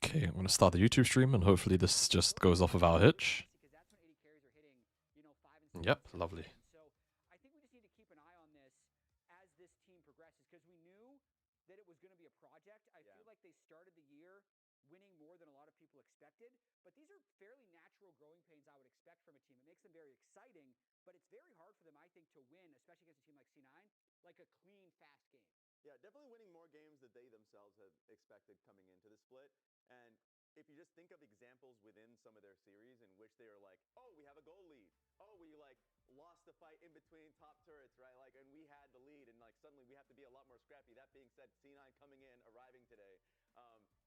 Okay, I'm gonna start the YouTube stream and hopefully this just goes off without a hitch. Yep, lovely. So I think we just need to keep an eye on this as this team progresses because we knew that it was going to be a project. I feel like they started the year winning more than a lot of people expected, but these are fairly natural growing pains I would expect from a team. It makes them very exciting, but it's very hard for them, I think, to win, especially against a team like C9, like a clean, fast game. Yeah, definitely winning more games that they themselves have expected coming into the split. And if you just think of examples within some of their series in which they are like, oh, we have a goal lead. Oh, we like lost the fight in between top turrets, right? Like, and we had the lead, and like suddenly we have to be a lot more scrappy. That being said, C9 coming in, arriving today.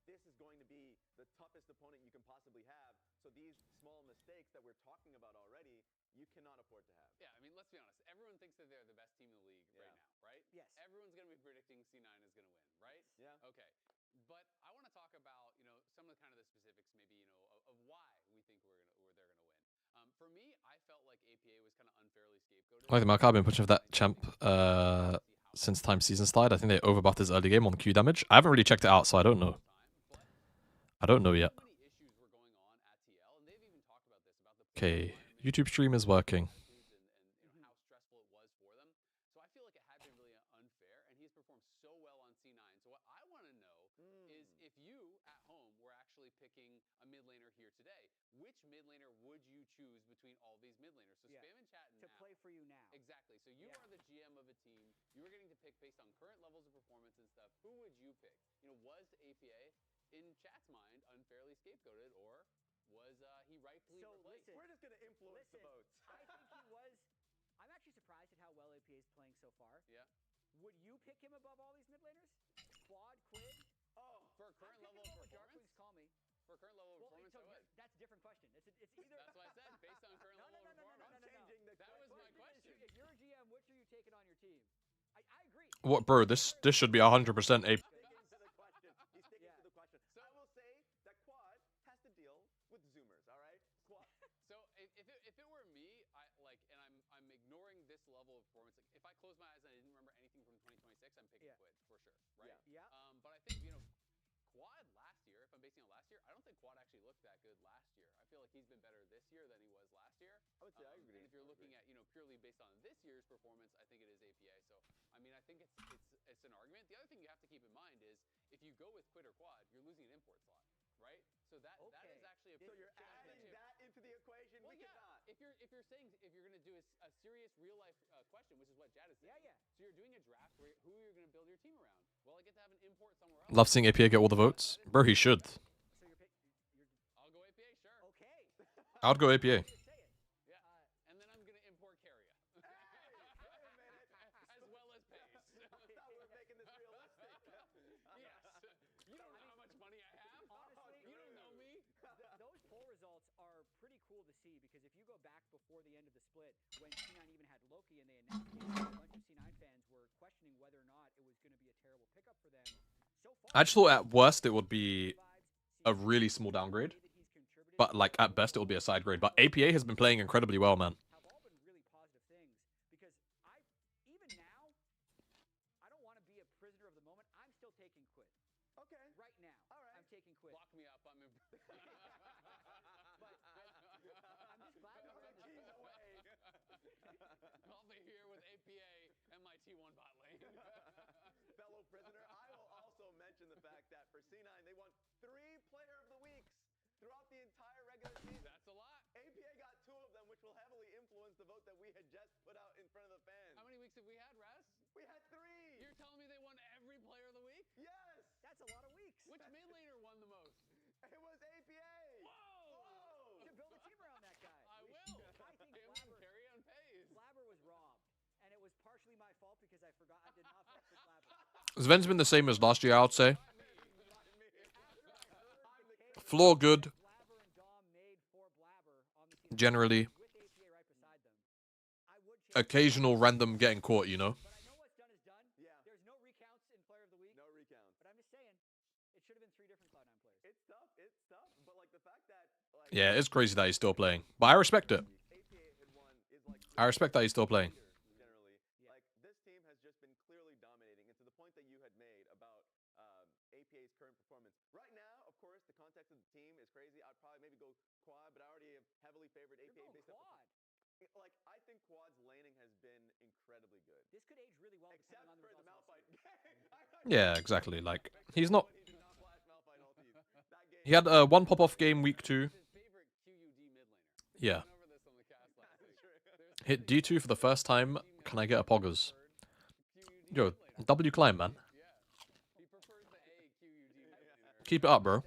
This is going to be the toughest opponent you can possibly have. So these small mistakes that we're talking about already, you cannot afford to have. Yeah, I mean, let's be honest. Everyone thinks that they're the best team in the league right now, right? Yes. Everyone's going to be predicting C9 is going to win, right? Yeah. Okay. But I want to talk about, some of the kind of the specifics maybe, of why we think they're going to win. For me, I felt like APA was kind of unfairly scapegoated. Like the Mark, I've been pushing for that champ since time season started. I think they overbuffed his early game on Q damage. I haven't really checked it out, so I don't know. I don't know yet. Okay, YouTube stream is working. Which mid laner would you choose between all these mid laners? So spam in chat now. To play for you now. Exactly. So you are the GM of a team. You are getting to pick based on current levels of performance and stuff. Who would you pick? Was APA, in chat's mind, unfairly scapegoated, or was he rightfully replaced? We're just going to influence the votes. I think he was. I'm actually surprised at how well APA is playing so far. Yeah. Would you pick him above all these mid laners? Quad, Quid? Oh, for a current level of performance? Call me. For current level of performance, so that's a different question. It's either. That's what I said. Based on current level of performance. That was my question. If you're a GM, which are you taking on your team? I agree. What, bro? This should be 100% a. He's sticking to the question. So I will say that Quad has to deal with Zoomers. All right, Quad. So if it were me, I'm ignoring this level of performance. Like if I close my eyes and I didn't remember anything from 2026, I'm picking Quid for sure, right? Yeah. But I think Quad last year, if I'm basing on last year, I don't think Quad actually looked that good last year. I feel like he's been better this year than he was last year. I would say I agree. And if you're looking at purely based on this year's performance, I think it is APA. So I mean, I think it's an argument. The other thing you have to keep in mind is if you go with Quid or Quad, you're losing an import slot, right? So that is actually so you're adding that into the equation. Well, if you're saying if you're going to do a serious real life question, which is what Jad is saying. Yeah. So you're doing a draft where who you're going to build your team around. Well, I get to have an import somewhere else. Love seeing APA get all the votes. Bro, he should. I'll go APA, sure. Okay. I would go APA. Yeah, and then I'm going to import Carrier. As well as Pace. I thought we were making this realistic. Yes. You don't know how much money I have. Honestly, you don't know me. Those poll results are pretty cool to see because if you go back before the end of the split, when C9 even had Loki and they announced it, a bunch of C9 fans were questioning whether or not it was going to be a terrible pickup for them. So far, I just thought at worst it would be a really small downgrade, but like at best it will be a side grade. But APA has been playing incredibly well, man. Have all been really positive things because even now, I don't want to be a prisoner of the moment. I'm still taking Quid. Okay. Right now. All right. I'm taking Quid. Lock me up. I'm in. I'm just glad we're in keys away. I'll be here with APA and my T1 bot lane. Fellow prisoner, I will also mention the fact that for C9, they won 3 Player of the Weeks throughout the entire regular season. That's a lot. APA got 2 of them, which will heavily influence the vote that we had just put out in front of the fans. How many weeks have we had, Raz? We had 3. You're telling me they won every Player of the Week? Yes. That's a lot of weeks. Which mid laner won the most? It was APA. Whoa! You should build a team around that guy. I will. I think Carry on Pace. Flabber was robbed, and it was partially my fault because I forgot I did not vote for Flabber. Sven's been the same as last year, I would say. Floor good. Generally. Occasional random getting caught, you know. But I know what's done is done. Yeah. There's no recounts in Player of the Week. No recount. But I'm just saying, it should have been 3 different Cloud9 players. It's tough. But like the fact that Yeah, it's crazy that he's still playing. But I respect it. APA had won is like I respect that he's still playing. generally. Like this team has just been clearly dominating, and to the point that you had made about APA's current performance. Right now, of course, the context the team is crazy. I'd probably maybe go quad, but I already have heavily favored APA You're going based off. quad. Like, I think quad's laning has been incredibly good. This could age really well, Except depending on the for the results. Malphite. Yeah, exactly. Like, he's not. He did not flash Malphite ultis. That game. He had one pop-off game week 2. His favorite QUD mid laner. Yeah. We went over this on the cast last week. Hit D2 for the first time. Can I get a poggers? Yo, W climb, man. Yeah. He prefers the A QUD mid laner. Keep it up, bro.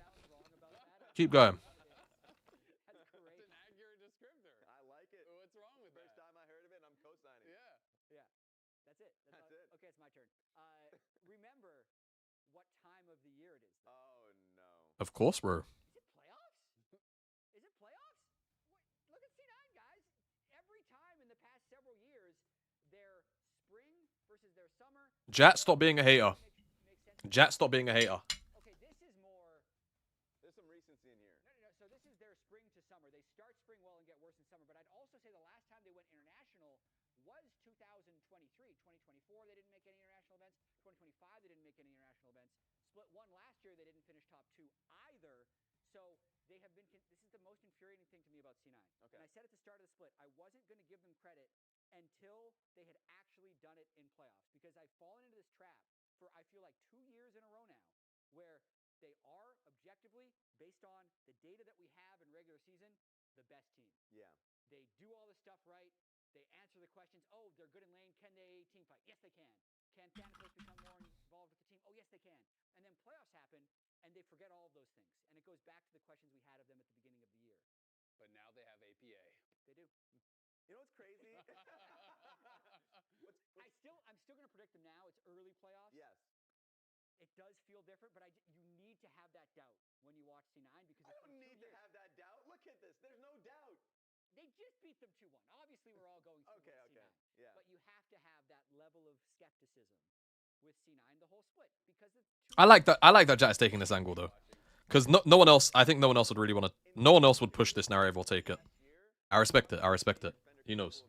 Keep going. That's great. It's an accurate descriptor. I like it. What's wrong with First that? time I heard of it, and I'm co-signing. Yeah. Yeah. That's it. That's it. Okay, it's my turn. Remember what time of the year it is, though. Oh no. Of course, bro. Is it playoffs? Is it playoffs? Look at C9, guys. Every time in the past several years, their spring versus their summer. Jat, stop being a hater. Makes sense. Jat, stop being a hater. Okay, this is more. There's some recency in here. No. So this is their spring to summer. They start spring well and get worse in summer. But I'd also say the last time they went international was 2023. 2024, they didn't make any international events. 2025, they didn't make any international events. Split 1 last year, they didn't finish top 2 either. So they have been. This is the most infuriating thing to me about C9. Okay. And I said at the start of the split, I wasn't going to give them credit until they had actually done it in playoffs, because I've fallen into this trap for, I feel like, 2 years in a row now, where they are objectively, based on the data that we have in regular season, the best team. Yeah. They do all the stuff right. They answer the questions. Oh, they're good in lane. Can they team fight? Yes, they can. Can Thanatos become more involved with the team? Oh, yes, they can. And then playoffs happen, and they forget all of those things. And it goes back to the questions we had of them at the beginning of the year. But now they have APA. They do. You know what's crazy? I'm still going to predict them now. It's early playoffs. Yes. It does feel different, but you need to have that doubt when you watch C9, because I don't need to have that doubt. Look at this. There's no doubt. They just beat them 2-1. Obviously, we're all going to Okay. C9. Yeah. But you have to have that level of skepticism with C9 the whole split, because I like that. I like that Jat is taking this angle though, because no one else. I think no one else would really want to. No one else would push this narrative or take it. I respect it. I respect it. He knows.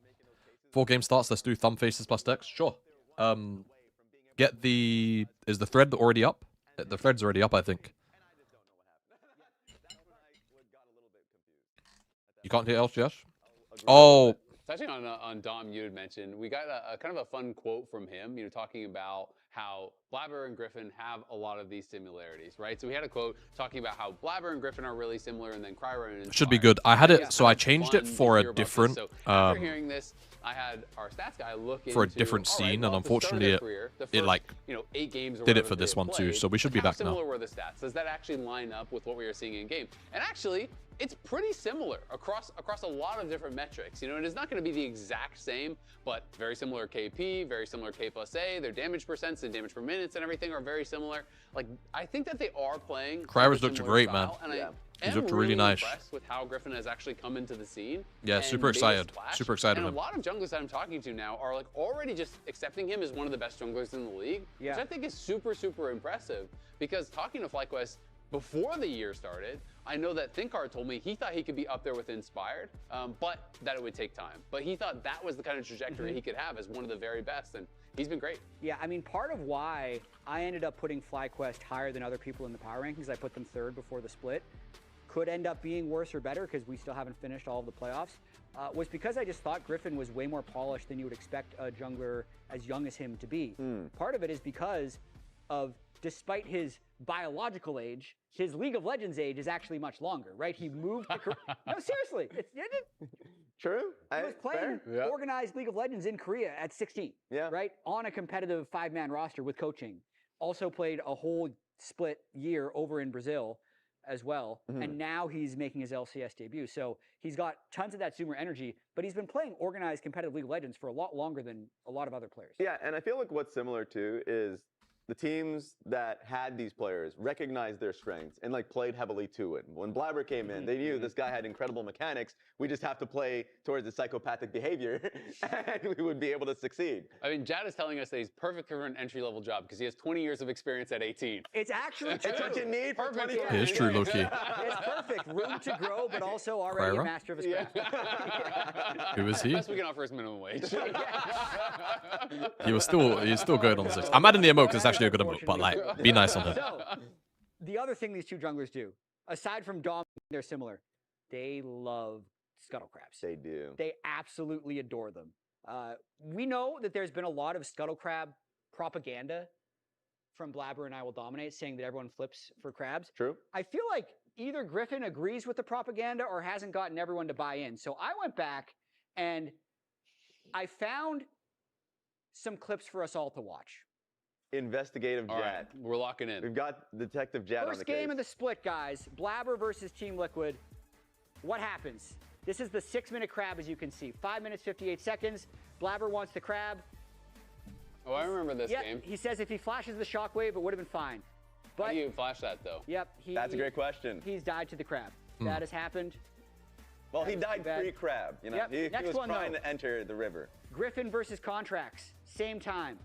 4 game starts. Let's do thumb faces plus decks. Sure. Get the. Is the thread already up? The thread's already up, I think. And I just don't know what happened. That's when I got a little bit confused. You can't hear LGS? Agreed. Oh, Touching on Dom, you had mentioned, we got a kind of a fun quote from him, talking about how Blabber and Griffin have a lot of these similarities, right? So we had a quote talking about how Blabber and Griffin are really similar, and then Cryrun and should be good. I had it, so I changed it for a different. So after hearing this, I had our stats guy look for a into, different all right, scene, well, and at the start of unfortunately their it career, the it first, like 8 games or did it whatever for this they one too, played, so we should be how back now. similar were the stats? Does that actually line up with what we are seeing in game? And actually, it's pretty similar across a lot of different metrics. It is not going to be the exact same, but very similar KP, very similar K plus A. Their damage percents and damage per minutes and everything are very similar. Like, I think that they are playing. Cryrus looked great, man. And Yeah. I He am looked really nice. impressed with how Griffin has actually come into the scene. Yeah, and super made a excited. splash. Super excited And of him. a lot of junglers that I'm talking to now are like already just accepting him as one of the best junglers in the league, Yeah. which I think is super, super impressive. Because talking to FlyQuest before the year started, I know that Thinkard told me he thought he could be up there with Inspired, but that it would take time. But he thought that was the kind of trajectory he could have as one of the very best, and he's been great. Yeah, I mean, part of why I ended up putting FlyQuest higher than other people in the power rankings, I put them 3rd before the split, could end up being worse or better because we still haven't finished all of the playoffs, was because I just thought Griffin was way more polished than you would expect a jungler as young as him to be. Part of it is because of, despite his biological age, his League of Legends age is actually much longer, right? He moved to No, seriously. True. He was playing Yeah. organized League of Legends in Korea at 16, Yeah. right? On a competitive 5-man roster with coaching. Also played a whole split year over in Brazil as well. And now he's making his LCS debut. So he's got tons of that Zoomer energy, but he's been playing organized competitive League of Legends for a lot longer than a lot of other players. Yeah, and I feel like what's similar too is the teams that had these players recognized their strengths and played heavily to it. When Blabber came in, they knew this guy had incredible mechanics. We just have to play towards the psychopathic behavior, and we would be able to succeed. I mean, Jad is telling us that he's perfect for an entry-level job because he has 20 years of experience at 18. It's actually true. It's what you need for Perfect. 24. It is true, low-key. It's perfect. Room to grow, but also already Cryo? a master of his craft. Who is he? Best we can offer is minimum wage. He's still good on the 6. I'm adding the emote because it's actually a good emote, but be nice on him. So, the other thing these two junglers do, aside from Dom, they're similar. They love scuttle crabs. They do. They absolutely adore them. We know that there's been a lot of scuttle crab propaganda from Blabber and I Will Dominate, saying that everyone flips for crabs. True. I feel like either Griffin agrees with the propaganda or hasn't gotten everyone to buy in. So I went back and I found some clips for us all to watch. Investigative All right, Jad. we're locking in. We've got Detective Jad on the First case. game of the split, guys. Blabber versus Team Liquid. What happens? This is the 6-minute crab, as you can see. 5 minutes, 58 seconds. Blabber wants the crab. Oh, I remember this game. He says if he flashes the shockwave, it would have been fine. How But do you flash that, though? yep, That's a great question. he's died to the crab. That has happened. Well, he That was died too bad. pre-crab. You know, Yep, he next was one, trying though. to enter the river. Griffin versus Contracts. Same time.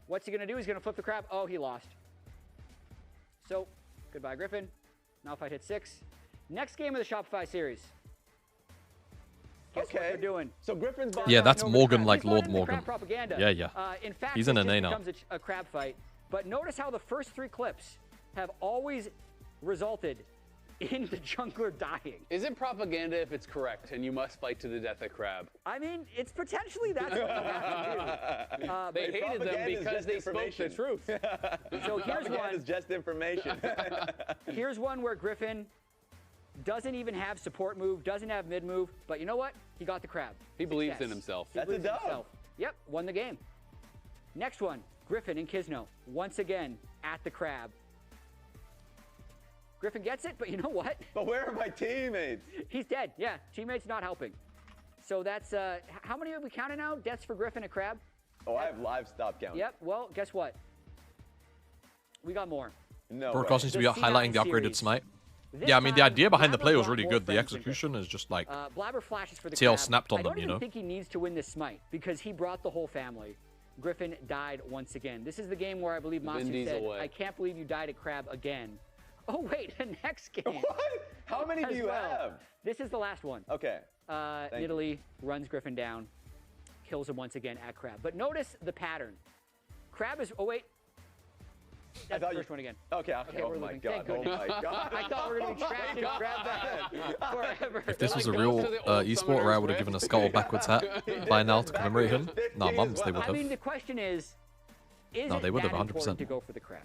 What's he going to do? He's going to flip the crab. Oh, he lost. So, goodbye, Griffin. Now fight hit 6. Next game of the Shopify series. Guess what they're doing? So Griffin's Yeah, that's Over the Morgan, crab. like He's not Lord into the Morgan. crab propaganda. Yeah, yeah. In fact, He's in it an just A now. becomes a crab fight. But notice how the first 3 clips have always resulted in the jungler dying. Is it propaganda if it's correct and you must fight to the death of crab? I mean, it's potentially that's what you have to do. They hated them propaganda is because just they spoke the information. truth. So here's Propaganda one. is just information. Here's one where Griffin doesn't even have support move, doesn't have mid move, but you know what? He got the crab. He believes in Success. himself. He That's a believes in dub. himself. Yep, won the game. Next one, Griffin and Kisno, once again at the crab. Griffin gets it, but you know what? But where are my teammates? He's dead. Yeah, teammates not helping. So that's, how many are we counting now? Deaths for Griffin and crab? Oh, I have live stop count. Yep, well, guess what? We got more. No Protocol way. seems to be The highlighting the C9 upgraded series. smite. This Yeah, I mean, the time, idea behind the Blabber play was got really more good. The friends than execution is just like, Blabber flashes for the TL crab. snapped on I them, don't you even know? think he needs to win this smite because he brought the whole family. Griffin died once again. This is the game where I believe Masu Diesel said, way. I can't believe you died at crab again. Oh, wait, the next game. What? How many as do you well. have? This is the last one. Okay. you. Italy runs Griffin down, kills him once again at crab. But notice the pattern. Crab is, oh wait, that's the thought you- first one again. Okay. Okay, Oh we're my losing. god. Thank Oh goodness. my god. I thought we were going to be trapped in crab battle forever. if this was a Like, real go to the old esport, Summoners where I would have Rift. given a skull backwards hat by now to commemorate him. No, mums, they would I have. mean, the question is No, it they would have that 100%. important to go for the crab?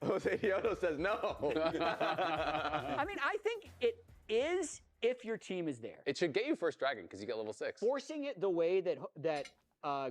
Jose Dioto says no. I mean, I think it is if your team is there. It should get you first dragon because you get level 6. Forcing it the way that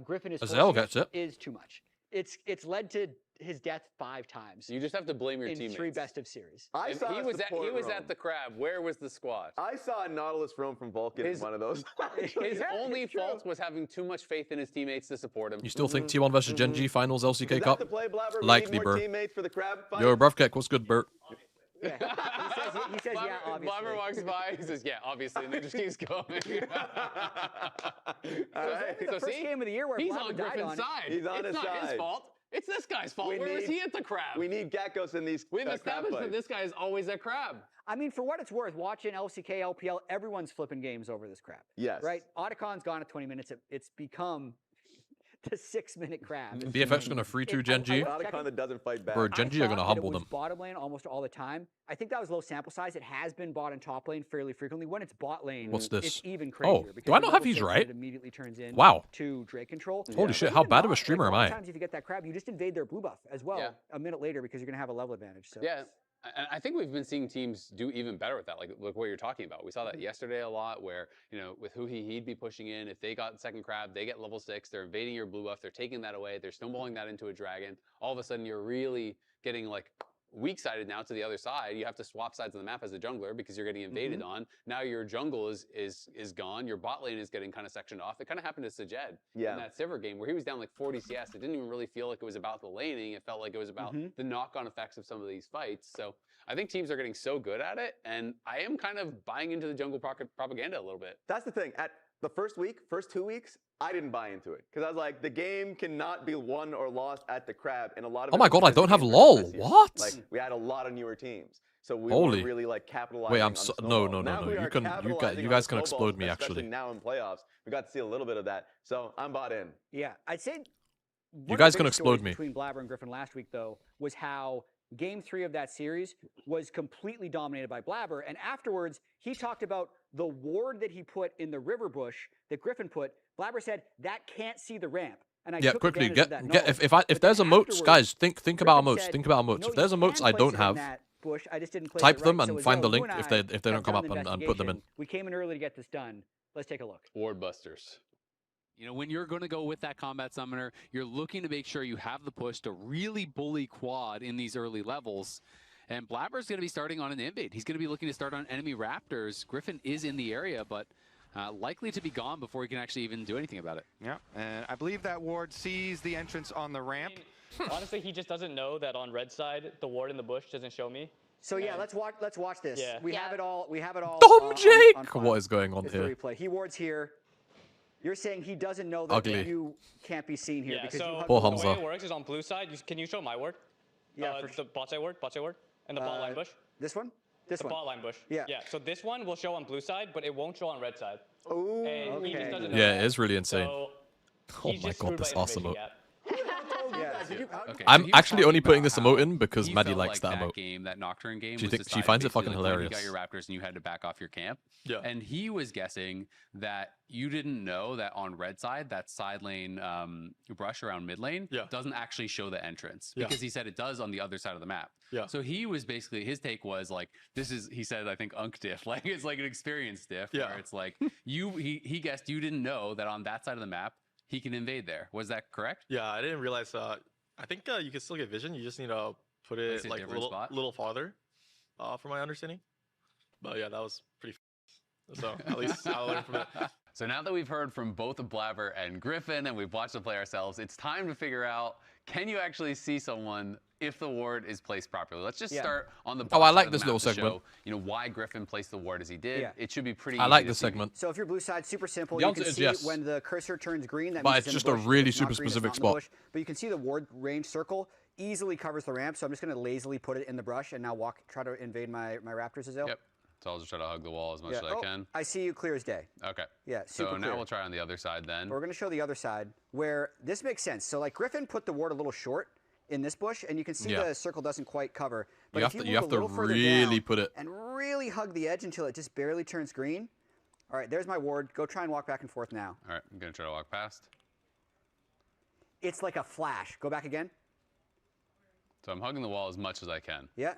Griffin is Azel forcing gets it. is too much. It's led to his death 5 times You just have to blame your in teammates. 3 best of series. I And saw he a was support roam. at the crab. Where was the squad? I saw a Nautilus roam from Vulcan His- in one of those. His Yeah, only it's true. fault was having too much faith in his teammates to support him. You still think T1 versus Genji finals LCK Is that Cup? the play, Blabber? We Likely, need more bro. teammates for the crab fight? Yo, bruvkek, what's good, Bert? Yeah. He says yeah, obviously. Blabber walks by, he says, yeah, obviously, and then just keeps going. All right. The first game of the year where he's Blabber on died Griffin's on. side. He's on it's his not his side. fault. It's this guy's fault. We Where was need- he at the crab? We need geckos in these We've crab established that fights. this guy is always at crab. I mean, for what it's worth, watching LCK, LPL, everyone's flipping games over this crap. Yes. Right? Otacon's gone at 20 minutes. It's become the 6-minute crab. BFF's gonna free to Genji. Otacon that doesn't fight back. Bro, Genji are I gonna thought that humble it was them. bottom lane almost all the time. I think that was low sample size. It has been bot and top lane fairly frequently. When it's bot lane, What's this? it's even Oh, crazier. do I because not the have double these takes, right? It immediately turns in Wow. to Drake control. Holy Yeah. shit, But how even bad of a not, streamer like, am a lot I? of times if you get that crab, you just invade their blue buff as well Yeah. a minute later because you're going to have a level advantage. So Yeah. And I think we've been seeing teams do even better with that, like what you're talking about. We saw that yesterday a lot where, with who he'd be pushing in. If they got second crab, they get level 6. They're invading your blue buff. They're taking that away. They're snowballing that into a dragon. All of a sudden, you're really getting like weak-sided now to the other side. You have to swap sides of the map as a jungler because you're getting invaded on. Now your jungle is gone. Your bot lane is getting kind of sectioned off. It kind of happened to Sajed Yeah. in that Sivir game where he was down like 40 CS. It didn't even really feel like it was about the laning. It felt like it was about the knock-on effects of some of these fights. So I think teams are getting so good at it, and I am kind of buying into the jungle propaganda a little bit. That's the thing. At the first 2 weeks, I didn't buy into it because I was like, the game cannot be won or lost at the crab. And a lot of Oh my it god, was I don't have because LOL. this year. What? Like we had a lot of newer teams, so we Holy. weren't really like capitalizing. Wait, I'm on the so- no, snowball. no, no, Now no. we You are can- you capitalizing on guys the can snowballs, explode me, especially actually. now in playoffs. We got to see a little bit of that, so I'm bought in. Yeah, I'd say one of guys the can biggest explode stories me. between Blabber and Griffin last week, though, was how Game 3 of that series was completely dominated by Blabber. And afterwards, he talked about the ward that he put in the river bush that Griffin put. Blabber said that can't see the ramp. And I Yeah, took quickly advantage of get that get knowledge. if But there's then emotes, afterwards, guys, think about Griffin emotes. said, Think about emotes. "No, If there's you emotes can I place don't it in have, that bush. I just didn't place type it them right." and So, find the Azil, link you and if I they don't have come done up the and put them in. investigation. We came in early to get this done. Let's take a look. Ward busters. You know, when you're going to go with that combat summoner, you're looking to make sure you have the push to really bully quad in these early levels. And Blabber's going to be starting on an invade. He's going to be looking to start on enemy raptors. Griffin is in the area, but likely to be gone before he can actually even do anything about it. Yeah, and I believe that ward sees the entrance on the ramp. Honestly, he just doesn't know that on red side, the ward in the bush doesn't show me. So yeah, let's watch this. Yeah. We have it all. Tom on Jake! file. What is going on It's here? the replay. He wards here. You're saying he doesn't know that Ugly. you can't be seen here Yeah, because so you hugged Poor the the wall. way Hamza. it works is on blue side. Can you show my ward? Yeah, for the bot side ward, and the bot line bush. This one? This The one. bot line bush. Yeah. Yeah. So this one will show on blue side, but it won't show on red side. Oh, And he just okay. doesn't know Yeah, that. it is really insane. So Oh he's my just god, screwed this by awesome information emote. gap. Yeah, did you- Okay, I'm so he was actually only talking putting about this emote how in because he Maddie felt likes like that emote. game, that Nocturne game, She was thinks- she decided finds it basically, fucking like, when you hilarious. got your raptors and you had to back off your camp. Yeah. And he was guessing that you didn't know that on red side, that side lane brush around mid lane Yeah. doesn't actually show the entrance Yeah. because he said it does on the other side of the map. Yeah. So he was basically, his take was like, this is, he said, I think unk diff, like it's like an experience diff Yeah. where it's like he guessed you didn't know that on that side of the map, he can invade there. Was that correct? Yeah, I didn't realize. I think you can still get vision. You just need to put Place it it like a different spot? little farther, from my understanding. But yeah, that was pretty. So at least I learned from it. So now that we've heard from both Blabber and Griffin and we've watched the play ourselves, it's time to figure out, can you actually see someone if the ward is placed properly? Let's just start on the Oh, I bottom like of the this map little to segment. show, you know, why Griffin placed the ward as he did. Yeah. It should be pretty I easy like to this see. segment. So if you're blue side, super simple. The You answer can is see yes. when the cursor turns green. That But means it's in just the a bush. really If it's not super green, it's specific not in the spot. bush. But you can see the ward range circle easily covers the ramp. So I'm just going to lazily put it in the brush and now try to invade my raptors, Azil. Yep. So I'll just try to hug the wall as much Yeah. as I can. I see you clear as day. Okay. Yeah, super So now clear. we'll try on the other side then. We're going to show the other side where this makes sense. So like Griffin put the ward a little short in this bush, and you can see Yeah. the circle doesn't quite cover. But You if have to- move you have a to little further really down put it- and really hug the edge until it just barely turns green. All right, there's my ward. Go try and walk back and forth now. All right, I'm going to try to walk past. It's like a flash. Go back again. So I'm hugging the wall as much as I can. Yeah.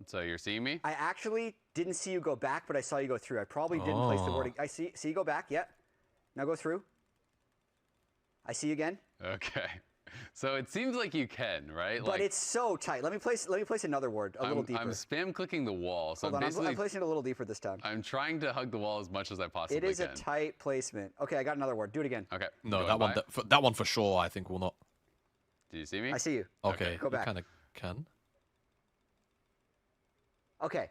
So you're seeing me? I actually didn't see you go back, but I saw you go through. I probably didn't place the ward. I see you go back. Yeah. Now go through. I see you again. Okay. So it seems like you can, right? But Like, it's so tight. Let me place another ward a little deeper. I'm spam clicking the wall. So Hold on, basically, I'm placing it a little deeper this time. I'm trying to hug the wall as much as I possibly It is can. a tight placement. Okay, I got another word. Do it again. Okay. No, going that one, by. that one for sure. I think will not. Do you see me? I see you. Okay, Go back. kind of can. Okay.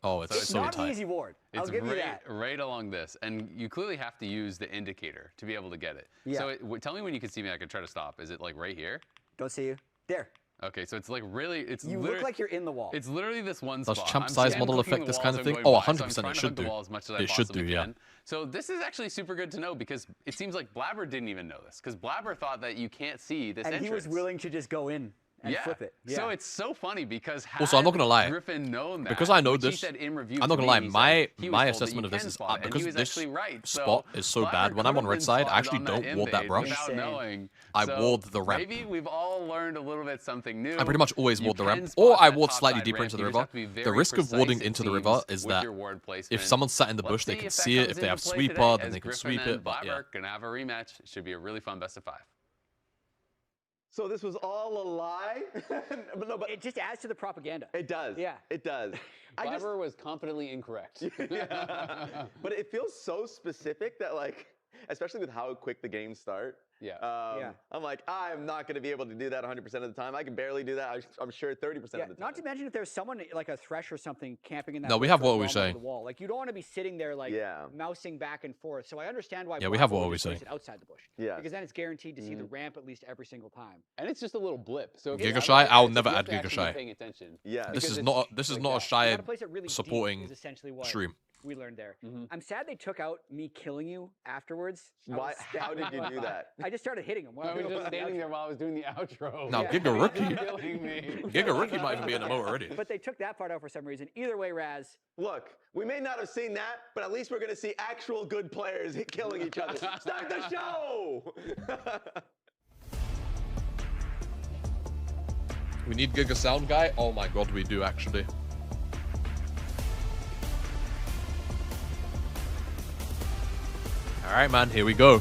Oh, it's It's so not tight. an easy ward. I'll It's give you right, that. right along this, and you clearly have to use the indicator to be able to get it. Yeah. So tell me when you can see me. I can try to stop. Is it like right here? Don't see you. There. Okay, so it's like really, it's You literally, look like you're in the wall. it's literally this one Does spot. champ I'm size spam model clicking affect the this walls kind of I'm thing? going Oh, by, so I'm 100% trying it to should hug the do. wall as much as I It should possibly do, yeah. can. So this is actually super good to know because it seems like Blabber didn't even know this because Blabber thought that you can't see this and entrance. he was willing to just go in and yeah. flip it. Yeah. So it's so funny because Also, I'm not gonna lie. Griffin known that, Because I know which he this, said in review I'm to not gonna me, lie, he said my he was told that assessment you of this can is spot it, and he because was this actually right. spot is so bad. When I'm on red side, I actually don't ward that brush. Insane. Knowing. I So ward the ramp. Maybe we've all learned a little bit something new. I pretty much always You ward the can ramp, spot or I that ward top slightly side deeper ramp. into the You just river. have to be The very risk of precise, warding it into the seems, river is with that your ward if placement. someone's sat in the Let's bush, they see can if that see it. comes If they have into play today, sweeper, then as they can Griffin sweep and it. But yeah. Blabber gonna have a rematch. It should be a really fun best of 5. So this was all a lie? But no, but it just adds to the propaganda. it does. Yeah. It does. Blabber was confidently incorrect. Yeah. But it feels so specific that, like, especially with how quick the games start. Yeah. Yeah. I'm like, I'm not going to be able to do that 100% of the time. I can barely do that. I'm sure 30% Yeah, of the time. not to mention if there's someone like a thresh or something camping in that. No, we bush have or what a we're bomb over saying. The wall. Like you don't want to be sitting there like Yeah. mousing back and forth. So I understand why. Yeah, we have Blabber what would we're just place saying. it outside the bush. Yeah. Because then it's guaranteed to see the ramp at least every single time. And it's just a little blip. So if Giga you're Shy, out I'll there, never you have add to Giga actually be Shy. Paying attention. Yeah. This Because is it's not. This is like not a that. You shy gotta place it really deep supporting is essentially what. stream. we learned there. Mhm. I'm sad they took out me killing you afterwards. I Why? was sad How did you about do that? I just started hitting him. I was just standing there while I was doing the outro. Now, Yeah. Giga Rookie. Killing me. Giga Rookie might even be in the moat already. But they took that part out for some reason. Either way, Raz, Look, we may not have seen that, but at least we're going to see actual good players killing each other. Start the show! We need Giga Sound Guy? Oh my god, we do actually. Alright, man, here we go.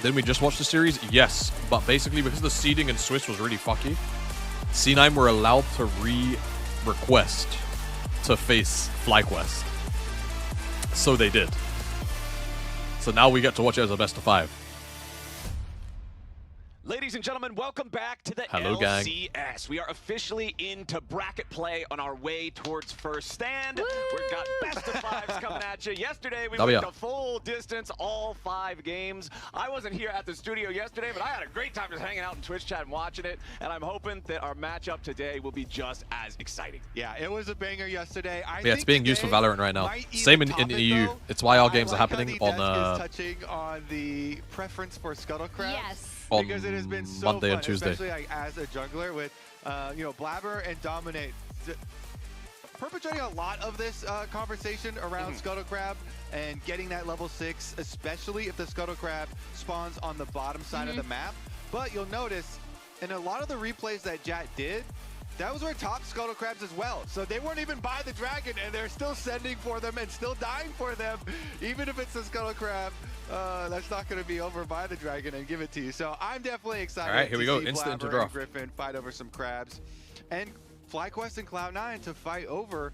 Didn't we just watch the series? Yes, but basically because the seeding in Swiss was really fucky, C9 were allowed to request to face FlyQuest. So they did. So now we get to watch it as a best of 5. Ladies and gentlemen, welcome back to the Hello, gang. LCS. We are officially into bracket play on our way towards first stand. We've got best of 5s coming at you. Yesterday, we went the full distance, all 5 games. I wasn't here at the studio yesterday, but I had a great time just hanging out in Twitch chat and watching it, and I'm hoping that our matchup today will be just as exciting. Yeah, it was a banger yesterday. Yeah, it's being used for Valorant right now. Same in EU. It's why our games are happening on touching on the preference for Scuttlecraft. Yes. On because it has been so Monday fun, and Tuesday. especially like as a jungler with, you know, Blabber and Dominate perpetrating a lot of this conversation around Scuttle Crab and getting that level 6, especially if the Scuttle Crab spawns on the bottom side of the map. But you'll notice in a lot of the replays that Jat did, that was where top Scuttle Crabs as well. So they weren't even by the dragon, and they're still sending for them and still dying for them. Even if it's a Scuttle Crab, that's not going to be over by the dragon and give it to you. So I'm definitely excited. All right, here we go. See Instant into Blabber and draft. Griffin fight over some crabs, and FlyQuest and Cloud9 to fight over.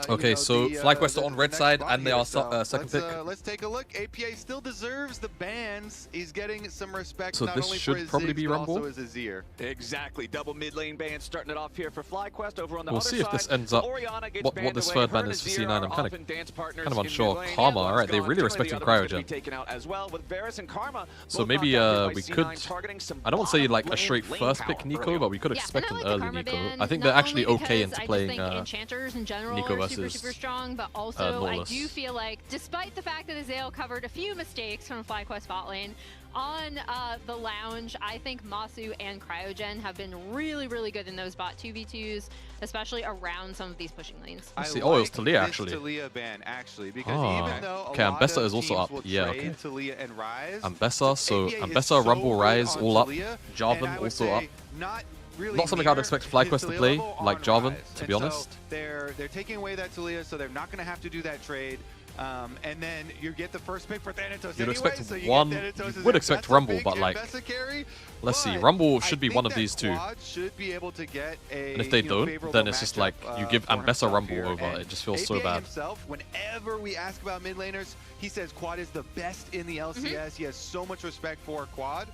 Okay, so FlyQuest are on red side, and they are second pick. Let's take a look. APA still deserves the bans. He's getting some respect. So not this only for should his probably Ziggs, be but Rumble. also his Azir. Exactly. Double mid lane ban starting it off here for FlyQuest over on the We'll other see if side. this ends up Orianna gets what banned this away. third ban Her is for and Azir C9. are I'm often dance partners kind of in unsure. mid lane. Karma, Yeah, all right, they gone. really Certainly respecting the other ones gonna Cryogen. be taken out as well with Varus and Karma. So both maybe knocked out here by we C9, could, targeting some I don't want to say bottom like a lane straight lane first power pick Nico, early but we could Yeah, expect and I an like the early Karma Nico. ban, I think not they're actually only okay because into I playing just think enchanters in general Nico are super, versus, super strong, but also I Norlis. do feel like, despite the fact that Azale covered a few mistakes from FlyQuest bot lane, on the lounge, I think Masu and Cryogen have been really, really good in those bot 2v2s, especially around some of these pushing lanes. I see. Oh, it was Talia, this actually. Talia ban, actually, because Oh. even though a Okay, lot Ambessa of is also teams up. will Yeah, trade okay. Talia and Rise, Ambessa, so APA is Ambessa, so Rumble, good Rise, on all up. Talia, Jarvan and I would also up. say not really Not something I'd near expect his FlyQuest to Talia play, level like on Jarvan, Rise. to be And so honest. they're taking away that Talia, so they're not going to have to do that trade. And then you get the first pick for Thanatos You'd anyway, expect so you one. get Thanatos You as would a expect Ambessa Rumble, pick, but like, Ambessa carry. let's see. But Rumble should I be think one of that these two. Quad should be able to get a, And if they you know, don't, favorable then it's just matchup, like you give for Ambessa himself Rumble here. over. And It just feels so APA bad. himself, whenever we ask about mid laners, he says Quad is the best in the LCS. He has so much respect for Quad.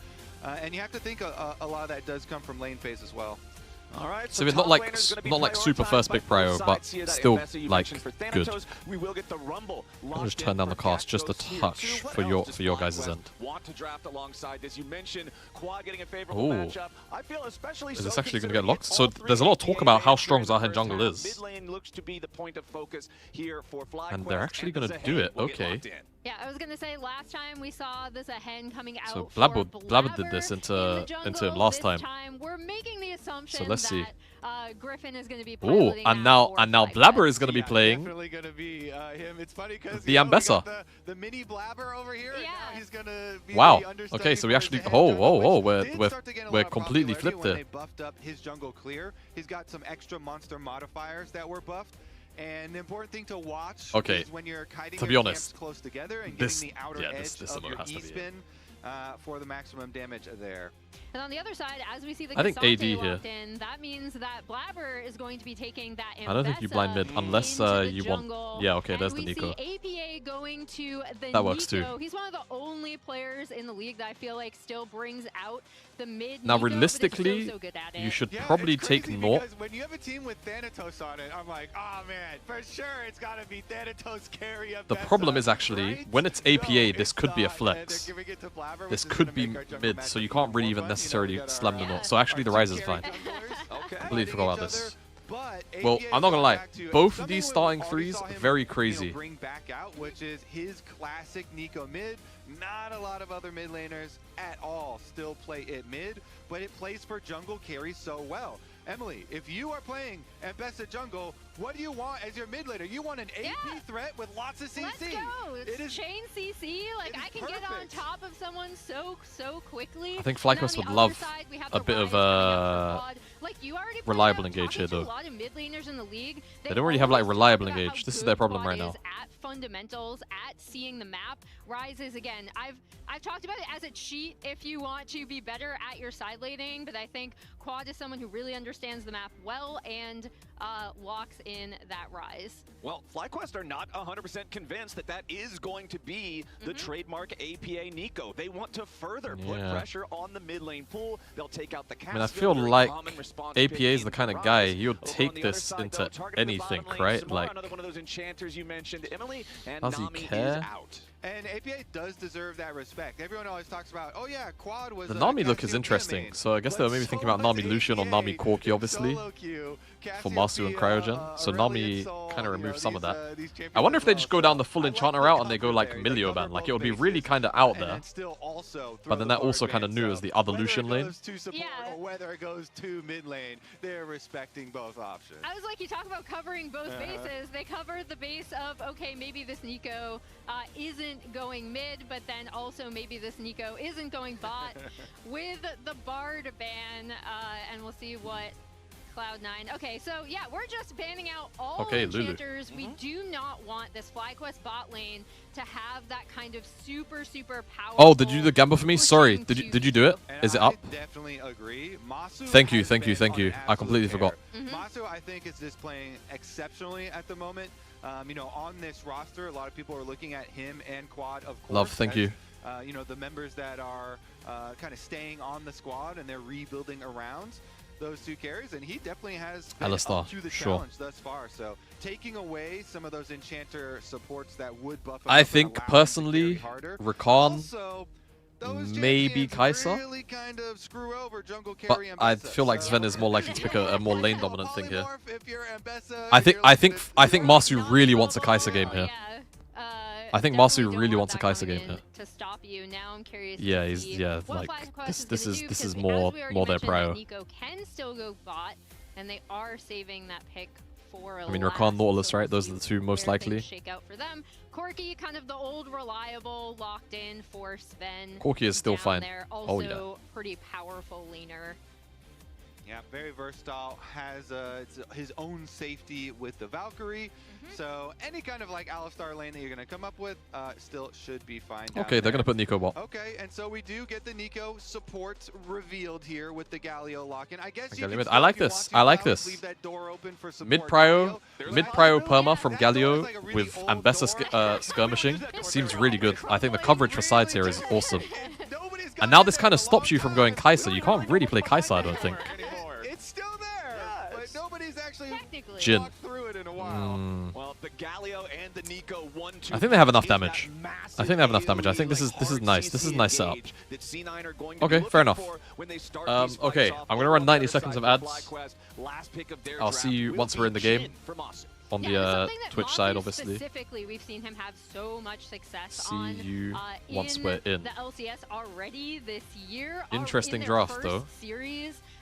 And you have to think a lot of that does come from lane phase as well. All right, So it's not like super first pick prio, but still like good. We will get the Rumble. I'll just turn down the cost just a touch for your guys' end. Want to draft alongside this? You mentioned Quad getting a favorable matchup. I feel especially Is this so actually going to get considering locked? it's So all three there's a lot of talk about how APA strong here in the Zahen jungle first half. is. Mid lane looks to be the point of focus here for FlyQuest. And they're actually and going to the do Zahen it. will get Okay. locked in. Yeah, I was gonna say last time we saw this Ahen coming out. So for Blabber did this in into the him jungle. last This time. we're making the assumption let's see. that Griffin is gonna be Ooh, piloting and that now for Blabber FlyQuest. is going to be Yeah, playing. definitely going to be him. It's funny because The Ambessa. the mini Blabber over here. And now Yeah. he's going to be Wow. the understudy Okay, so we for actually. his Oh, jungle, whoa, which whoa. did start to gain a We're lot of completely popularity flipped when there. They buffed up his jungle clear. He's got some extra monster modifiers that were buffed. And the important thing to watch Okay, is when you're kiting to be your honest, camps close together and this- getting the outer yeah, edge this of emote your has to be it. E-spin for the maximum damage there. And on the other side, as we see the I think Cassante AD here. locked in, that means that Blabber is going to be taking that I don't think you blind mid unless you want. Yeah, okay, there's the Nico. We see APA going to the That works too. Nico. He's one of the only players in the league that I feel like still brings out the mid. Now, Nico, but is realistically, so good at you it. should Yeah, probably it's take crazy Naught. because when you have a team with Thanatos on it, I'm like, oh man, for sure it's got to be Thanatos carry up. The problem is actually, right? when it's APA, this it's could be a not, and flex. they're giving it to Blabber, This which is could gonna be make our jungle mid, matchup so you even can't really more even fun. necessarily You know, we got slam the our, Naught. So actually, the our Rise two is fine. carry junglers Okay. Completely forgot about this. But Well, APA I'm not gonna lie. back to Both of something these we starting already threes, saw him, very crazy. bring back out, which is his classic Nico mid. Not a lot of other mid laners at all still play it mid, but it plays for jungle carry so well. Emily, if you are playing Ambessa jungle, what do you want as your mid laner? You want an AP threat with lots of CC. Let's go. It is Chain CC. Like, I can get on perfect. top of someone so quickly. I think And on FlyQuest the would other love side, we have a the bit of, Rise coming up for Quad. Like, you already pointed reliable out, engage talking here, to though. A lot of mid laners in the league. They don't really have, like, always reliable talk about engage. how This is good their problem Quad right now. is at fundamentals, at seeing the map. Rises again. I've talked about it as a cheat if you want to be better at your side laning, but I think Quad is someone who really understands the map well and locks in that Rise. Well, FlyQuest are not 100% convinced that that is going to be the trademark APA Nico. They want to further put pressure on the mid lane pool. They'll take out the cast. I mean, I feel like APA is the kind of guy he would take this into anything, right? Like, another one of those enchanters you mentioned, Emily, and does he Nami care? is out. And APA does deserve that respect. Everyone always talks about, oh yeah, Quad was the Nami look is Cassio interesting. main. So I guess they were maybe thinking about Nami Lucian or Nami Corki, obviously, for Masu and Cryogen. So Nami kind of removed some of that. I wonder if they just go down the full Enchanter route and they go like Milio ban. Like, it would be really kind of out there. But then that also kind of new as the other Lucian lane. Or whether it goes to mid lane, they're respecting both options. I was like, you talk about covering both bases. They covered the base of, okay, maybe this Nico isn't going mid, but then also maybe this Nico isn't going bot with the Bard ban, and we'll see what Cloud9. Okay, so yeah, we're just banning out all enchanters. We do not want this FlyQuest bot lane to have that kind of super powerful. Oh, did you do the gamble for me? Sorry, did you do it? Is it up? I definitely agree. Masu Thank you. I completely forgot. Masu, I think, is just playing exceptionally at the moment. You know, on this roster, a lot of people are looking at him and Quad, of course. Love, thank you. You know, the members that are kind of staying on the squad and they're rebuilding around those two carries, and he definitely has been up to the challenge thus far. So taking away some of those enchanter supports that would buff. I think personally, Rakan, maybe Kai'Sa, really kind of screw over jungle but carry I Ambessa. feel like Sven is more likely to pick a more lane dominant thing here. Polymorph if you're Ambessa, I if you're like think Masu really wants a Kai'Sa game here. I think Masu really wants a Kai'Sa game here. To stop you. Now I'm curious. Yeah, to see like what this FlyQuest is gonna do, more because their mentioned that prio. Nico can still go bot, and they are saving that pick for a I mean, last, Rakan, Nautilus, so right? we'll Those are see the two most where things likely. Shake out for them. Corki, kind of the old reliable, locked in for Sven. Corki is still down fine. There. Oh, Also, pretty powerful laner. Yeah, very versatile, has his own safety with the Valkyrie. So any kind of like Alistar lane that you're going to come up with still should be fine. Okay, they're going to put Nico bot. Okay, and so we do get the Nico support revealed here with the Galio lock-in. I guess you Galio can mid. still, I like if you this. want to, I like always this. leave that door open for support Mid prio Galio. perma from That door is Galio like a really with old Ambessa door. skirmishing seems really good. I think the coverage for sides here is awesome. And now this kind of stops you from going Kai'Sa. You can't really play Kai'Sa, I don't think. It's still there, but nobody's actually Jhin. walked through it in a while. Well, the Galio and the Nico 1-2. I think they have enough damage. I think they have enough damage. I think this is nice. This is a nice setup. Okay, fair enough. Okay, I'm gonna run 90 seconds of ads. I'll see you once we're in the game on the Twitch side, obviously. Specifically, we've seen him have so much success See you once we're in. the LCS already this year. Interesting draft, though.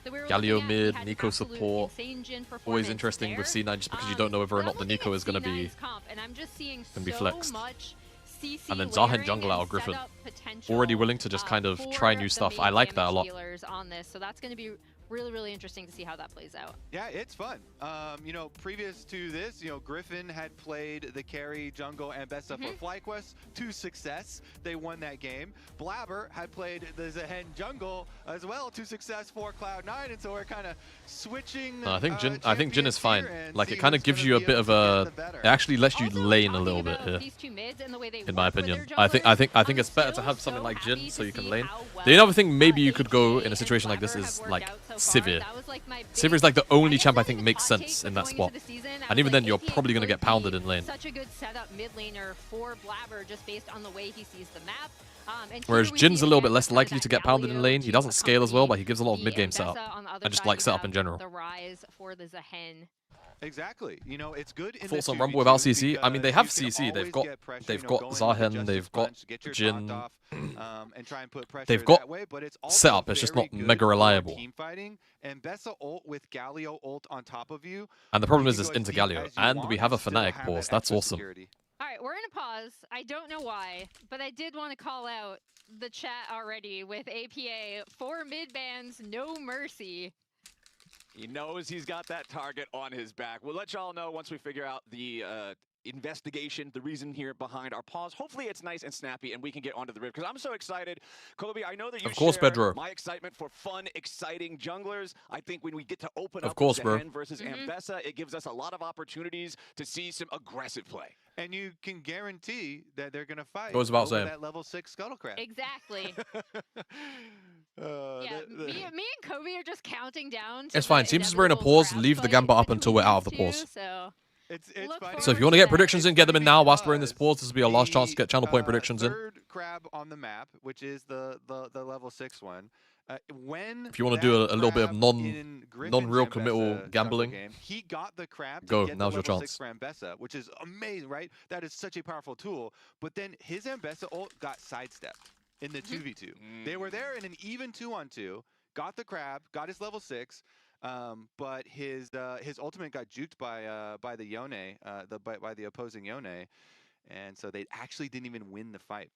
Galio mid, Nico support. Always interesting with C9 just because you don't know whether or not the Nico is going to be flexed. And then Zahen jungle out of Griffin. Already willing to just kind of try new stuff. I like that a lot. On this, so that's going to be really interesting to see how that plays out. Yeah, it's fun. You know, previous to this, you know, Griffin had played the carry, jungle, and Bessa for FlyQuest to success. They won that game. Blabber had played the Zehen jungle as well to success for Cloud9, and so we're kind of switching. No, I think Jin is champions fine. here and Like see it kind of who's gives gonna you a be bit able of to a. get the better. It actually lets you Also, lane a talking little bit about here. these two mids and the way they In my work with opinion, their I think junglers, it's better to still have something so like Jin happy so to you can see lane. how The other thing well, maybe you could go APA in a situation like this and is Blabber like have worked out so far. Sivir. That was, like, my Sivir is like the only guess champ I that think was makes a hot take, sense but in that going spot. into the season, I And was even like, then, you're APA probably gonna could get pounded be in lane. Such a good setup mid laner for Blabber just based on the way he sees the map. And Whereas here we Jin's see a little again bit less kind of likely that to get pounded in Galio lane. He to doesn't scale as well, but he accompany gives a lot of the mid game setup. Ambessa on the other And just side, like we setup have in general. The rise for the Zehen. Exactly. You know, it's good in Force the on Rumble without 2v2 CC. I mean, they because have you can CC. They've always got get pressure, they've you know, got go in with the Zahen. Justice They've got Punch, get your Jin. taunt off, and try and put pressure They've got that way, but it's also setup. It's just very not good mega for reliable. team fighting. And Bessa ult with Galio ult on top of you. And the problem you is can it's go as into deep Galio, as you and want we have a still Fnatic have pause. that That's extra awesome. security. All right, we're in a pause. I don't know why, but I did want to call out the chat already with APA. 4 mid bans, no mercy. He knows he's got that target on his back. We'll let y'all know once we figure out the investigation, the reason here behind our pause. Hopefully it's nice and snappy and we can get onto the rift because I'm so excited. Kobe, I know that you Of course, share Pedro. my excitement for fun, exciting junglers. I think when we get to open Of up course, with bro. Zehen versus Ambessa, it gives us a lot of opportunities to see some aggressive play. And you can guarantee that they're going to fight Goes without over saying. that level 6 Scuttle Crab. Exactly. Yeah, me and Kobe are just counting down. To It's fine. the Seems as we're in a inevitable pause. crab Leave the fight Gambit up between until we're out of the these pause. two, so It's look funny. forward So if you want to get that. predictions in, get them in now whilst we're in this pause. This will be our last chance to get channel point The, predictions in. third crab on the map, which is the level 6 one. When If you want to do a little bit of crab in Griffin's non-real Ambessa committal jungle gambling, game, he got the crab to go. get Now's the your level chance. 6 for Ambessa, which is amazing, right? That is such a powerful tool. But then his Ambessa ult got sidestepped in the 2v2. They were there in an even 2-on-2, got the crab, got his level 6, but his ultimate got juked by the Yone, by the opposing Yone, and so they actually didn't even win the fight.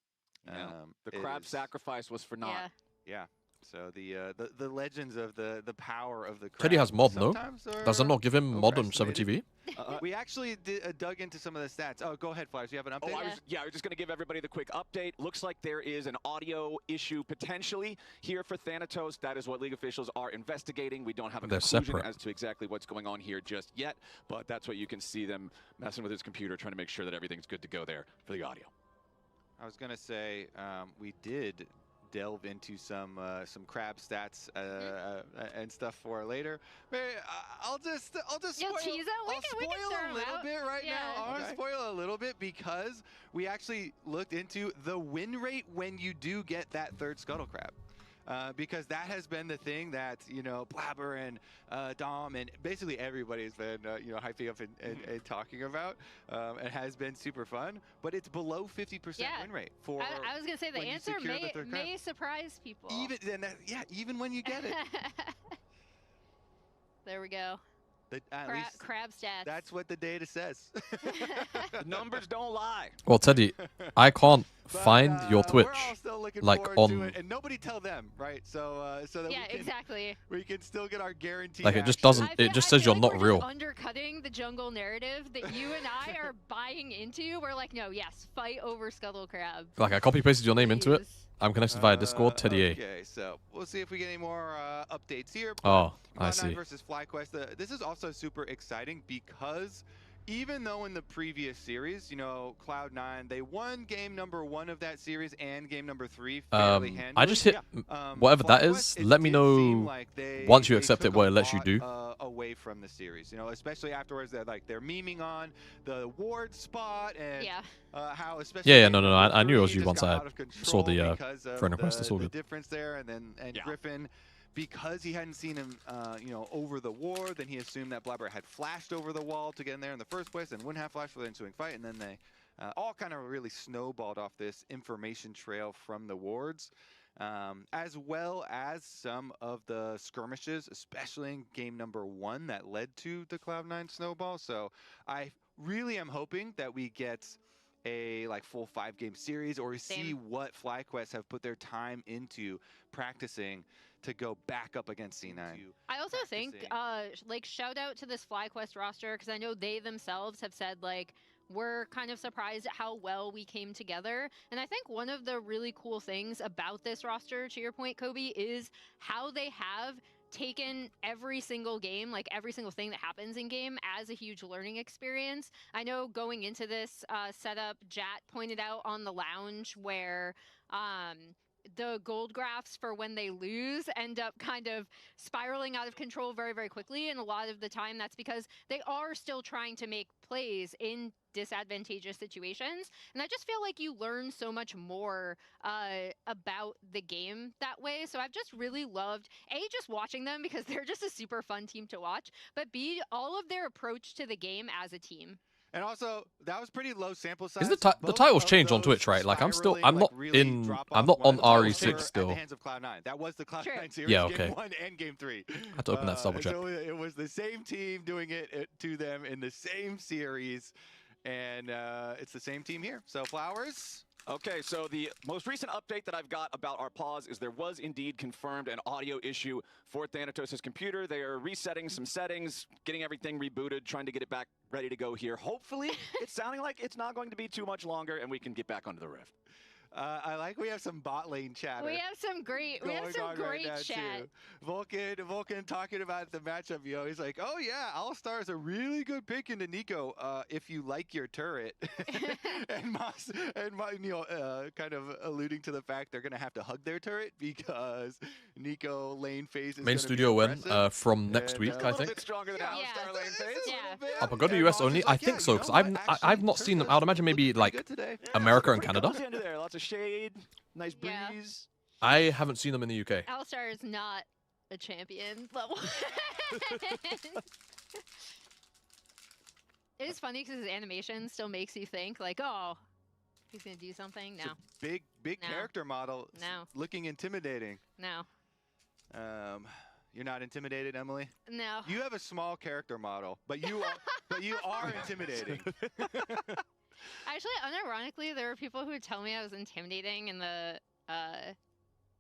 The crab sacrifice was for naught. Yeah. Yeah. So the legends of the power of the crab. Teddy has mod, no? sometimes are Does it not give him mod on overestimated. 7TV? We actually dug into some of the stats. Oh, go ahead, Flyers. You have an update? I was just going to give everybody the quick update. Looks like there is an audio issue potentially here for Thanatos. That is what league officials are investigating. We don't have a They're conclusion separate. as to exactly what's going on here just yet, but that's what you can see them messing with his computer, trying to make sure that everything's good to go there for the audio. I was gonna say we did delve into some crab stats and stuff for later. I'll just You'll spoil, tease it? We can spoil start a 'em little out. bit right Yeah. now. I want to Okay. spoil a little bit because we actually looked into the win rate when you do get that third Scuttle Crab. Because that has been the thing that, you know, Blabber and Dom and basically everybody has been, you know, hyping up and talking about. It has been super fun, but it's below 50% win rate for. I was gonna say the when you answer secure the third crab. may surprise people. Even when you get it. There we go. At least Crab stats. that's what the data says. The numbers don't lie. Well, Teddy, I can't But, find your we're Twitch. all still looking like, forward to on- it, and nobody tell them, right? So that Yeah, we can, exactly. we can still get our guaranteed. Like, it just action. doesn't- it just says feel you're like not we're real. Just undercutting the jungle narrative that you and I are buying into. We're like, no, yes, fight over Scuttle Crab. Like, I copy pasted your name into it. Please. I'm connected via Discord, Teddy A. Okay, so we'll see if we get any more updates here. Oh, I Cloud9 see. versus FlyQuest. This is also super exciting because even though in the previous series, you know, Cloud9, they won game number 1 of that series and game number 3 fairly handily. I just hit whatever that is. FlyQuest, Let me it did seem know like once you they accept took it what a it lets you lot, do. Away from the series, you know, especially afterwards, they're memeing on the ward spot and how especially Yeah, no, I knew it was you just once got I out of saw control the because of friend request. It's all the good. difference there, and Griffin, because he hadn't seen him, you know, over the ward, then he assumed that Blabber had flashed over the wall to get in there in the first place, and wouldn't have flashed for the ensuing fight, and then they all kind of really snowballed off this information trail from the wards, as well as some of the skirmishes, especially in game number 1 that led to the Cloud9 snowball. So I really am hoping that we get a full 5-game series, or we see what FlyQuest have put their time into practicing to go back up against C9. I also think, practicing. like, shout out to this FlyQuest roster, because I know they themselves have said, like, we're kind of surprised at how well we came together. And I think one of the really cool things about this roster, to your point, Kobe, is how they have taken every single game, like every single thing that happens in game, as a huge learning experience. I know going into this setup, Jat pointed out on the lounge where the gold graphs for when they lose end up kind of spiraling out of control very, very quickly. And a lot of the time that's because they are still trying to make plays in disadvantageous situations. And I just feel like you learn so much more about the game that way. So I've just really loved, A, just watching them because they're just a super fun team to watch, but B, all of their approach to the game as a team. And also, that was pretty low sample size. Is the titles changed on Twitch, right? Like I'm not on RE6 still. At the hands of Cloud9. That was the Cloud9 series. Yeah, okay. Game 1 and Game 3. I had to open that to double check. So it was the same team doing it to them in the same series, and it's the same team here. So Flowers. Okay, so the most recent update that I've got about our pause is there was indeed confirmed an audio issue for Thanatos' computer. They are resetting some settings, getting everything rebooted, trying to get it back ready to go here. Hopefully, it's sounding like it's not going to be too much longer and we can get back onto the Rift. I like we have some bot lane chatter. We have some great chat. Vulcan talking about the matchup. You know, he's like, "Oh yeah, All-Star is a really good pick into Nico if you like your turret." and Moss kind of alluding to the fact they're gonna have to hug their turret because Nico lane phase is main studio win from next week, I think. A little bit stronger than All-Star lane phase. Oh, but go to US only? I think so, because I've not seen them. I would imagine maybe like America and Canada. Lots of shade, nice breeze. I haven't seen them in the UK. All-Star is not a champion level. It is funny because his animation still makes you think like, oh, he's gonna do something. No. Big character model. No. Looking intimidating. No. You're not intimidated, Emily? No. You have a small character model, but you are intimidating. Actually, unironically, there were people who would tell me I was intimidating in the,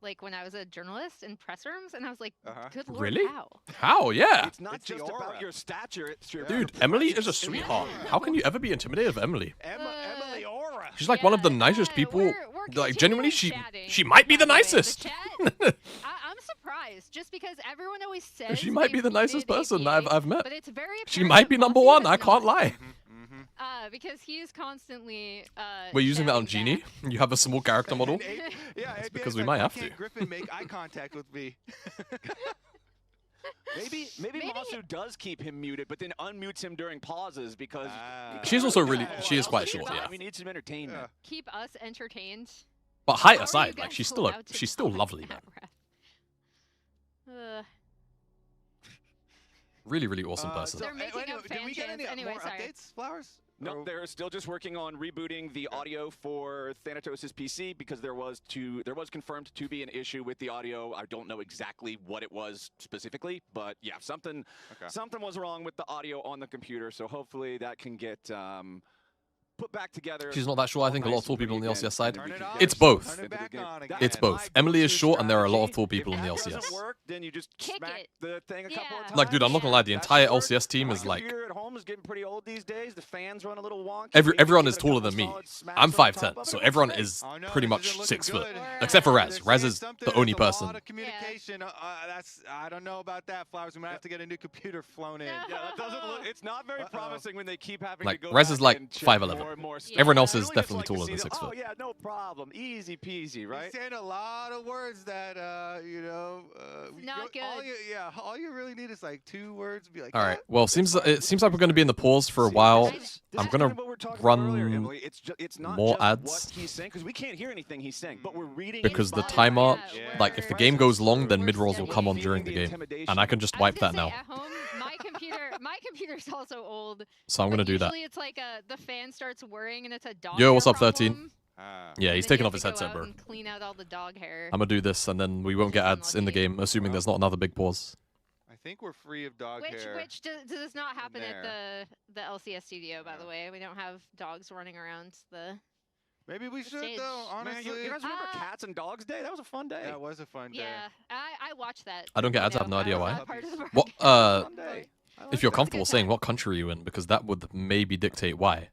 like when I was a journalist in press rooms, and I was like, good lord, really? how? How? Yeah. It's not just about your stature. It's your Dude, Emily is a sweetheart. How can you ever be intimidated of Emily? Emily Aura. She's like one of the nicest people. Like genuinely, she might be the nicest. I'm surprised, just because everyone always says she might be the nicest person I've met. But it's very she might be number one. I can't lie. Because he's constantly. We're using that on Genie. You have a small character model. Yeah, it's because we might have to. Griffin make eye contact with me. Maybe Masu does keep him muted, but then unmutes him during pauses because she's also really she is quite short. Yeah. We need some entertainment. Keep us entertained. But height aside, like she's still lovely, man. Really, really awesome person. They're making up did we get any anyway, more sorry. updates, Flowers? No, they're still just working on rebooting the audio for Thanatos' PC because there was confirmed to be an issue with the audio. I don't know exactly what it was specifically, but yeah, something was wrong with the audio on the computer. So hopefully that can get put back together. She's not that short. I think a lot of tall people on the LCS side. It's both. It's both. Emily is short, and there are a lot of tall people in the LCS. If that doesn't work, then you just smack the thing a couple of times. Like, dude, I'm not gonna lie. The entire LCS team is like. Computer at home is getting pretty old these days. The fans run a little wonky. Everyone is taller than me. I'm 5'10", so everyone is pretty much 6 foot, except for Raz. Raz is the only person. Communication. I don't know about that, Flowers. We might have to get a new computer flown in. Yeah, that doesn't look. It's not very promising when they keep having like, to go. Raz is like 5'11". Everyone else is really definitely like taller than 6 foot. Oh yeah, no problem. Easy peasy, right? He's saying a lot of words that not good. All you really need is like 2 words. Be like, all right. Well, it seems like we're going to be in the pause for a while. I'm going to run it's not more just ads. What he's saying, because we can't hear anything he's saying, but we're reading because the timer, like if the game goes long, then mid rolls will come on during the game, and I can just wipe that now. At home, my computer's also old. So I'm gonna do that. Usually it's like the fan starts whirring and it's a dog. Yo, what's hair up, 13? problem. Yeah, he's taking off his headset, bro. And clean out all the dog hair. I'm gonna do this, and then we won't get ads in the game, assuming there's not another big pause. I think we're free of dog hair. Which does not happen at the LCS studio, by the way. We don't have dogs running around the Maybe we should stage. though. Man, Honestly, you guys remember Cats and Dogs Day? That was a fun day. that was a fun day. Yeah, I watched that. I don't get you ads. I have no know, idea I was why. not part of the What? Fun day. If you're That's a comfortable good saying time. what country you in, because that would maybe dictate why.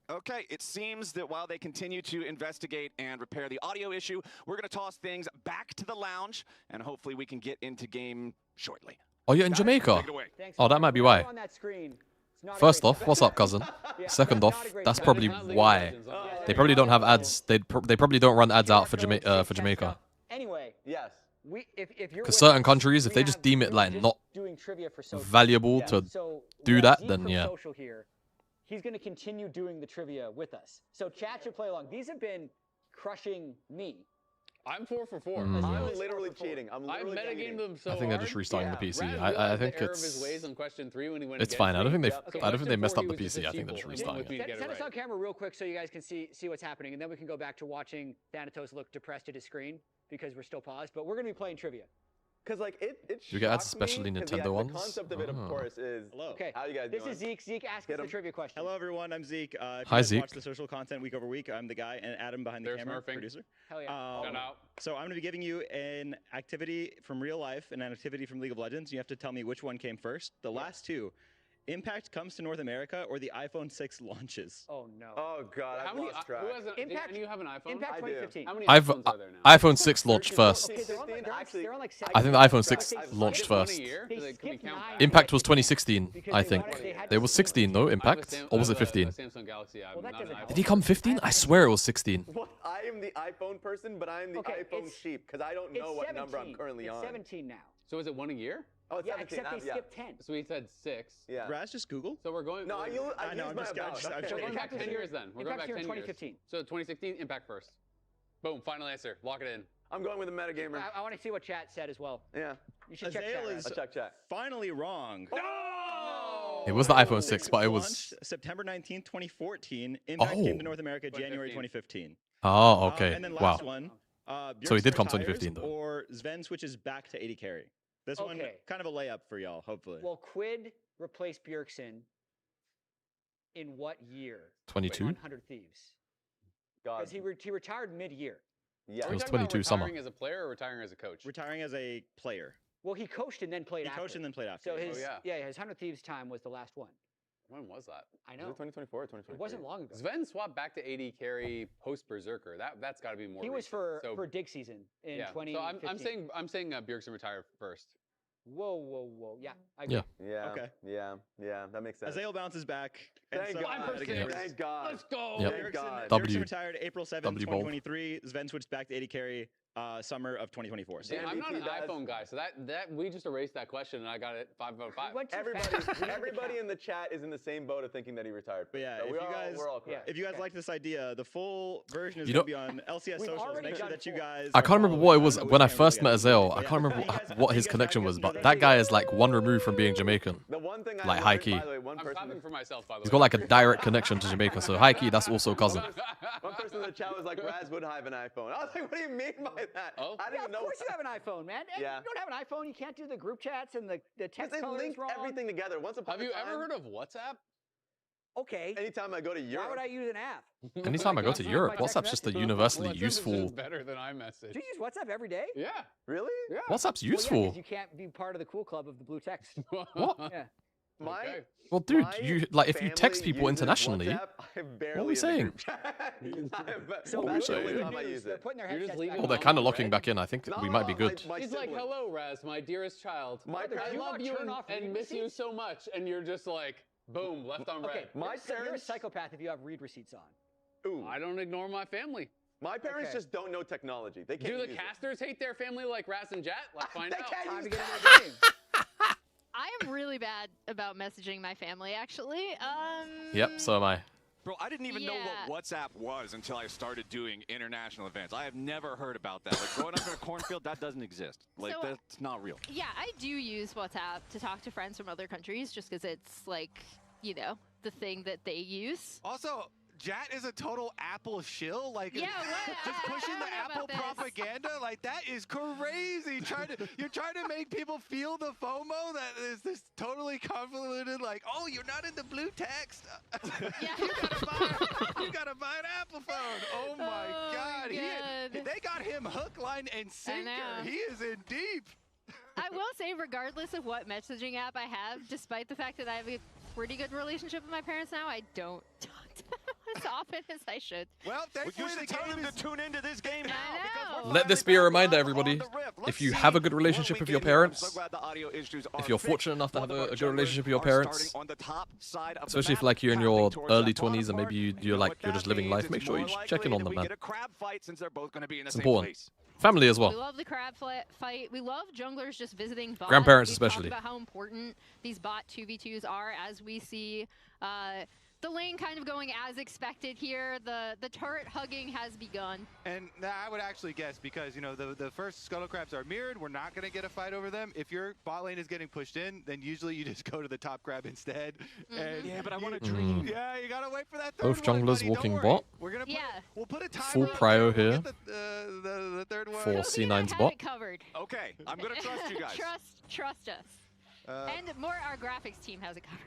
Okay, it seems that while they continue to investigate and repair the audio issue, we're going to toss things back to the lounge, and hopefully we can get into game shortly. Oh, you're in Guys, Jamaica. take it away. Thanks, Oh, that Mark. might be Whatever why. on that screen, it's not a First great off, sign. what's up, cousin? Yeah, Second not off, a great that's sign. probably Not League of why. Legends, huh? They probably don't have ads. They probably don't run ads out for QR code, Jamaica. check Anyway, Yes. if you're 'Cause with certain us, countries, if we they just have- deem it we were like just not doing trivia for social. valuable to So do we that, have Zeke then from yeah. Social here. He's going to continue doing the trivia with us. So chat should play along. These have been crushing me. I'm 4 for 4. Mm. I'm literally cheating. I'm I literally metagamed cheating. them so I think they're hard. just restarting the PC. Raz I realized think the error of his ways it's on question 3 when he went it's against fine. I don't me. think Yep. I don't think they Question messed 4, up the he was PC. I just think they're just evil. restarting With me it. to get it Send us right. on camera real quick so you guys can see what's happening, and then we can go back to watching Thanatos look depressed at his screen because we're still paused. But we're going to be playing trivia. Because like it You get ads, shocked me, especially 'cause Nintendo the ones? concept of it, of Oh. course, is Hello. Okay. how you guys This doing? is Zeke. Zeke, ask Get us the him. trivia question. Hello, everyone. I'm Zeke. If you Hi, guys Zeke. watch the social content week over week, I'm the guy, and Adam behind the There's camera, Smurfing. producer. Hell yeah. Shout out. So I'm going to be giving you an activity from real life and an activity from League of Legends. You have to tell me which one came first. The last two. Impact comes to North America or the iPhone 6 launches. Oh no. Oh god, How I've many? lost track. Who has an? Impact- And you have an iPhone? Impact I do. 2015. How many I've iPhones are there now? iPhone 6 launched first. Okay, they're on like, Actually, they're on like I think the iPhone 6 6 launched Just one a first. year? They Can we skipped count 9. that? Impact was 2016, Because I they think. wanted- they had It was to- 16, no? I have a Impact? Sam- Or was I it have a 15? Samsung Galaxy. I'm Well, that not an doesn't iPhone. help. Did he come 15? I swear it was 16. What? I am the iPhone person, but I am the Okay, iPhone it's- sheep because I don't It's know what 17. number I'm currently it's on. 17 now. So is it one a year? Oh, it's Yeah, 17. except they yeah. skipped 10. So we said 6. Yeah. Raz, just Google. So we're going. No, I use I know, I'm my just- about. I'm just- So I'm we're just going kidding. back Impact was 10 here- years then. We're going Impact back here 10 in years. 2015. So 2016, Impact first. Boom, final answer. Lock it in. I'm going with a metagamer. I want to see what chat said as well. Yeah. You should check Azael chat. is Raz. I'll check. finally wrong. It was the iPhone 6, but it was. Launched September 19th, 2014. Impact Oh. came to North America January 2015. Oh, okay. And then Wow. last one. So he Bjergsen did come retires 2015 though. Or Sven switches back to 80 carry. This one, Okay. kind of a layup for y'all, hopefully. Well, Quid replaced Bjergsen in what year? 22? On 100 Thieves. God. Because he retired mid-year. Yeah. Are It we was talking about 22 summer. retiring as a player or retiring as a coach? Retiring as a player. Well, he coached and then played He after. coached and then played after. So yeah. his yeah. his 100 Thieves time was the last one. When was that? I Is know. it 2024 or 2023? It wasn't long ago. Sven swapped back to 80 carry post Berserker. That's got to be more. He was recent. for dig season in yeah. 2015. So I'm saying Bjergsen retired first. Whoa. Yeah, I agree. Yeah. Yeah. Okay. Yeah, that makes sense. Azael bounces back. and Thank so, God. metagamers. Thank God. Let's go. Yep. Thank God. W. Bjergsen retired April 7th, W bold. 2023. Sven switched back to 80 carry summer of 2024. So Damn, I'm not an MVP does. iPhone guy, so that we just erased that question and I got it 5 out of 5. We went too Everybody, fast. everybody in the chat is in the same boat of thinking that he retired. But yeah, So if we're you all, guys- we're all correct. if you guys Okay. like this idea, the full version is You going to know- be on LCS We've socials. already Make sure done that you 4. guys. I are can't remember following. what it I was don't know when I which channel first you met guys Azael. follow, I but can't yeah. remember How do you guys- what how do his you guys connection back was, us but into that the guy video? is like one removed from being Jamaican. The one thing I Like, learned, high by key. the way, one I'm person, clapping for myself, by the way. He's got like a direct connection to Jamaica, so high key, that's also cousin. one person in the chat was like, Raz would have an iPhone. I was like, what do you mean by that? Oh. I Yeah, didn't of know. course you have an iPhone, man. And Yeah. you don't have an iPhone, you can't do the group chats and the Because text they colors linked wrong. everything together. Once upon Have a you time, ever heard of WhatsApp? Okay. anytime I go to Why Europe, would I use an app? Anytime I go to My Europe, text WhatsApp's just a message. universally WhatsApp is useful. just better than iMessage. Do you use WhatsApp every day? Yeah. really? Yeah. WhatsApp's Well, yeah, useful. 'cause you can't be part of the cool club of the blue text. What? Yeah. My, Okay. Well, dude, my you like if you text family people uses internationally. WhatsApp, I'm barely we in the saying? group chat. So What are we good That's the saying? only time I news, use they're it. putting their You're just headsets leaving back Oh, on. they're kind of Right? locking back in. I think No, we might be my- good. my He's like, sibling. hello, Raz, my dearest child. My Brother, I do you love not you turn off and read miss you receipts? so much. And you're just like, boom, left on Okay, red. My you're a parents- psychopath if you have read receipts on. Ooh, I don't ignore my family. my parents Okay. just don't know technology. They can't Do the use it. casters hate their family like Raz and Jet? Let's find They out. can't Time to use get into the game. I am really bad about messaging my family, actually. Yep, so am I. Bro, I didn't even know what WhatsApp was until I started doing international events. I have never heard about that. Like growing up in a cornfield, that doesn't exist. Like So- that's not real. Yeah, I do use WhatsApp to talk to friends from other countries just because it's like, you know, the thing that they use. Also, Jat is a total Apple shill, like Yeah, what? just I pushing don't the know Apple about this. propaganda, like that is crazy. You're trying to make people feel the FOMO that is this totally convoluted, like, oh, you're not in the blue text. Yeah. you gotta buy an Apple phone. Oh my Oh, God. God. They got him hook, line, and sinker. know. He is in deep. I will say, regardless of what messaging app I have, despite the fact that I have a pretty good relationship with my parents now, I don't talk to them as often as I should. Well, thankfully You should the tell game them is... to tune into this game now. I know. Let this be a reminder, everybody. If you have a good relationship with your parents, if you're fortunate enough to have a good relationship with your parents, especially if like you're in your early 20s and maybe you're just living life, make sure you check in on them, man. It's important. Family as well. We love the crab fight. We love junglers just visiting bot. Grandparents We've especially. talked about how important these bot 2v2s are, as we see the lane kind of going as expected here. The turret hugging has begun. And I would actually guess, because, you know, the first Scuttle Crabs are mirrored. We're not going to get a fight over them. If your bot lane is getting pushed in, then usually you just go to the top crab instead. And Yeah, but I want to dream. yeah, you got to wait for that third Both one, junglers buddy. walking Don't worry. bot. We're gonna put, Yeah. We'll put a timer Full up prio there. We'll here. get the third one. For Kobe and I C9's have bot. it covered. Okay, I'm going to trust you guys. Trust us. And more, our graphics team has it covered.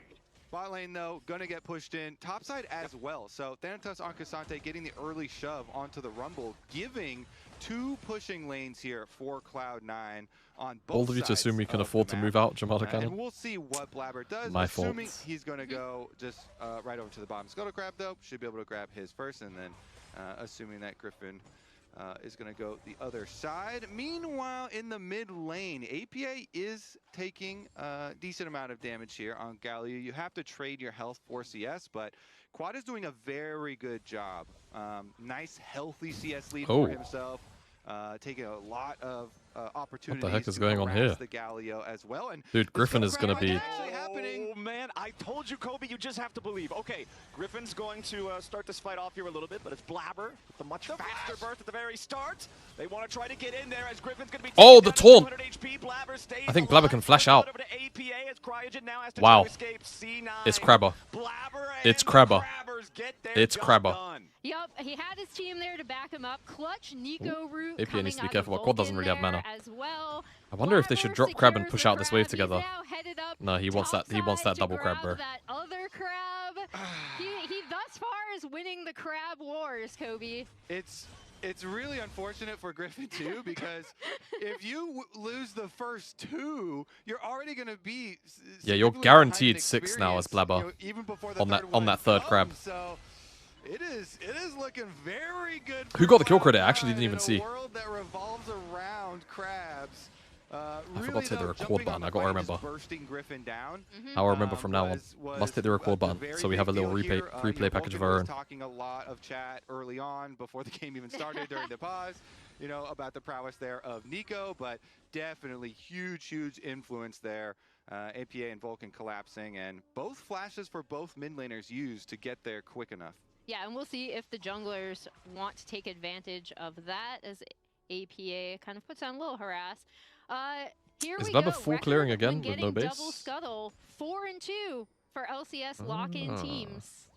Bot lane, though, going to get pushed in. Topside as well. So Thanatos on Cassante getting the early shove onto the Rumble, giving two pushing lanes here for Cloud9 on both Bold of you to sides assume we can of afford the to map. move out Jamada And Cannon. we'll see what Blabber does. My Assuming fault. he's going to go just right over to the bottom Scuttle Crab, though. Should be able to grab his first, and then assuming that Griffin is going to go the other side. Meanwhile, in the mid lane, APA is taking a decent amount of damage here on Galio. You have to trade your health for CS, but Quad is doing a very good job. Nice, healthy CS lead for himself. Taking a lot of opportunities. What the heck is to going on harass here? the Galio as well. And Dude, Griffin is going to be... Oh, man, I told you, Kobe, you just have to believe. Okay, Griffin's going to start this fight off here a little bit, but it's Blabber with the much faster burst at the very start. They want to try to get in there as Griffin's going to be... Oh, the taunt! Blabber stays I think Blabber can flash out. over to APA as Cryogen now has to Wow. escape. C9. It's Crabber. Blabber It's and the Crabber. Crabbers get their It's job Crabber. done. Yup, he had his team there to back him up. Clutch Nico route APA coming needs to be out careful, of but Quad doesn't Vulcan really have there mana. as well. I wonder if they should drop crab and push out this wave He's together. now headed up No, he wants that topside to double crab, grab bro. That other crab. he thus far is winning the crab wars, Kobe. It's really unfortunate for Griffin too, because if you lose the first two, you're already going to be Yeah, you're guaranteed 6 now as Blabber even before the on that third crab. So it is looking very good. Who got the kill credit? I actually didn't even see. In a world that revolves around crabs. I forgot to hit the record button. I gotta remember. Bursting Griffin down. I'll remember from now on. Must hit the record button, so we have a little replay package of our own. Talking a lot of chat early on before the game even started during the pause, you know, about the prowess there of Nico, but definitely huge influence there. APA and Vulcan collapsing, and both flashes for both mid laners used to get there quick enough. Yeah, and we'll see if the junglers want to take advantage of that as APA kind of puts on a little harass. Here Is we Blabber go. full Record clearing again when with no getting base? Double Scuttle, 4-2 for LCS lock-in teams.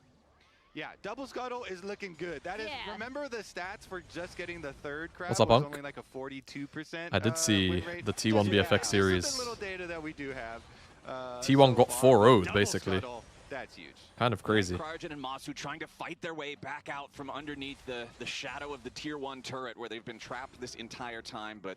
Yeah, Double Scuttle is looking good. That is, remember the stats for just getting the third crab? What's up, was Unc? only like a 42%. I did see the T1 BFX series. Just a little data that we do have. T1 got 4-0'd, basically. Scuttle, that's huge. Kind of crazy. Cryogen and Masu trying to fight their way back out from underneath the shadow of the tier 1 turret where they've been trapped this entire time, but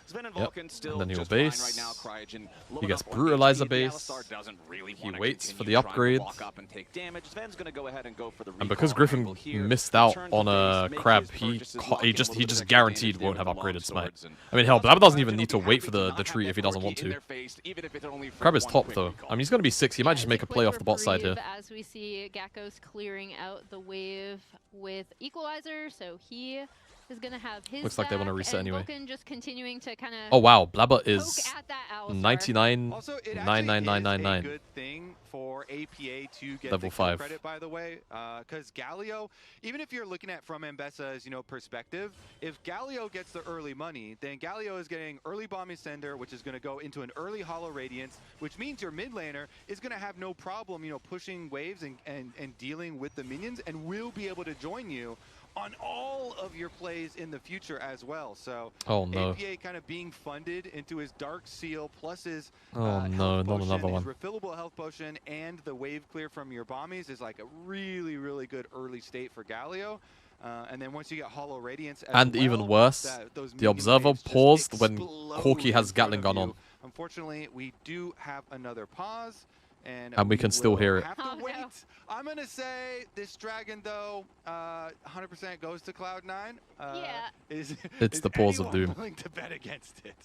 Sven and Vulcan still And then he'll just fine base. right now. Cryogen He gets low enough on Brutalizer HP. base. Alistar doesn't really He wanna waits for continue the trying to upgrade. walk up and take damage. Sven's gonna go ahead and go for the And because recall Griffin angle here. missed out Return on to a base, make crab, his he purchases, lock in a just little bit of guaranteed advantage won't there have with the long upgraded smite. swords, and I mean, hell, also Blabber doesn't even Cryogen need to will be wait happy for to the not have tree that if he doesn't Corki want in to. their face, even if it's only for Crab is one top quick though. recall. I mean, he's gonna be 6. He might just make a play off the bot side here. As we see Gakko's clearing out the wave with Equalizer, so he is gonna have his. Looks like they want to reset and anyway. Vulcan just continuing to kind of. Oh wow, Blabber is at that Alistar. 99 Also, it actually is a 99999. good thing for APA to get Level the kill 5. credit, by the way, because Galio, even if you're looking at from Ambessa's perspective, if Galio gets the early money, then Galio is getting early bombing sender, which is going to go into an early Hollow Radiance, which means your mid laner is going to have no problem, pushing waves and dealing with the minions, and will be able to join you on all of your plays in the future as well. So Oh no. APA kind of being funded into his Dark Seal plus his Oh no, health not potion, another his one. refillable health potion, and the wave clear from your bombies is like a really, really good early state for Galio. And then once you get Hollow Radiance as And well, even worse, those the minion observer waves just paused when explode Corki has in front Gatling of gun you. on. Unfortunately, we do have another pause. And we can still will hear it. Have to Oh, wait. no. I'm gonna say this dragon though, 100% goes to Cloud9. Yeah. Is It's the pause of anyone doom. willing to bet against it?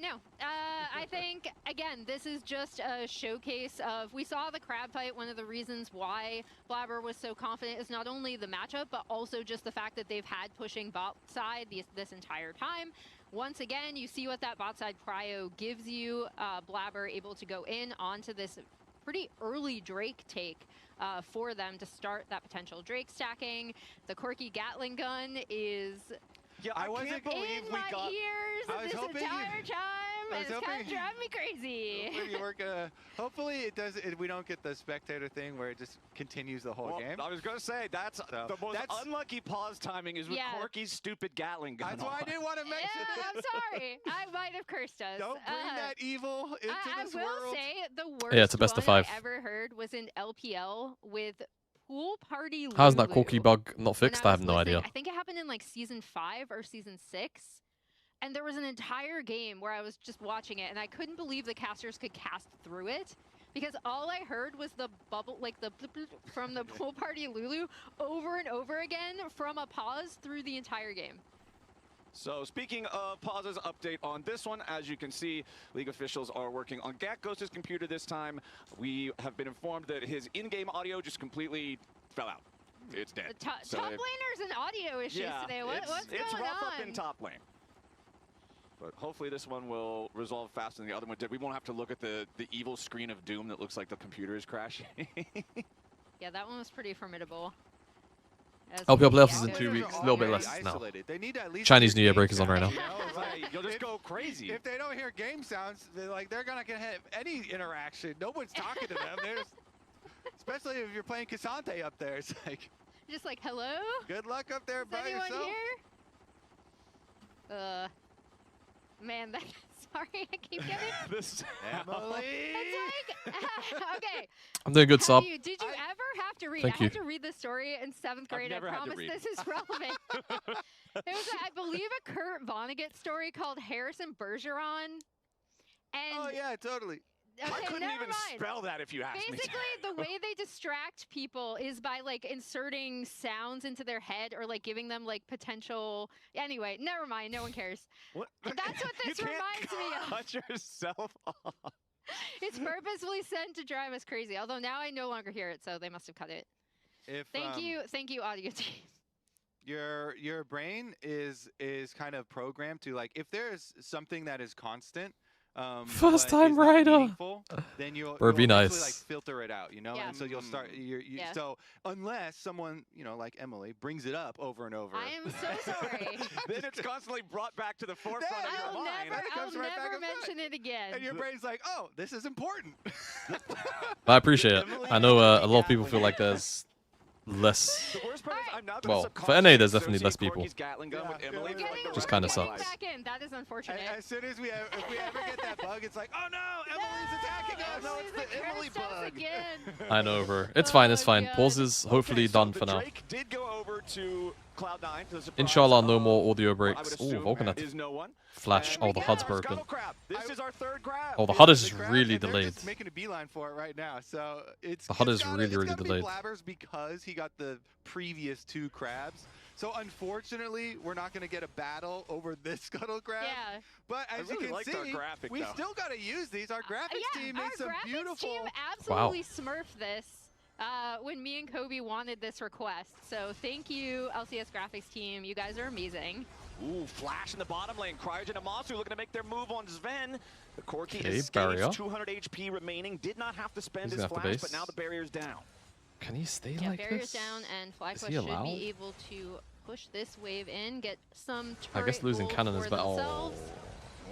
No. I think, again, this is just a showcase of, we saw the crab fight. One of the reasons why Blabber was so confident is not only the matchup, but also just the fact that they've had pushing bot side this entire time. Once again, you see what that bot side cryo gives you. Blabber able to go in onto this pretty early Drake take for them to start that potential Drake stacking. The Corki Gatling gun is Yeah, I can't believe in we my got. ears this entire time, and it's kind of driving me crazy. Hopefully it does. We don't get the spectator thing where it just continues the whole Well, game. I was gonna say that's the most unlucky pause timing is with Yeah. Corky's stupid Gatling gun. That's why I didn't want to mention Yeah, it. I'm sorry. I might have cursed us. Don't bring that evil into I this will world. say the worst Yeah, it's a best of one 5. I ever heard was in LPL with Pool Party How's that Lulu. Corki bug not When fixed? I have was no listening. idea. I think it happened in like season 5 or season 6. And there was an entire game where I was just watching it and I couldn't believe the casters could cast through it, because all I heard was the bubble, like the blip, blip, from the Pool Party Lulu over and over again from a pause through the entire game. So speaking of pauses, update on this one. As you can see, League officials are working on Ghost's computer this time. We have been informed that his in-game audio just completely fell out. It's dead. Top laners and audio issues today. What's it's going rough on? up in top lane. But hopefully this one will resolve faster than the other one did. We won't have to look at the evil screen of doom that looks like the computer is crashing. Yeah, that one was pretty formidable. LPL playoffs is in Yeah. 2 weeks, a little bit less now. They need to at least Chinese hear New Year game break is on right now. sounds, you know? Like, You'll just go crazy. If they don't hear game sounds, they're gonna have any interaction. No one's talking to them. They're just, especially if you're playing Cassante up there. It's like, just like, hello? good luck up there Is by anyone yourself. here? Man, sorry, I keep getting. Emily. It's like, okay. I'm doing good, Sub. Did you ever have to read? Thank I had you. to read this story in 7th grade. I never had to promise read. this is relevant. It was, I believe, a Kurt Vonnegut story called Harrison Bergeron. And Oh yeah, totally. okay, I couldn't never even mind. spell that if you asked me. Basically, the way they distract people is by like inserting sounds into their head or like giving them like potential. Anyway, never mind. No one cares. What? That's what this you reminds me of. Cut yourself off. It's purposefully sent to drive us crazy. Although now I no longer hear it, so they must have cut it. If Thank you, audio team. your brain is kind of programmed to, like, if there's something that is constant, First but time is not rider. meaningful, then you'll Or be eventually, nice. like, filter it out, you know. Yeah. And so you'll start. Yeah. So unless someone, like Emily, brings it up over and over. I am so sorry. Then it's constantly brought back to the forefront of your I'll mind. never comes right back never and forth. mention it again. And your brain's like, oh, this is important. I appreciate it. I know a lot of people feel like there's less. The worst part is I'm now Well, gonna for NA, there's definitely less associate people. Corky's Gatling gun with Emily We're for, like, getting, the we're Just rest kinda of my getting life. sucks. back in. That is unfortunate. As soon as if we ever get that bug, it's like, oh no, Emily's attacking us. No, it's the Emily Cursed us bug. again. I know, bro. It's fine, it's Oh, fine. God. Pause is hopefully Okay, so done the for now. Drake did go over to Cloud9 to the surprise Inshallah, no of more audio what I would breaks. assume Oh, Vulcan had is no one. flash. And Oh, we the get HUD's our broken. Scuttle Crab. This is our third grab. Oh, the It HUD was is the grab, really and they're delayed. just making a beeline for it right now. So it's The HUD it's is gotta- really, it's really gotta be delayed. Blabbers because he got the previous 2 crabs. So unfortunately, we're not going to get a battle over this Scuttle Crab. Yeah. But I as really you can liked see, our graphic, we though. still got to use these. Our graphics Yeah, team our made some graphics beautiful. team absolutely smurfed this. when me and Kobe wanted this request. So thank you, LCS graphics team. You guys are amazing. Ooh, flash in the bottom lane. Cryogen and Masu looking to make their move on Sven. The Corki Okay, escapes, barrier. 200 HP remaining. Did not have to spend He's his gonna have to flash, base. but now the barrier's down. Can he stay Yeah, like barriers this? down, and Is FlyQuest he should allowed? be able to push this wave in, get some I guess turret losing gold cannon is for better. themselves.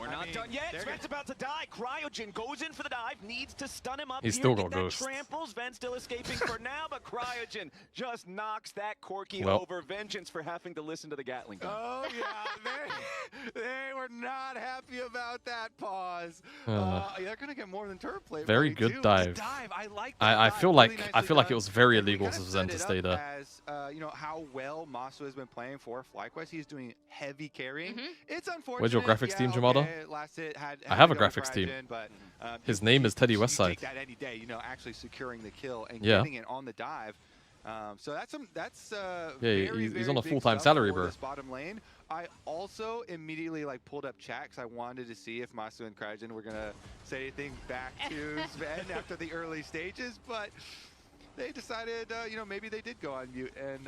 We're not done yet. Sven's about to die. Cryogen goes in for the dive, needs to stun him up He's here. still Get got that Ghost. trample. Sven still escaping for now, but Cryogen just knocks that Corki Well. over. Vengeance for having to listen to the Gatling gun. Oh, yeah. They were not happy about that pause. They're going to get more than turret plate. Very money, good too. dive. The dive. I like I that feel dive. like Really I nicely feel like it done. was very And we illegal kinda for Zen set to it stay up there. As, you know, how well Masu has been playing for FlyQuest. He's doing heavy carrying. It's unfortunate. Where's your graphics team, Jamada? Okay, last hit had I have to a go graphics team. Cryogen, but, His name is Teddy you Westside. take that any day, you know, actually securing the kill and Yeah. getting it on the dive. So that's Yeah, very, he's very on a big full-time stuff salary, for bro. this bottom lane. I also immediately like pulled up chat because I wanted to see if Masu and Cryogen were gonna say anything back to Sven after the early stages, but they decided, you know, maybe they did go on mute and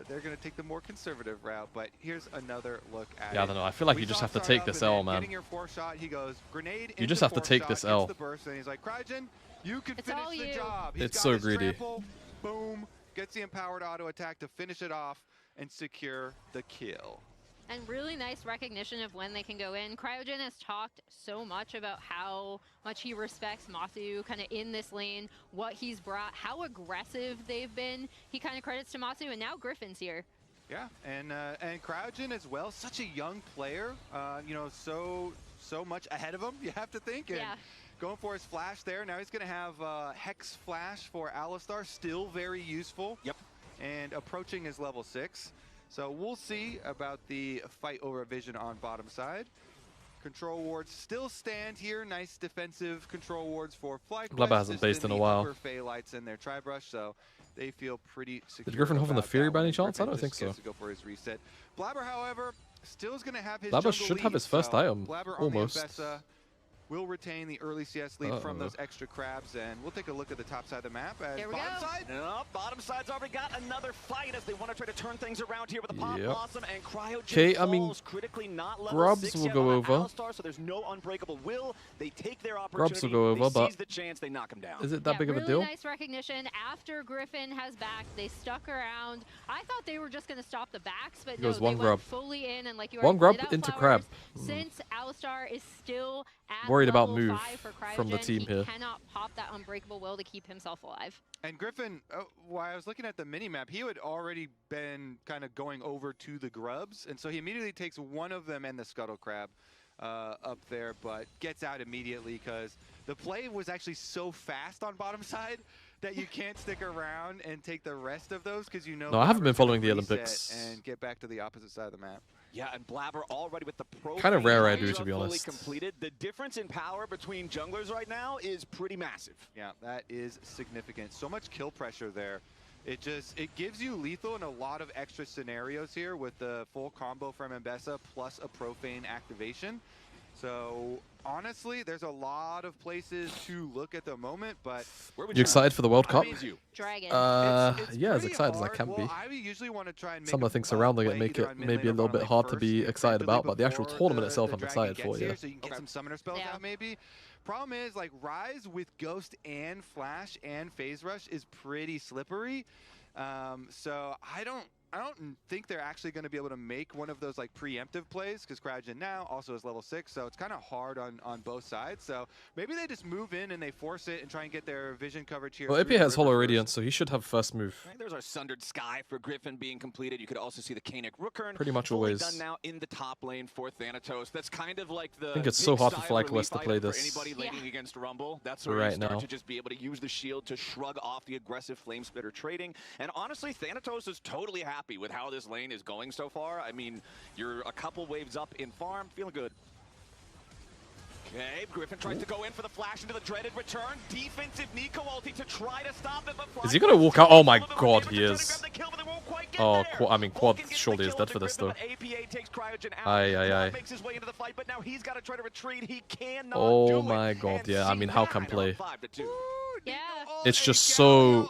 they're gonna take the more conservative route. But here's another look at Yeah, I it. don't know. I feel like We you just saw have to start take up this and L, then man. Getting your 4-shot, he goes grenade. You just into have to take 4-shot, this gets L. the burst, and he's like, Cryogen, you can It's finish all the you. job. He's It's got so his greedy. trample, boom, gets the empowered auto attack to finish it off and secure the kill. And really nice recognition of when they can go in. Cryogen has talked so much about how much he respects Masu kind of in this lane, what he's brought, how aggressive they've been. He kind of credits to Masu, and now Griffin's here. Yeah, and Cryogen as well, such a young player, you know, so much ahead of him, you have to think. And Yeah. going for his flash there. Now he's going to have Hex Flash for Alistar, still very useful. Yep. And approaching his level 6. So we'll see about the fight over vision on bottom side. Control wards still stand here. Nice defensive control wards for FlyQuest. Blabber hasn't based in a while. Fey lights in their Tri-Brush, so they feel pretty secure. Griffin hover the about Fury that by any one. chance? I Griffin don't think just so. gets to go for his reset. Blabber, however, still is going to have his Blabber jungle should have lead, his first so item, Blabber almost. on the Ambessa will retain the early CS lead from those extra crabs, and we'll take a look at the top side of the map. As Here we bottom go. side, No, bottom side's already got another fight as they want to try to turn things around here with the Pop Yep. Blossom and Cryogen. Okay, I mean, falls critically not level Grubs 6 will yet go on over. Alistar, so there's no unbreakable will. They take their opportunity. Grubs will go over, they but seize the chance, they knock him down. Is it that Yeah, big of a really deal? nice recognition. After Griffin has back, they stuck around. I thought they were just going to stop the backs, but He no, goes they one went grub. fully in. And like you One already grub pointed out, into Flowers, crab. Since Alistar is still at Worried about level move 5 for from the Cryogen, team he here. cannot pop that unbreakable will to keep himself alive. and Griffin, while I was looking at the mini-map, he had already been kind of going over to the grubs, and so he immediately takes one of them and the Scuttle Crab up there, but gets out immediately because the play was actually so fast on bottom side that you can't stick around and take the rest of those because you know. No, I haven't been Blabber's following gonna the reset Olympics. and get back to the opposite side of the map. Yeah, and Blabber already with the pro. Kinda rare I do, to be fully honest. completed. The difference in power between junglers right now is pretty massive. Yeah, that is significant. So much kill pressure there. It gives you lethal in a lot of extra scenarios here with the full combo from Ambessa plus a profane activation. So honestly, there's a lot of places to look at the moment, but You excited for the World Cup? Dragon. it's Yeah, as pretty excited as I hard. can be. Well, I usually want to try and make Some of the things surrounding it make it maybe a little bit hard to be excited about, but the actual tournament itself I'm excited for, yeah. So you can get some summoner spells Yeah. out maybe. Problem is, like, Rise with Ghost and Flash and Phase Rush is pretty slippery. So I don't think they're actually going to be able to make one of those like preemptive plays because Cryogen now also is level 6, so it's kind of hard on both sides. So maybe they just move in and they force it and try and get their vision coverage here. Well, through AP the has river Hollow first. Radiance, so he should have first move. Right, there's our Sundered Sky for Griffin being completed. You could also see the Kanik Rookern. Pretty much fully always. done now in the top lane for Thanatos. That's kind of like the. I think it's big so hard for style FlyQuest relief to play item for this. anybody Yeah. laning against Rumble. That's where Right you start now. to just be able to use the shield to shrug off the aggressive Flame Spitter trading. And honestly, Thanatos is totally happy with how this lane is going so far. I mean, you're a couple waves up in farm, feeling good. Okay, Griffin tries to go in for the flash into the dreaded return. Defensive Nico ulti to try to stop it, but Is he gonna walk out? Oh my god, he They're is. trying to grab the kill, but they won't quite get Oh, there. I mean, Quad Vulcan gets surely the is kill dead for onto this, Griffin, though. but APA takes Cryogen out. Aye, aye, Quad aye. makes his way into the fight, but now he's got to try to retreat. He cannot Oh do it. my god, And yeah, I mean, how can C9 play? up 5-2. Yeah. It's just so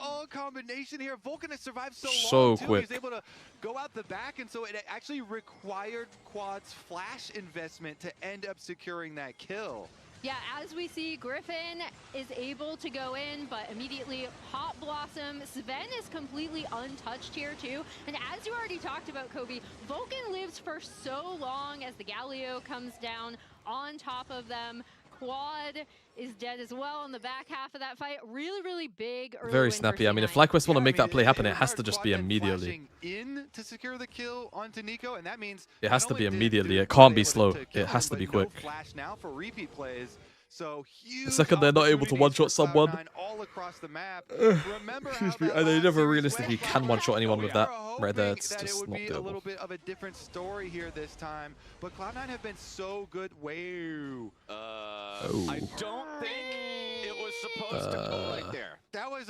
coordination here. Vulcan has survived so So long, too. quick. He's able to go out the back, and so it actually required Quad's flash investment to end up securing that kill. Yeah, as we see, Griffin is able to go in, but immediately Hot Blossom. Sven is completely untouched here too. And as you already talked about, Kobe, Vulcan lives for so long as the Galio comes down on top of them. Quad is dead as well in the back half of that fight. Really, really big early Very win for snappy. I mean, if C9. FlyQuest want to make that play happen, it has to just be Quad then immediately. flashing in to secure the kill onto Nico, and that means It has not to be only did immediately. Duke It can't be able to slow. kill It has him, to be but quick. No flash now for repeat plays. So huge The second they're not able to one-shot opportunities for someone. Cloud9 all across the map. Remember how Excuse me, that and they last never series realistically went? can one-shot anyone We with that. were Right there, hoping it's that it just would not be a little doable. bit of a different story here this time, but Cloud9 have been so good. Wow. I don't think it was supposed to go right there. That was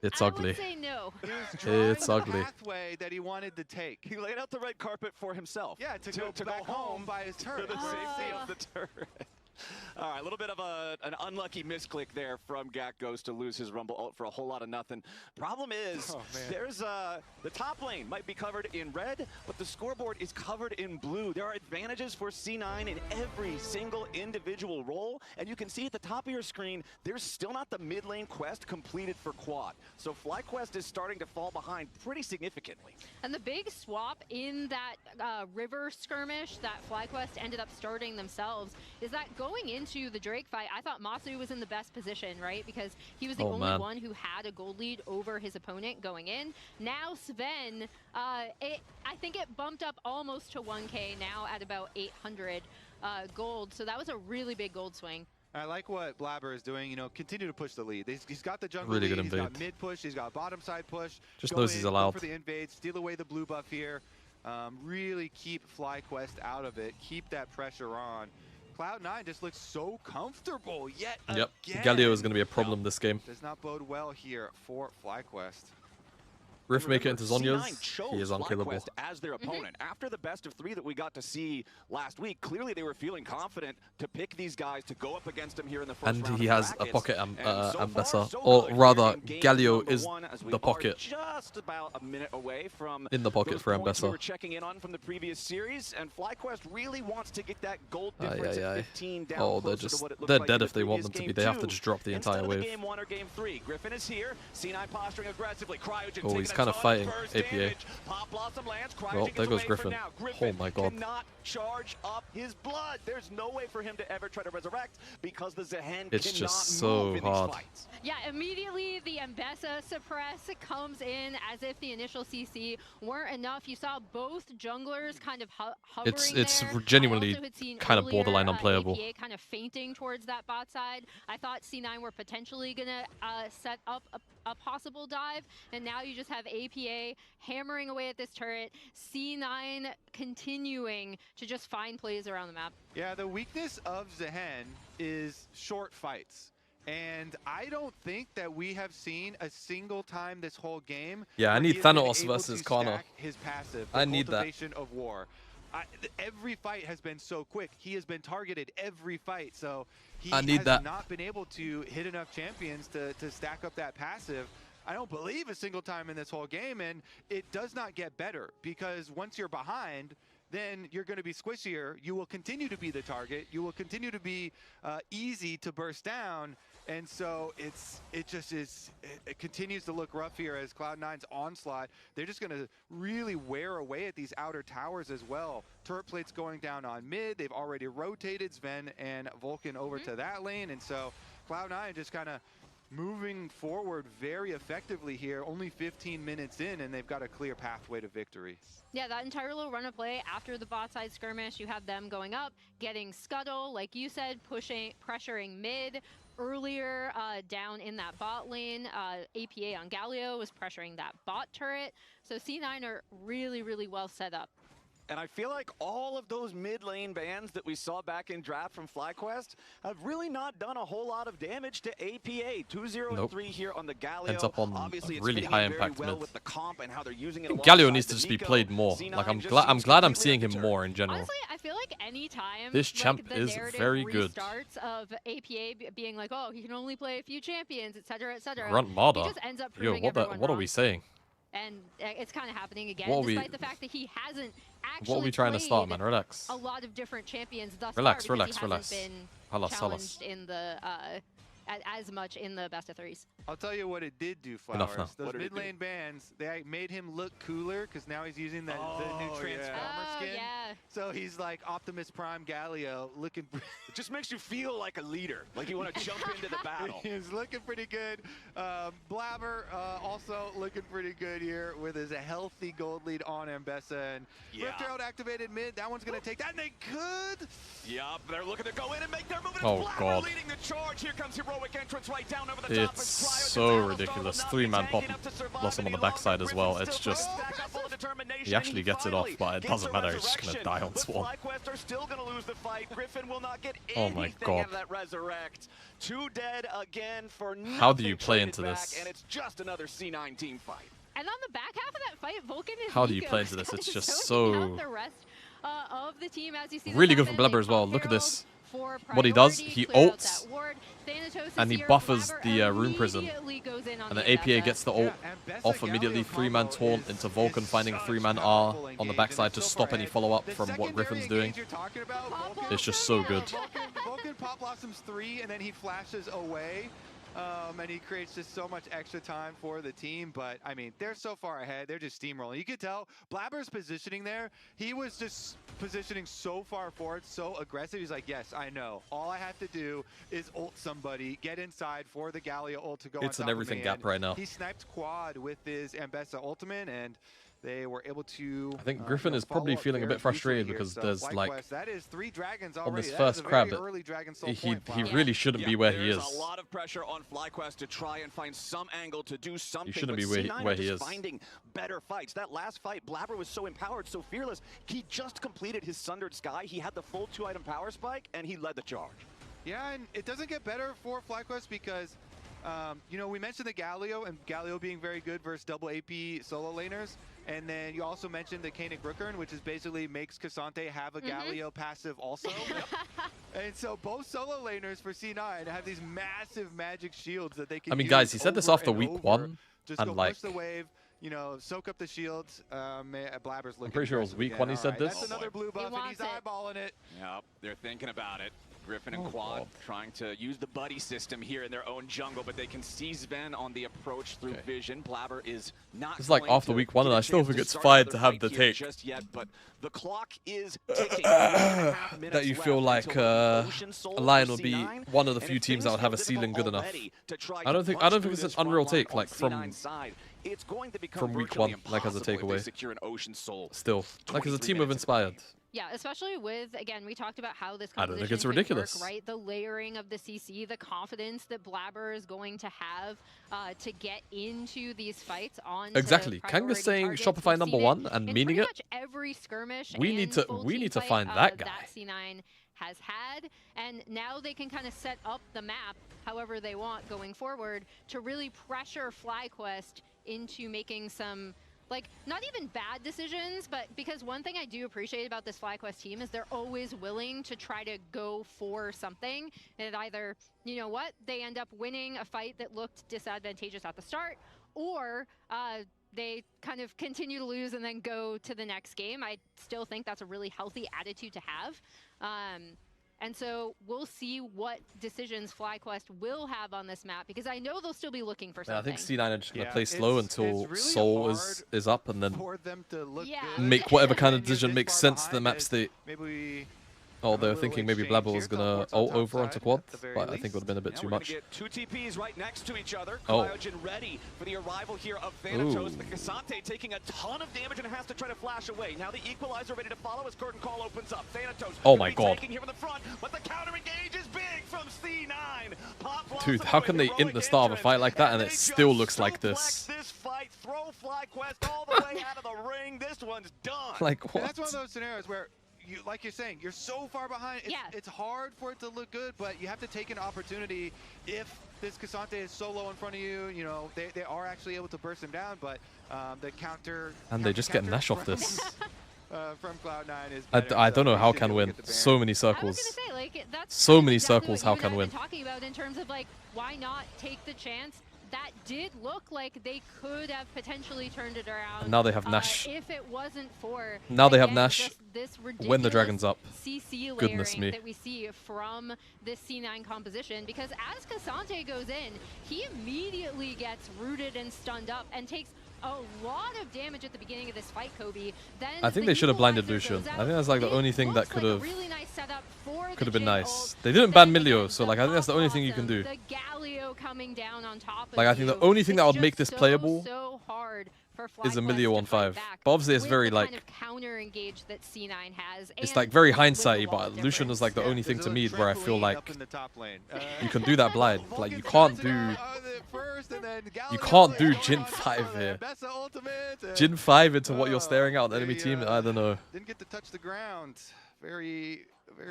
It's I ugly. would say no. he was drawing It's the ugly. pathway that he wanted to take. He laid out the red carpet for himself. Yeah, to go back home by his turret. To the safety of the turret. All right, a little bit of an unlucky misclick there from Gakgos to lose his Rumble ult for a whole lot of nothing. Problem is, there's the top lane might be covered in red, but the scoreboard is covered in blue. There are advantages for C9 in every single individual role, and you can see at the top of your screen, there's still not the mid lane quest completed for Quad. So FlyQuest is starting to fall behind pretty significantly. And the big swap in that river skirmish that FlyQuest ended up starting themselves is that going into the Drake fight, I thought Masu was in the best position, right? Because he was the only one who had a gold lead over his opponent going in. Now Sven, I think it bumped up almost to 1K now at about 800 gold. So that was a really big gold swing. I like what Blabber is doing, you know, continue to push the lead. He's got the jungle Really lead, good he's got invade. mid push, he's got bottom side push. Just Go knows in, he's go allowed. for the invade, steal away the blue buff here. Really keep FlyQuest out of it, keep that pressure on. Cloud9 just looks so comfortable yet Yep, again. Galio is going to be a problem this game. Does not bode well here for FlyQuest. Rift make it into C9 Zonya's. chose He is unkillable. FlyQuest as their opponent. After the best of 3 that we got to see last week, clearly they were feeling confident to pick these guys to go up against him here in the first And round he of has a brackets. pocket And so Ambessa. far, so Or good rather, here in game Galio number is 1 as we the are pocket. just about a minute away from In the pocket those for points we Ambessa. were checking in on from the previous series, and FlyQuest really wants to get that gold difference at 15 down Oh, closer to what it looked they're like dead in if the they want previous them to be. game They have to two. just drop the Instead entire of the wave. game 1 or game 3, Griffin is here. C9 posturing aggressively. Cryogen Oh, he's taking kind a of ton fighting first APA. damage. Pop Blossom lands. Cryogen Well, gets there goes away for Griffin. now. Oh Griffin my god. cannot charge up his blood. There's no way for him to ever try to resurrect because the Zehen It's cannot just move so in these hard. fights. Yeah, immediately the Ambessa suppress comes in as if the initial CC weren't enough. You saw both junglers kind of hovering It's there. genuinely I also had seen kind of earlier, borderline unplayable. APA kind of fainting towards that bot side. I thought C9 were potentially going to set up a possible dive, and now you just have APA hammering away at this turret, C9 continuing to just find plays around the map. Yeah, the weakness of Zehen is short fights. And I don't think that we have seen a single time this whole game. Yeah, I where need he has been Thanos able versus to Kana. stack his passive. I need that. Cultivation of War. Every fight has been so quick. He has been targeted every fight. So he I need has that. not been able to hit enough champions to stack up that passive. I don't believe a single time in this whole game, and it does not get better because once you're behind, then you're going to be squishier. You will continue to be the target. You will continue to be easy to burst down. And so it continues to look rough here as Cloud9's onslaught. They're just going to really wear away at these outer towers as well. Turret plates going down on mid. They've already rotated Sven and Vulcan over to that lane. And so Cloud9 just kind of moving forward very effectively here, only 15 minutes in, and they've got a clear pathway to victory. Yeah, that entire little run of play after the bot side skirmish, you have them going up, getting Scuttle, like you said, pressuring mid. Earlier down in that bot lane, APA on Galio was pressuring that bot turret. So C9 are really, really well set up. And I feel like all of those mid lane bans that we saw back in draft from FlyQuest have really not done a whole lot of damage to APA. 2-0-3 here on the Galio. Ends up on Obviously, a it's really fitting high in very impact well mid. with the comp and how they're using I it think alongside Galio needs to the just be Nico. played more. C9 Like I'm just glad seems I'm completely seeing him undeterred. more in general. Honestly, I feel like any time This champ like, the is narrative very good. restarts of APA being like, oh, he can only play a few champions, etc., etc. Grunt He Marder. just ends up Yo, proving what everyone are wrong. we saying? And it's kind of happening again, What are we- despite the fact that he hasn't actually What are we trying to start, played man? Relax. a lot of different champions thus Relax, far relax, because he relax. hasn't been Halas, challenged halas. in the as much in the best of threes. I'll tell you what it did do, Enough Flowers. now. Those What did it mid lane bans, they made him look cooler because now he's using the new Transformer Oh, skin. yeah. So he's like Optimus Prime Galio, looking. It just makes you feel like a leader, like you want to jump into the battle. He's looking pretty good. Blabber also looking pretty good here with his healthy gold lead on Ambessa. And Yeah. Rift Herald activated mid. That one's going to take that, and they could. Yup, they're looking to go in and make their move. And Oh, it's Blabber God. leading the charge. Here comes heroic entrance right down over the top. It's as Cryo so Gonzalez ridiculous. will not 3-man be pop tanky enough to survive lost him on any the backside longer. as well. Griffin's It's still just... back up full of determination, He actually and gets it off, finally but it gets doesn't a matter. He's just going to resurrection. die on But spawn. FlyQuest are still going to lose the fight. Griffin will not get Oh my anything God. out of that resurrect. 2 dead again for nothing. How do you play traded into back, this? And it's just another C9 team fight. And on the back half of that fight, Vulcan is How do you Nico play into this? It's just zoning out so- the rest of the team as you see Really this good from happen. Blabber They as well. pop Look at this. Herald for What he does, priority, he clear out ults, that ward. Thanatos is and he here, buffers Blabber the Rune Prison. immediately goes in on And the the APA Ambessa. gets the ult off immediately. 3-man taunt into Vulcan, finding a 3-man R on the backside to stop any follow-up from what Griffin's doing. It's just so good. Vulcan pop blossoms 3, and then he flashes away. And he creates just so much extra time for the team. But, I mean, they're so far ahead. They're just steamrolling. You could tell Blabber's positioning there. He was just positioning so far forward, so aggressive. He's like, yes, I know. All I have to do is ult somebody, get inside for the Galio ult to go It's on an top everything of me. gap And right now. He sniped quad with his Ambessa ultimate, and they were able to. I think Griffin is probably feeling a bit frustrated because there's like that is 3 dragons on already. this That is first a crab, very early Dragon Soul he point, really shouldn't be where he There's is. a lot of pressure on FlyQuest to try and find some angle to do something. shouldn't but be C9 where are he just is. finding better fights. That last fight, Blabber was so empowered, so fearless. He just completed his Sundered Sky. He had the full 2-item power spike, and he led the charge. Yeah, and it doesn't get better for FlyQuest because, you know, we mentioned the Galio and Galio being very good versus double AP solo laners. And then you also mentioned the Kanik Rookern, which is basically makes Cassante have a Galio passive also. And so both solo laners for C9 have these massive magic shields that they can I mean, use guys, he said this over after and week over. 1, Just and go like, push the wave, you know, soak up the shields. Blabber's looking. I'm pretty sure it was aggressive week again. 1 he All said right, this. That's another blue buff, and wants he's it. eyeballing it. Yep, they're thinking about it. Griffin and Oh, Quad God. trying to use the buddy system here in their own jungle, but they can see Sven on the approach through vision. Blabber is not. It's like going after to week 1, get and a I still chance think to it's start fine another to have fight the here take. just yet, but the clock is ticking. 1.5 minutes That you feel left like until Ocean Soul Lion for will be C9, one of the and few if teams that things would have a feel ceiling difficult good enough. already to try I don't to think punch it's through an this unreal front line take on like from C9's side, it's going to become week virtually 1, like as a impossible if they takeaway. secure an Ocean Soul. Still, like as a 23 team of minutes into the inspired. game. Yeah, especially with, again, we talked about how this I don't think composition it's can ridiculous. work, right? The layering of the CC, the confidence that Blabber is going to have to get into these fights on Exactly. Kanga's saying Shopify #1 and meaning it. Much every skirmish We and need to full we team need to fight, find that guy. that C9 has had, and now they can kind of set up the map however they want going forward to really pressure FlyQuest into making some, like, not even bad decisions, but because one thing I do appreciate about this FlyQuest team is they're always willing to try to go for something. And either, you know what, they end up winning a fight that looked disadvantageous at the start, or they kind of continue to lose and then go to the next game. I still think that's a really healthy attitude to have. And so we'll see what decisions FlyQuest will have on this map, because I know they'll still be looking for Yeah, I something. think C9 are just going to Yeah, play slow it's until really Soul hard is up, and then For them to look Yeah. good make whatever kind of when you're decision this makes far sense to the behind map is state. Maybe we Oh, have a they were little thinking maybe exchange Blabber here. was going to Teleport's on ult top over onto side quad, at the very but I think it least. would have been a bit Now too we're gonna much. get 2 TPs right next to each other. Oh. Cryogen ready for the arrival here of Thanatos. Ooh. The Cassante taking a ton of damage and has to try to flash away. Now the Equalizer ready to follow as Curtain Call opens up. Thanatos Oh gonna my be God. taking here from the front, but the counter engage is big from C9. Pop Dude, Blossom how with can they heroic int the start of a fight like that and it they still just looks like suplex this? fight, throw FlyQuest all the way out of the ring. This one's done. Like, And what? that's one of those scenarios where, like you're saying, you're so far behind. It's hard for it to look good, but you have to take an opportunity. If this Cassante is so low in front of you, you know, they are actually able to burst him down, but the counter... And they just get Nash off this. From Cloud9 is I better, don't know so how we can should win. get the So Baron. many I was circles. gonna say, like, that's So kind of many exactly circles, what how you and I can have win? been talking about in terms of like, why not take the chance? That did look like they could have potentially turned it around. And now they have Nash. If it wasn't for Now they have again, Nash just this when the dragon's up. CC Goodness layering me. that we see from this C9 composition, because as Cassante goes in, he immediately gets rooted and stunned up and takes a lot of damage at the beginning of this fight, Kobe. Then I think the they should have blinded equalizer Lucian. goes I out. think that's like the It only thing that looks could like a have really nice setup for could have the been Jin nice. ult. They didn't ban Milio, so like I think that's the only thing you can do. The Galio coming down on top of Like I think the only thing that would make this playable so hard for is a FlyQuest Milio to on fight 5. back But obviously it's with very the like kind of counter engage that C9 has. it's and like very with the hindsighty, wall but Lucian is like the Yeah, only thing there's to a me where I feel trampoline like up in the top lane. you can do that blind. Like you can't do You can't do Jin 5 here. Jin 5 into what you're staring at on the enemy team. I don't know. Didn't get to touch the ground. Very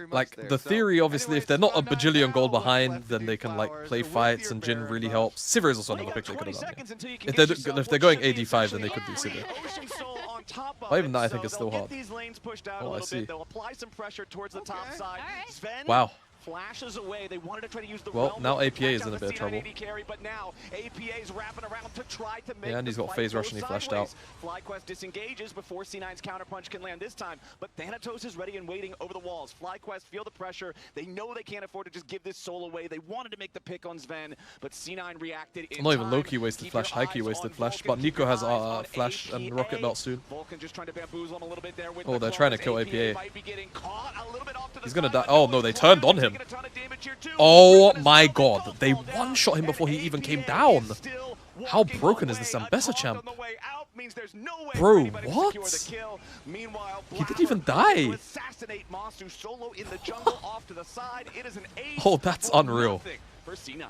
much Like there. the So, theory, obviously, if they're not a anyways, bajillion gold what's behind, left to then do, they can like Flowers? play With fights, your and Jin Baron really buff. helps. Sivir is also Well, you another got pick they could 20 have done. seconds until you If can they're get yourself if they're what going should be 85, then they essentially could do Sivir. Ocean Soul on top of But even it, that, I think so it's still they'll hard. get these lanes pushed out Oh, a I little see. bit. They'll apply some pressure towards the top side. Sven Wow. flashes away. They wanted to try to use the Well, realm now to APA is catch in out a bit of the trouble. C980 carry, but now APA is wrapping around to try to make Yeah, and he's the got fight phase go rush and he flashed out. sideways. FlyQuest disengages before C9's counterpunch can land this time, but Thanatos is ready and waiting over the walls. FlyQuest feel the pressure. They know they can't afford to just give this soul away. They wanted to make the pick on Sven, but C9 reacted in Not even time. Loki wasted Keep flash, your Heike eyes wasted on flash, Vulcan. but Keep Nico your has eyes on flash and APA. rocket belt soon. Vulcan just trying to bamboozle him a little bit there with Oh, the they're trying to claws. kill APA. might be getting caught a little bit off to the He's gonna side, die. but Oh no, no, they it's turned Cloud on him. taking a ton of damage here too. Oh Griffin is my falling god, down, they fall down, one-shot him and before he even came APA down. is still How walking broken is away. this A Zambesa taunt champ? on the way out means there's no way Bro, for anybody to what? secure the kill. Meanwhile, He didn't Blabber even looking die. to assassinate Masu solo in the jungle off to the side. It is an ace. Oh, that's for unreal. nothing For C9.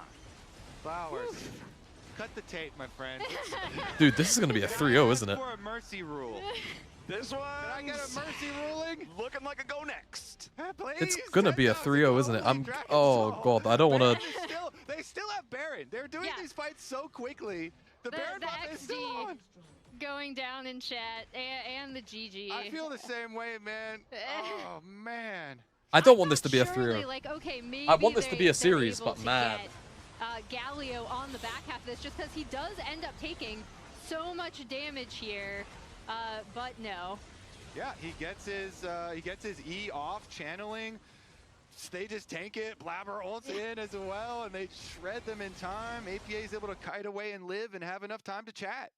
Flowers. Cut the tape, my friend. Dude, this is gonna be a 3-0, isn't it? For a mercy rule. This one. Did I get a mercy ruling? Looking like a go next. Please, It's gonna be a 3-0, isn't it? Oh god, I don't wanna. They still have Baron. They're doing these fights so quickly. The Baron the buff is still XD on. going down in chat and the GG. I feel the same way, man. Oh man. I don't want this to be a Surely, 3-0. like, okay, maybe I want this to be a they're series, able but to man. get, Galio on the back half of this, just because he does end up taking so much damage here, but no. Yeah, he gets his E off channeling. They just tank it. Blabber ults in as well, and they shred them in time. APA is able to kite away and live and have enough time to chat.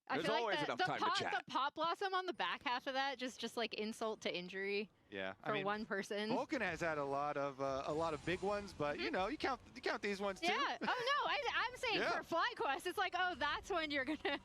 I There's feel always like enough the time to chat. The pop blossom on the back half of that, just like insult to injury Yeah, for one person. Vulcan has had a lot of big ones, but you know, you count these ones too. Yeah. Oh no, I'm saying Yeah. for FlyQuest, it's like, oh, that's when you're gonna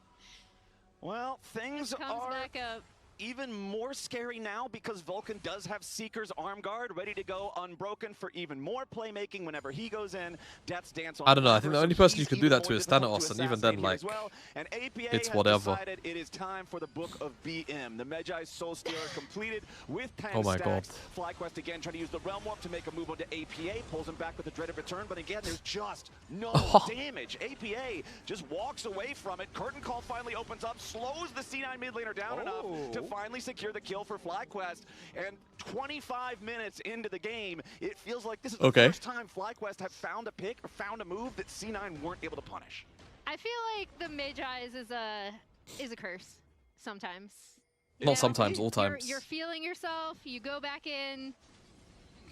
Well, things comes are back up. even more scary now because Vulcan does have Seeker's arm guard ready to go unbroken for even more playmaking whenever he goes in. Death's Dance on I don't know, I Blabber, think the so only person he's you could do even that to more is difficult Thanatos, to and even assassinate then, here as like, well. And APA it's has whatever. decided it is time for the Book of BM. The Magi Soul Stealer completed with 10 Oh my god. stacks. FlyQuest again trying to use the Realm Warp to make a move onto APA, pulls him back with the dreaded return, but again, there's just no damage. APA just walks away from it. Curtain Call finally opens up, slows the C9 mid laner down enough to finally secure the kill for FlyQuest. And 25 minutes into the game, it feels like this is the first time FlyQuest have found a pick or found a move that C9 weren't able to punish. I feel like the Magi's is a curse sometimes. Not sometimes, all times. You're feeling yourself, you go back in,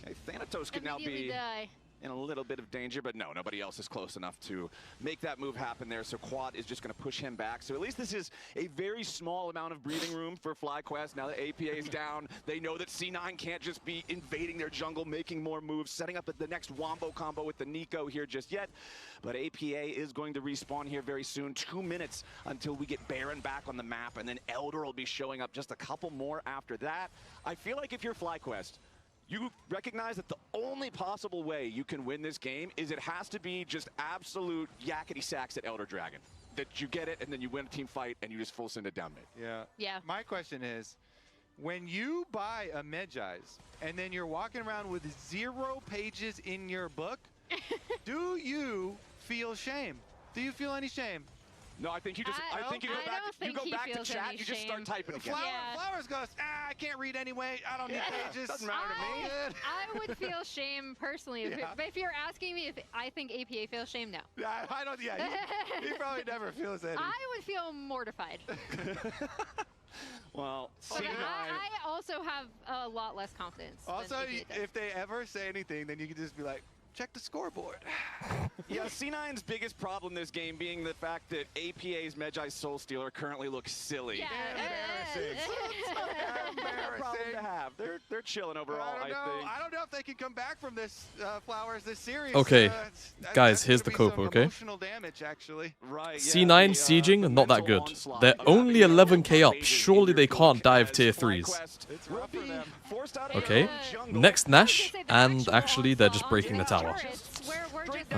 Okay, Thanatos could now immediately be die. in a little bit of danger, but no, nobody else is close enough to make that move happen there, so Quad is just going to push him back. So at least this is a very small amount of breathing room for FlyQuest. Now that APA is down, they know that C9 can't just be invading their jungle, making more moves, setting up the next Wombo combo with the Nico here just yet. But APA is going to respawn here very soon. 2 minutes until we get Baron back on the map, and then Elder will be showing up just a couple more after that. I feel like if you're FlyQuest, you recognize that the only possible way you can win this game is it has to be just absolute yakety sacks at Elder Dragon. that you get it and then you win a team fight and you just full send it down mid. Yeah. Yeah. My question is, when you buy a Medjai's and then you're walking around with 0 pages in your book, do you feel shame? Do you feel any shame? No, I think you just. I think you go I back. don't You think go he back to feels chat. any You just start shame. typing again. Flowers goes, I can't read anyway. I don't need pages. Doesn't matter to me. I would feel shame personally. But if you're asking me if I think APA feels shame, no. Yeah, I don't. Yeah, he probably never feels any. I would feel mortified. Well, But I also have a lot less confidence. than Also, APA does. if they ever say anything, then you can just be like, check the scoreboard. yeah, C9's biggest problem this game being the fact that APA's Medjai Soul Stealer currently looks silly. Yeah. Embarrassing. Problem to have. They're chilling overall, I think. I don't know if they can come back from this, Flowers, this series. Okay, guys, that's here's the gonna be cope, some okay? Emotional damage, actually. Right. C9 sieging, not that good. They're only 11k up. Surely they can't dive tier 3s. It's rough for them. Okay, next Nash, and actually they're just breaking the tower. We're just,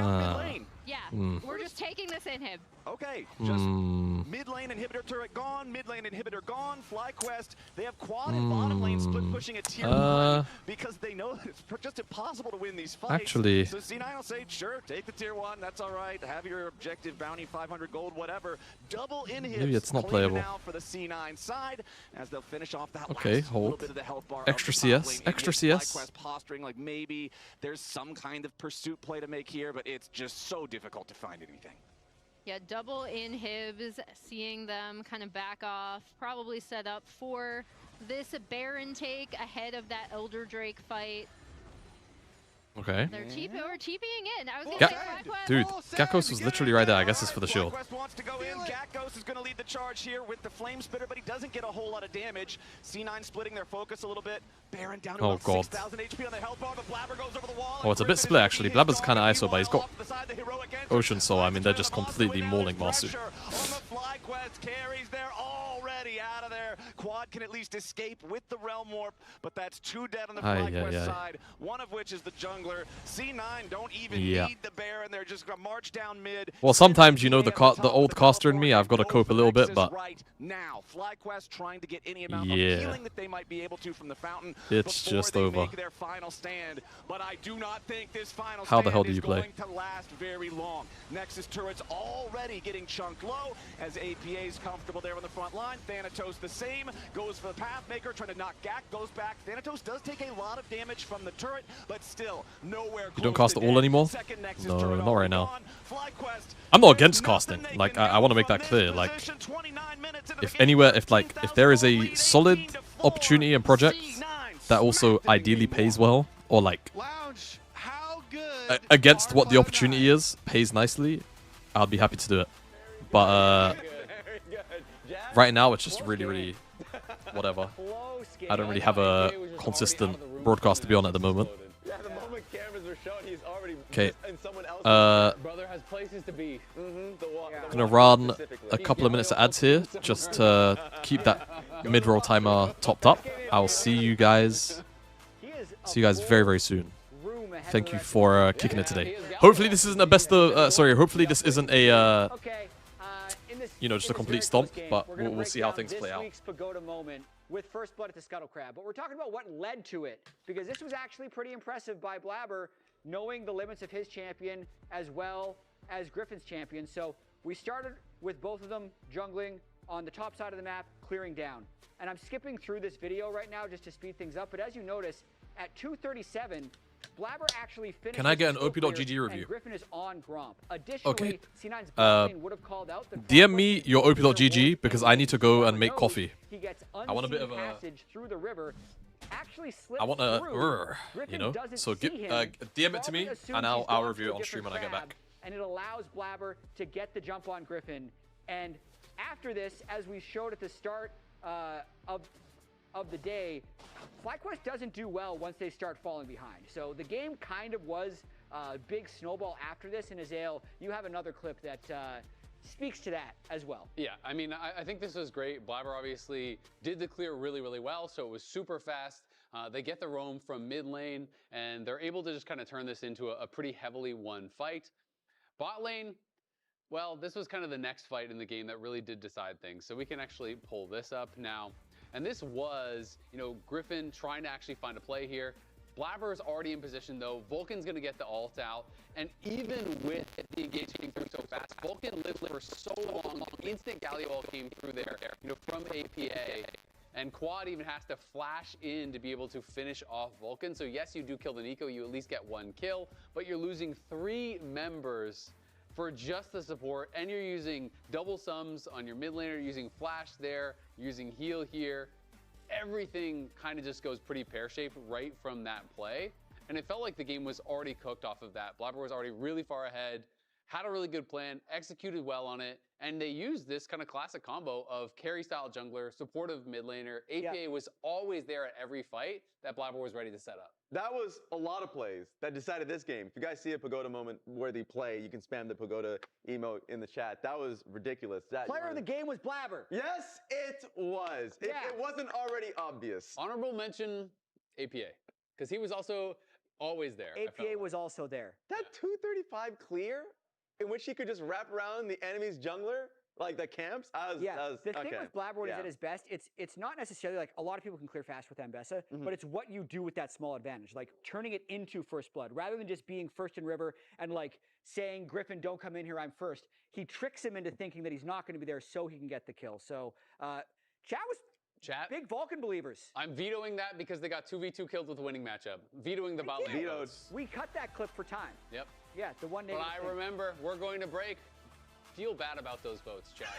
yeah, we're just taking this in him. Okay, just mid lane inhibitor turret gone, mid lane inhibitor gone, FlyQuest, they have quad and bottom lane split pushing a tier 1 because they know that it's just impossible to win these fights. Actually, so C9 will say, sure, take the tier 1, that's all right, have your objective, bounty, 500 gold, whatever. Double inhibs maybe it's not playing playable. now for the C9 side as they'll finish off that Okay, last little hold. bit of the health bar. Extra of the top CS, lane. extra With CS. FlyQuest posturing like maybe there's some kind of pursuit play to make here, but it's just so difficult to find anything. Yeah, double inhibs, seeing them kind of back off, probably set up for this Baron take ahead of that Elder Drake fight. Okay. They're we're TPing in. I was Ga- gonna say FlyQuest. Dude, Gakkos was literally right there. I guess it's for the shield. FlyQuest wants to go in. Gakkos is going to lead the charge here with the Flame Spitter, but he doesn't get a whole lot of damage. C9 splitting their focus a little bit. Baron down to Oh, about God. 6,000 HP on the health bar, but Blabber goes over the wall. Oh, it's a bit split actually. Blabber's kind of ISO, but he's got Ocean Soul. I mean, they're just completely mauling Masu. FlyQuest carries there already out of there. Quad can at least escape with the Realm Warp, but that's 2 dead on the FlyQuest side, one of which is the jungler. C9 don't even need the Baron. They're just going to march down mid. Well, sometimes, you know, the old caster in me, I've got to cope a little bit, but right now, FlyQuest trying to get any amount of healing that they might be able to from the fountain. It's just over. Make their final stand, but I do not think this final How the stand hell do is you play? going to last very long. Nexus turrets already getting chunked low as APA's comfortable there on the front line. Thanatos the same, goes for the Pathmaker, trying to knock Gak, goes back. Thanatos does take a lot of damage from the turret, but still nowhere close. You don't cast to the ult dead. anymore? Second Nexus No, turret not right already now. gone. FlyQuest, I'm not there's against nothing casting. they Like, can I do want to make from that this clear. Like, position. 29 minutes into the if game. anywhere, if there is a solid opportunity and project that also ideally pays well, or like Lounge, how good against what the opportunity is, pays nicely, I'll be happy to do it. But right now, it's just really whatever. I don't really have a consistent broadcast to be on at the moment. Yeah, the moment cameras are shown, he's already Okay. in someone else's Brother has places to be. Gonna run a couple of minutes of ads here, just to keep that mid-roll timer topped up. I'll see you guys very soon. Thank you for kicking it today. Hopefully this isn't a best of, hopefully this isn't a, you know, just a complete stomp, but we'll see how things play out. Pagoda moment with first blood at the Scuttle Crab, but we're talking about what led to it, because this was actually pretty impressive by Blabber, knowing the limits of his champion as well as Griffin's champion. So we started with both of them jungling on the top side of the map, clearing down. And I'm skipping through this video right now just to speed things up, but as you notice, at 2:37, Blabber actually finished. Can I get an his scope OP.GG clear, review? And Griffin is on Gromp. Additionally, Okay. C9's bot lane would have called out the DM me your OP.GG because I need to go and make coffee. He gets I want a bit of a, passage through the river. Actually slips I want a, through. you Griffin know, doesn't so see him, DM it to me probably assumes and he's I'll gone review to it a on stream when I get different back. crab, and it allows Blabber to get the jump on Griffin. And after this, as we showed at the start of the day, FlyQuest doesn't do well once they start falling behind. So the game kind of was a big snowball after this, and Azael, you have another clip that speaks to that as well. Yeah, I mean, I think this was great. Blabber obviously did the clear really well, so it was super fast. They get the roam from mid lane, and they're able to just kind of turn this into a pretty heavily won fight. Bot lane, Well, this was kind of the next fight in the game that really did decide things. So we can actually pull this up now. And this was, Griffin trying to actually find a play here. Blabber is already in position though. Vulcan's going to get the ult out. And even with the engage getting through so fast, Vulcan lived for so long. Instant Galio ult came through there, from APA. And Quad even has to flash in to be able to finish off Vulcan. So yes, you do kill the Nico. You at least get 1 kill. But you're losing 3 members for just the support, and you're using double sums on your mid laner, using flash there, using heal here. Everything kind of just goes pretty pear-shaped right from that play. And it felt like the game was already cooked off of that. Blabber was already really far ahead, had a really good plan, executed well on it, and they used this kind of classic combo of carry-style jungler, supportive mid laner. APA was always there at every fight that Blabber was ready to set up. That was a lot of plays that decided this game. If you guys see a Pagoda moment worthy play, you can spam the Pagoda emote in the chat. That was ridiculous. Player of the game was Blabber. Yes, it was. It wasn't already obvious. Honorable mention, APA, because he was also always there. APA was also there. That 235 clear, in which he could just wrap around the enemy's jungler, like the camps. The thing with Blabber when he's at his best, it's not necessarily like a lot of people can clear fast with Ambessa, but it's what you do with that small advantage, like turning it into first blood rather than just being first in river and like saying, Griffin, don't come in here, I'm first. He tricks him into thinking that he's not going to be there so he can get the kill. So Chat, big Vulcan believers. I'm vetoing that because they got 2v2 kills with a winning matchup. Vetoing the bot lane. We cut that clip for time. Yep. Yeah, the one But I remember, we're going to break. Feel bad about those votes, chat.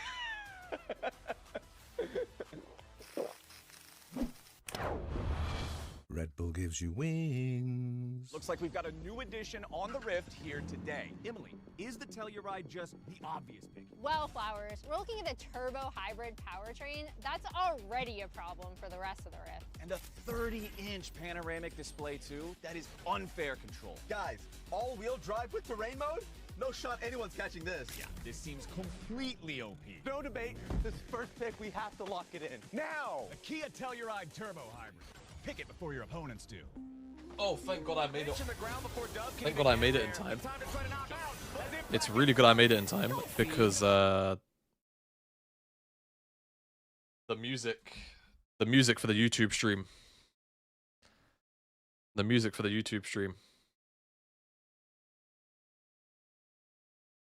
Red Bull gives you wings. Looks like we've got a new addition on the Rift here today. Emily, is the Telluride just the obvious pick? Well, Flowers, we're looking at a turbo hybrid powertrain. That's already a problem for the rest of the Rift. And a 30-inch panoramic display too? That is unfair control. Guys, all-wheel drive with terrain mode? No shot anyone's catching this. Yeah, this seems completely OP. No debate. This first pick, we have to lock it in. Now! The Kia Telluride Turbo Hybrid. Pick it before your opponents do. Oh, thank God I made it. Thank God I made it in time. It's really good I made it in time because the music for the YouTube stream. The music for the YouTube stream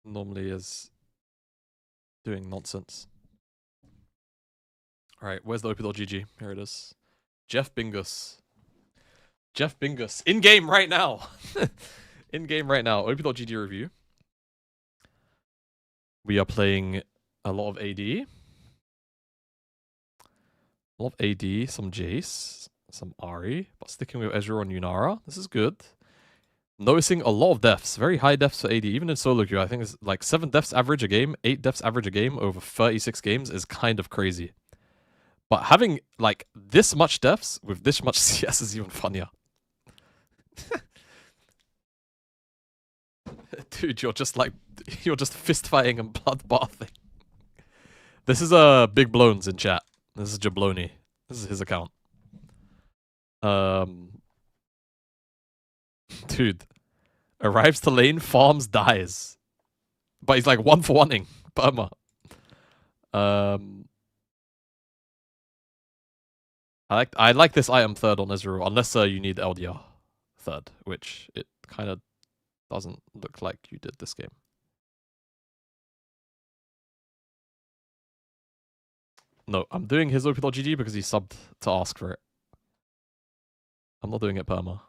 normally is doing nonsense. Alright, where's the OP.GG? Here it is. Jeff Bingus. Jeff Bingus. In game right now. In game right now. OP.GG review. We are playing a lot of AD. A lot of AD, some Jace, some Ahri, but sticking with Ezreal and Yunara. This is good. Noticing a lot of deaths. Very high deaths for AD. Even in solo queue, I think it's like 7 deaths average a game, 8 deaths average a game over 36 games is kind of crazy. But having like this much deaths with this much CS is even funnier. Dude, you're just fist fighting and bloodbathing. This is Big Blones in chat. This is Jabloni. This is his account. Dude. Arrives to lane, farms, dies. But he's like 1-for-1ing. Perma. I like this item third on Ezreal, unless you need LDR third, which it kind of doesn't look like you did this game. No, I'm doing his OP.GG because he subbed to ask for it. I'm not doing it perma.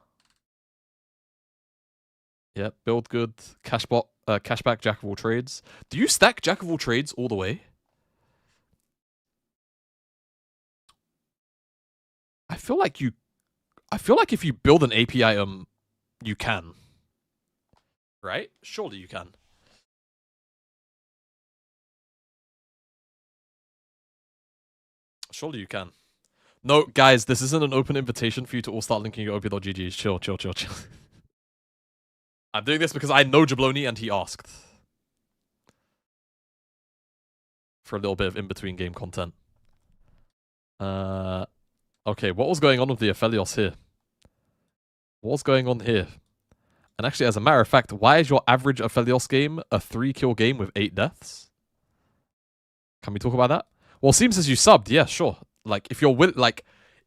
Yep, build good, cashback, jack of all trades. Do you stack jack of all trades all the way? I feel like if you build an AP item, you can. Right? Surely you can. Surely you can. No, guys, this isn't an open invitation for you to all start linking your OP.GGs. Chill, chill, chill, chill. I'm doing this because I know Jabloni and he asked. For a little bit of in-between game content. Okay, what was going on with the Aphelios here? What was going on here? And actually, as a matter of fact, why is your average Aphelios game a 3-kill game with 8 deaths? Can we talk about that? Well, seems as you subbed, yeah, sure. Like, if you're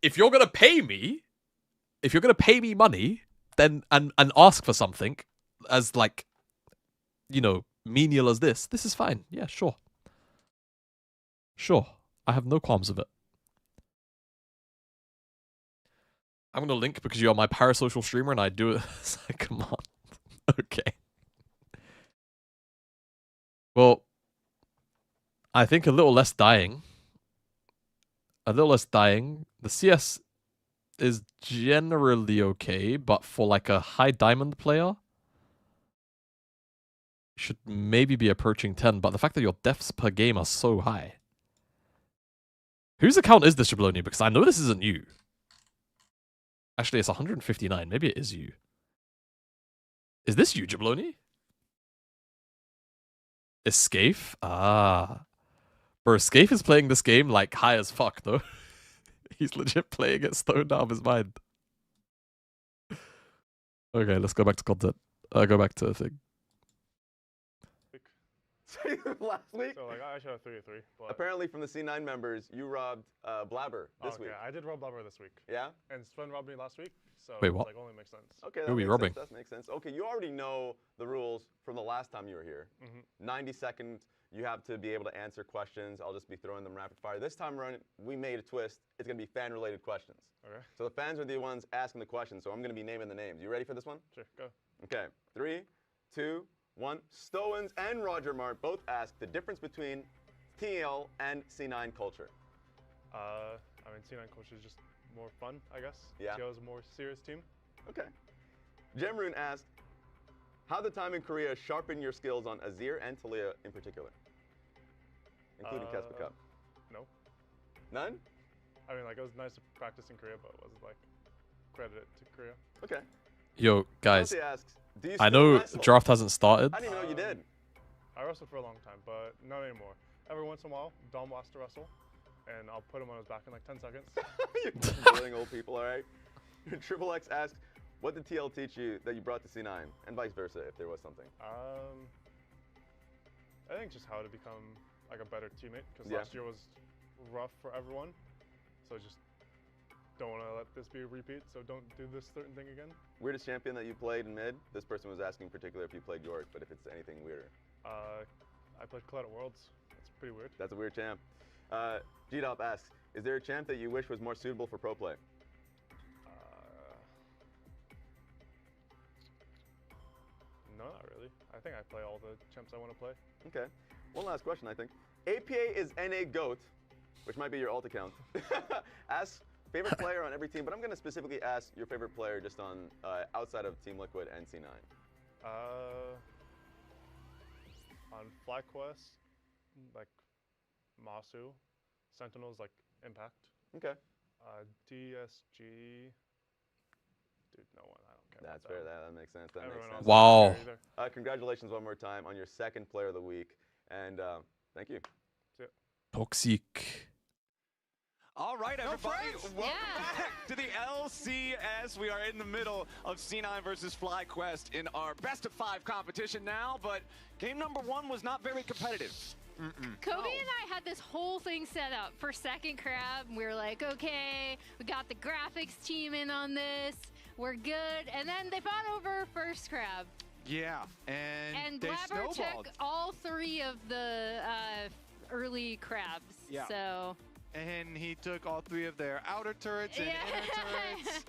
if you're gonna pay me, money, then and ask for something as like, you know, menial as this is fine. Yeah, sure. Sure. I have no qualms with it. I'm gonna link because you are my parasocial streamer and I do it. It's like, come on. Okay. Well, I think a little less dying. The CS is generally okay, but for like a high diamond player, should maybe be approaching 10. But the fact that your deaths per game are so high. Whose account is this, Jabloni? Because I know this isn't you. Actually, it's 159. Maybe it is you. Is this you, Jabloni? Is Scaife? Ah. Bro, Scaife is playing this game like high as fuck, though. He's legit playing it stoned out of his mind. Okay, let's go back to content. Go back to the thing. Last week? So, like, I actually have 3-3. But... Apparently, from the C9 members, you robbed Blabber this week. I did rob Blabber this week. Yeah? And Sven robbed me last week, so wait, what? Like, only makes sense. Okay, Who are we robbing? That makes sense. Okay, you already know the rules from the last time you were here. 90 seconds, you have to be able to answer questions. I'll just be throwing them rapid fire. This time around, we made a twist. It's going to be fan-related questions. Okay. So the fans are the ones asking the questions, so I'm going to be naming the names. You ready for this one? Sure, go. Okay, 3, 2, 1. Stowens and Roger Mart both ask the difference between TL and C9 culture. I mean, C9 culture is just more fun, I guess. Yeah. TL is a more serious team. Okay. Jemrune asked, how the time in Korea sharpened your skills on Azir and Talia in particular, including Kespa Cup? No. None? I mean, like, it was nice to practice in Korea, but it wasn't, like, credited to Korea. Okay. Yo, guys. Asks, do you I still know wrestle? draft hasn't started. I didn't even know you did. I wrestled for a long time, but not anymore. Every once in a while, Dom wants to wrestle, and I'll put him on his back in like 10 seconds. You're bullying old people, all right? Triple X asks, what did TL teach you that you brought to C9, and vice versa, if there was something? I think just how to become like a better teammate, because last year was rough for everyone. So just don't want to let this be a repeat, so don't do this certain thing again. Weirdest champion that you played in mid? This person was asking in particular if you played York, but if it's anything weirder. I played Colette at Worlds. That's pretty weird. That's a weird champ. G-Dop asks, is there a champ that you wish was more suitable for pro play? No, not really. I think I play all the champs I want to play. Okay. One last question, I think. APA is NA GOAT, which might be your alt account. Ask favorite player on every team, but I'm going to specifically ask your favorite player just on outside of Team Liquid and C9. On FlyQuest, like Masu, Sentinels like Impact. Okay. DSG, dude, no one. I don't care. That's fair. That makes sense. That makes sense. Wow. Congratulations one more time on your second player of the week, and thank you. Toxic. All right, everybody, welcome back to the LCS. We are in the middle of C9 versus FlyQuest in our best of 5 competition now, but game number 1 was not very competitive. Kobe and I had this whole thing set up for second crab. We were like, okay, we got the graphics team in on this. We're good. And then they fought over first crab. Yeah, and they Blabber snowballed. took all 3 of the early crabs. Yeah. So. And he took all 3 of their outer turrets and inner turrets.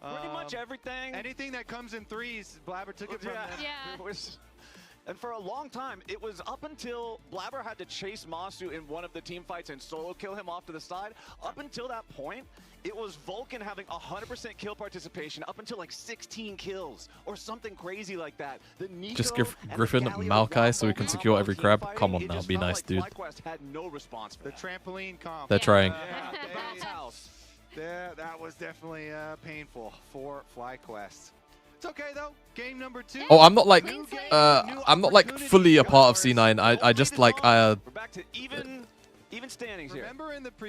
Pretty much everything. Anything that comes in threes, Blabber took it from them. Yeah. And for a long time, it was up until Blabber had to chase Masu in one of the team fights and solo kill him off to the side. Up until that point, it was Vulcan having 100% kill participation up until like 16 kills or something crazy like that. The Nico Just give Griffin Maokai so we can secure every crab. Come on now, be nice, dude. FlyQuest had no response for the trampoline comp. They're trying. That was definitely painful for FlyQuest. It's okay though. Game number 2. Oh, I'm not like I'm not like fully a part of C9. I just like We're back to even Even standings here.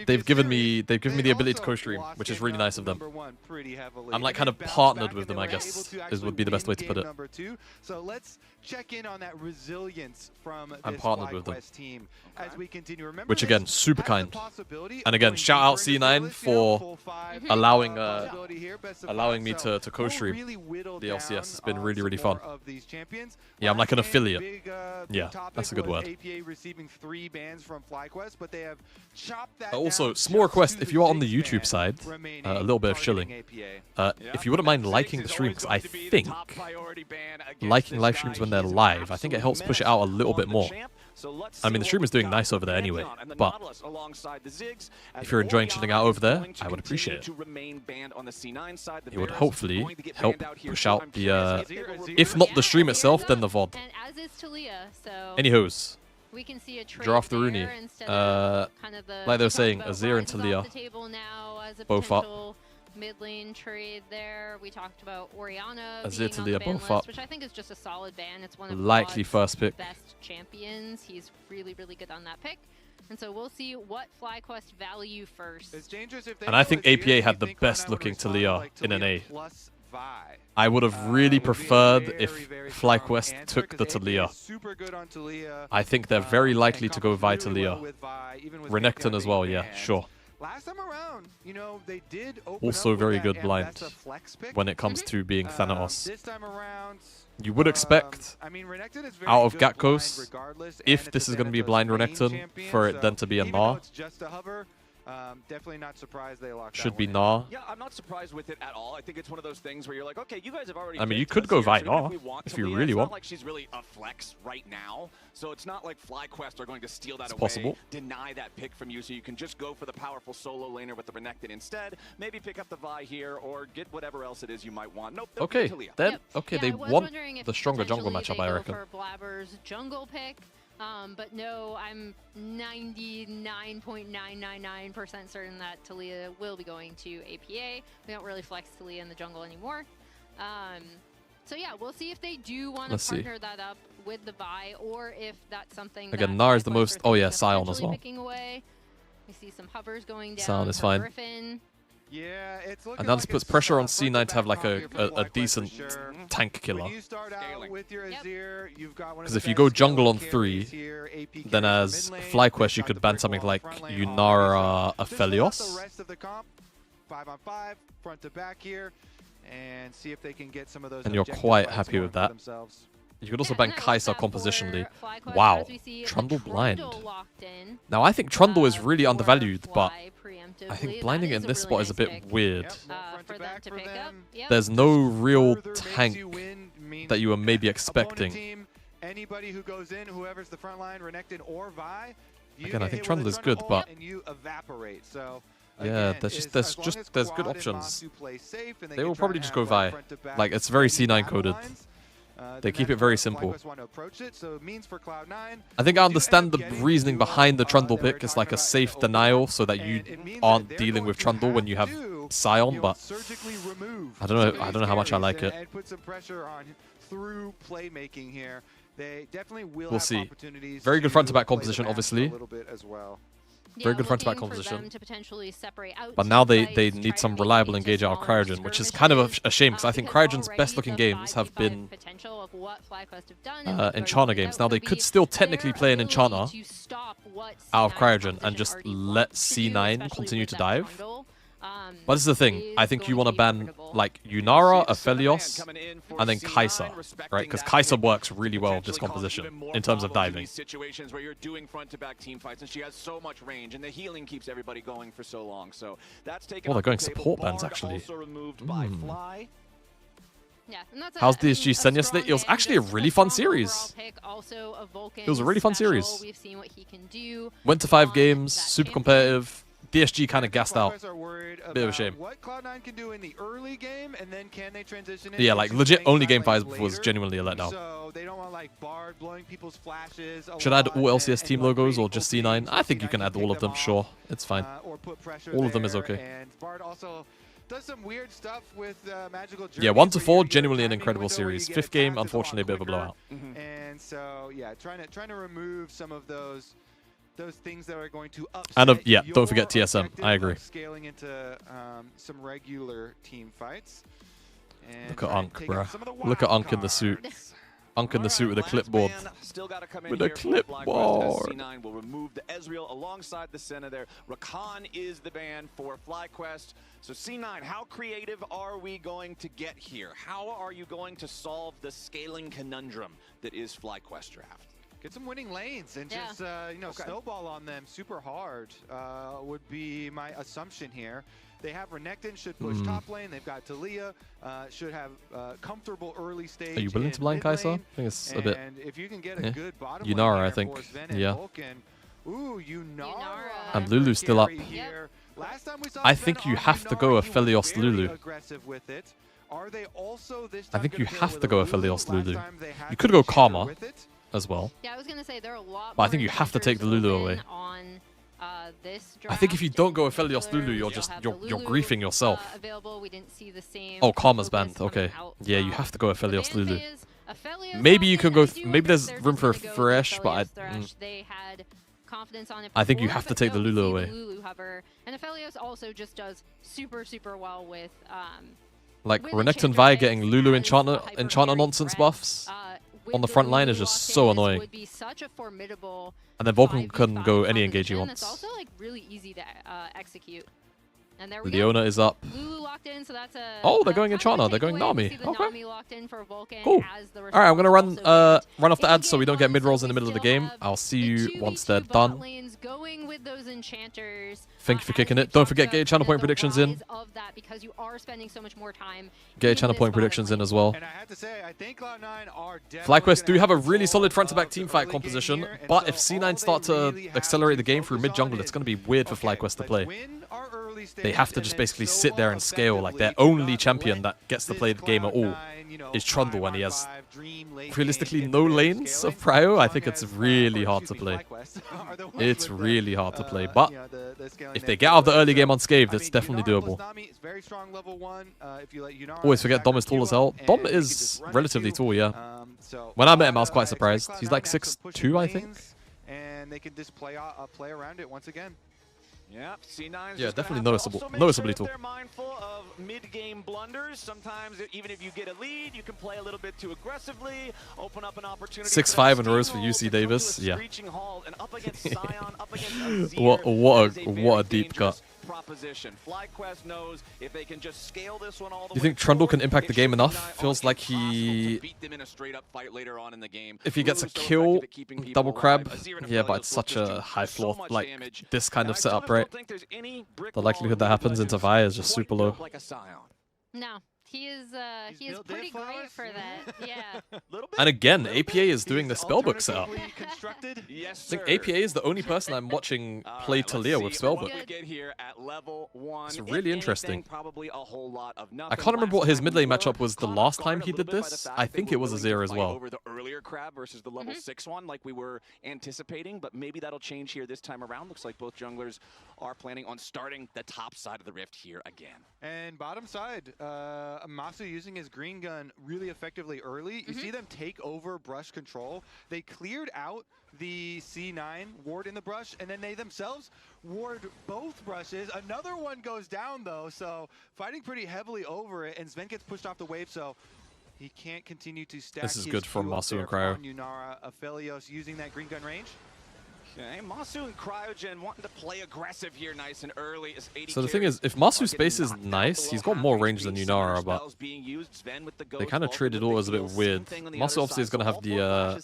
They've given me the ability to co-stream, which is really nice of them. I'm like kind of partnered with them, I guess, would be the best way to put it. So let's check in on that resilience from I'm this partnered with them. FlyQuest team as we continue. Remember, Which again, super kind. And again, shout out C9 for allowing me to co-stream the LCS. It's been really, really fun. Yeah, I'm like an affiliate. Yeah, that's a good word. APA receiving 3 bans from FlyQuest, but they have chopped that Also, down small just request, to if the you are on the 6 YouTube bans side, remaining a little bit of chilling. If you wouldn't mind liking the stream, because I think liking live streams when they're live, I think it helps push it out a little bit more. I mean, the stream is doing nice over there anyway, but if you're enjoying chilling out over there, I would appreciate it. It would hopefully help push out the, if not the stream itself, then the VOD. And as is Talia, so Anyhows, we can see a trade draw off the there Rooney. instead of kind of Like they were talk saying, about Azir and Ryze is off Talia, the table now as a both up. potential mid lane trade there. We talked about Orianna Azir, being on Talia, the ban both list, up. which I think is just a solid ban. It's one of Likely Quad's first pick. best champions. He's really, really good on that pick. And so we'll see what FlyQuest value first. It's dangerous if they And I go think Azir, APA you had the think best Cloud9 would looking respond Talia like in an A. plus Vi. I would have really would be a preferred very, if very strong FlyQuest answer, took 'cause the APA Talia. is super good on Talia. I think they're very likely and to go combos Vi really Talia. well with Vi, even with Renekton Vic as being well, yeah, banned. sure. Last time around, you know, they did open Also up with very that good blind Ambessa flex pick. when it comes to being Thanatos. This time around, You would expect, I mean, Renekton is very out of good blind Gatkos, regardless, and if it's this a is going to be a Thanatos blind main Renekton, champion, for it so then to be a even though Gnar. it's just a hover, definitely not surprised they locked Should that be one in. Gnar. Yeah, I'm not surprised with it at all. I think it's one of those things where you're like, okay, you guys have already. I mean, you picked could us go here, so even Gnar we want if you Talia, really it's want. not like she's really a flex right now, so it's not like FlyQuest are going to steal that It's away, possible. deny that pick from you, so you can just go for the powerful solo laner with the Renekton instead. Maybe pick up the Vi here or get whatever else it is you might want. Nope. Okay, Talia. then, okay, Yeah, they I was want wondering if the stronger jungle potentially matchup, I they go reckon. for Blabber's jungle pick. But no, I'm 99.999% certain that Talia will be going to APA. We don't really flex Talia in the jungle anymore. So yeah, we'll see if they do want to Let's see. partner that up with the Vi, or if that's something Again, that Gnar is the FlyQuest most. are Oh yeah, thinking of Sion as potentially well. picking away. We see some hovers going down. Sion is for fine. Griffin. Yeah, it's looking And that like puts it's, pressure on front C9 to have like back a for FlyQuest decent for sure. tank killer. When you start out with your Azir, you've got one of Because the if you best go jungle on skilled 3, carries here, AP then carries as from mid lane, FlyQuest you got could the ban brick something wall like front lane Yunara already, so just fill out Aphelios. the rest of the comp, 5-on-5, front to back here, and see if they can get some of those And you're objective quite fights happy going with for that. themselves. You could also Yeah, ban and I like Kai'Sa that compositionally. for FlyQuest Wow, as we see a Trundle blind. locked in, Now I think Trundle is really for undervalued, but Fly preemptively. I think That blinding it is in a this really spot is a nice bit pick, weird. for them to pick up. Yep. There's no real Further makes tank you win means that you were maybe opponent expecting. team, anybody who goes in, whoever's the front line, Renekton or Vi, you Again, I get think hit Trundle with is a good, Trundle but and you evaporate. So yeah, again, there's is just as long as there's good Quad and options. Masu play safe and They can will try probably and just have, go Vi. front to back Like it's very steady C9 battle coded. lines, They then keep it that's very how simple. FlyQuest want to approach it. So it means for Cloud9, I think I you understand end the up getting reasoning duo, behind the Trundle that we were pick. It's talking like a about in safe the opener, denial so that you and it means aren't that they're dealing going with to Trundle when you have to, Sion, but surgically remove I don't know. some I of don't know these how much I carries like it. and put some pressure on through playmaking here. They definitely will We'll have see. opportunities Very good front to back play the composition, map obviously. a little bit as well. Very Yeah, good front to back looking for composition. them to potentially separate out But team now they fights, try need to some make reliable it into engage out of smaller Cryogen, which is kind of skirmishes, a shame because I think because Cryogen's already best looking the games have 5v5 been potential of what FlyQuest have done and what they've Enchanter laid games. out Now would they be could still technically their play an ability Enchanter to stop what out of C9's Cryogen and composition just already let wants to do, C9 especially continue with to that dive. Trundle, But this is the thing. I think you want to ban like Yunara, Aphelios, and then Kai'Sa, right? Because Kai'Sa works really well with this composition in terms of diving. Situations where you're doing front to back team fights and she has so much range and the healing keeps everybody going for so long. So that's taken. Oh, they're off the going table. support bans Bard actually. also removed by Fly. Yeah, and that's How's I mean, DSG Sen yesterday? It was strong actually a ban, really just fun strong overall series. pick, also a Vulcan It was a really fun special. series. We've seen what he can do. Went to 5 on games, that super champion. competitive. DSG kind of gassed out. FlyQuest are worried Bit of a about shame. What Cloud9 can do in the early game, and then can they transition Yeah, into like legit playing only game side 5 lanes was later? genuinely a letdown. So they don't want like Bard blowing people's flashes. Should I add all and- LCS team and, like, logos or creating just openings C9? so I think you C9 can add pick all of them, off, sure. It's fine. or put pressure All of them is there, okay. And Bard also does some weird stuff with magical Yeah, journeys 1 to where 4, your genuinely an timing incredible window where you series. get 5th game, attacked is a lot unfortunately, a bit of a quicker. blowout. And so yeah, trying to remove some of those those things that are going to upset And yeah, your don't forget TSM. objective I agree. of scaling into some regular team fights. And Look at try and Unk, take bro. out some of the Look at wild Unk in the suit. cards. Unk in the suit with a clipboard. Still got to come in With a here for FlyQuest as clipboard. C9 will remove the Ezreal alongside the Senna there. Rakan is the ban for FlyQuest. So C9, how creative are we going to get here? How are you going to solve the scaling conundrum that is FlyQuest draft? Get some winning lanes and just snowball on them super hard would be my assumption here. They have Renekton, should push top lane. They've got Talia, should have comfortable early stage. Are you willing to blind Kai'Sa? I think it's a bit. And if you can get a good bottom Yunara, lane I think. for Sven and Yeah. Vulcan. Ooh, Yunara. And Lulu's still up. Here. Last time we saw I Sven think you on have to Yunara, go he was Aphelios very Lulu. aggressive with it. Are they also this I time think gonna you pair have with to a go Lulu? Aphelios Last Lulu. time they had You could the go Chandra Karma with it. as well. Yeah, I was gonna say there are a lot. But I more think you have to take the Lulu open away. On, this I think if you draft don't in go Aphelios particular, Lulu, we you're still just have you're the you're Lulu, griefing yourself. Available. We didn't see the same Oh, Karma's focus banned. Okay. coming out Yeah, you from have to go Aphelios the ban Lulu. phase. Aphelios Maybe you opted, can go. I do Maybe wonder there's if they're room just for a gonna go with Thresh, but Aphelios Thresh. They had confidence on it I think you before, have to but take the no, we Lulu see away. The Lulu hover, and Aphelios also just does super well with Like with Renekton Enchanter Vi Eggs getting Lulu as Enchanter a Enchanter nonsense threat. buffs With on the front line is Lulu just locked so in, this annoying. Would be such a formidable And then Vulcan 5v5 can go any engage he composition wants. that's also like really easy to execute. And there we Leona go. is up. Lulu locked in, so that's a. Oh, they're going kind of a Enchanter. They're going takeaway. Nami. We see the Okay. Nami locked in for Vulcan Cool. as the All right, I'm gonna run also run off the ads so we in-game don't get ones, mid rolls so in the we middle of the still game. have I'll see the you 2v2 once they're bot done. lanes going with those enchanters. Thank you for as kicking we it. Don't talked forget about get your channel kind point of the predictions in. rise of that because you are spending so much more time Get your in channel this point bottom predictions in lane. as well. And I have to say, I think Cloud9 are definitely FlyQuest do gonna have a have really solid control front-to-back of team the fight early game composition, here, and but so if all C9 they start to really have accelerate to the game through focus mid on jungle, is, it's going to be weird for okay, FlyQuest to let's play. win our early They stage have to and just then basically so sit there and scale. Like their effectively to only not champion let that gets to this play the game at all Cloud9, you know, is Trundle when he 5-on-5 has dream late game realistically get no their lanes scaling, of prio. as I long think it's as, really or, hard to excuse me, play. FlyQuest are the ones It's with really hard to play, you but know, the scaling if that they get out of the do it. early game So, unscathed, I it's mean, definitely Yunara doable. plus Nami is very strong level 1. If you let Yunara Always forget stack Dom her is tall Q as up, hell. and Dom you can is just run a relatively Q. tall, yeah. So When I met him, I was gotta quite expect surprised. He's like Cloud9 to have some 6'2", pushing I think. lanes, and they can just play around it once again. Yeah, C9's Yeah, just definitely gonna have to noticeable- also make noticeably sure that tall. they're mindful of mid-game blunders. Sometimes, even if you get a lead, you can play a little bit too aggressively, open up an opportunity. 6'5" and Rose for steamroll UC to come to a Davis. Yeah. screeching halt, and up against Sion, up against Azir, What that is a very deep dangerous cut. proposition. FlyQuest knows if they can just scale this one all the Do you way think Trundle can forward, impact the it game should enough? be nigh on Feels like impossible he, to beat them in a straight-up fight later on in the game. if he gets a Lulu's so kill, effective at keeping people double alive. crab, Azir and yeah, but Aphelios it's will such just a do high so floor, much like damage. this kind And of I still setup, just right? don't think there's any brick The wall likelihood in that League of happens into Legends Vi is just quite super built low. like a Sion. No, he is built pretty great Flowers? for that. Yeah. Little bit. And again, little APA bit. is doing the spellbook setup. Alternatively constructed. Yes, I think sir. APA is the only person I'm watching play Talia with What spellbook. we get here at level 1. It's If really anything, interesting. Probably a whole lot of nothing. I can't remember what Last his time mid we lane were matchup was the caught last off time guard he a little did bit by the this. fact I that think we're it was willing to Azir as fight well. over the earlier crab versus the level 6 one like we were anticipating, but maybe that'll change here this time around. Looks like both junglers are planning on starting the top side of the rift here again. And bottom side, Masu using his green gun really effectively early. You see them take over brush control. They cleared out the C9 ward in the brush, and then they themselves ward both brushes. Another one goes down though, so fighting pretty heavily over it, and Sven gets pushed off the wave, so he can't continue to stack. This is his good from Q up Masu there and Cryo. on Yunara. Aphelios using that green gun range. Okay, Masu and Cryogen wanting to play aggressive here nice and early. As 80 So the thing is, if Masu's space is nice, he's got more range than Yunara, but they kind of treated all as a bit weird. Masu obviously is going to have the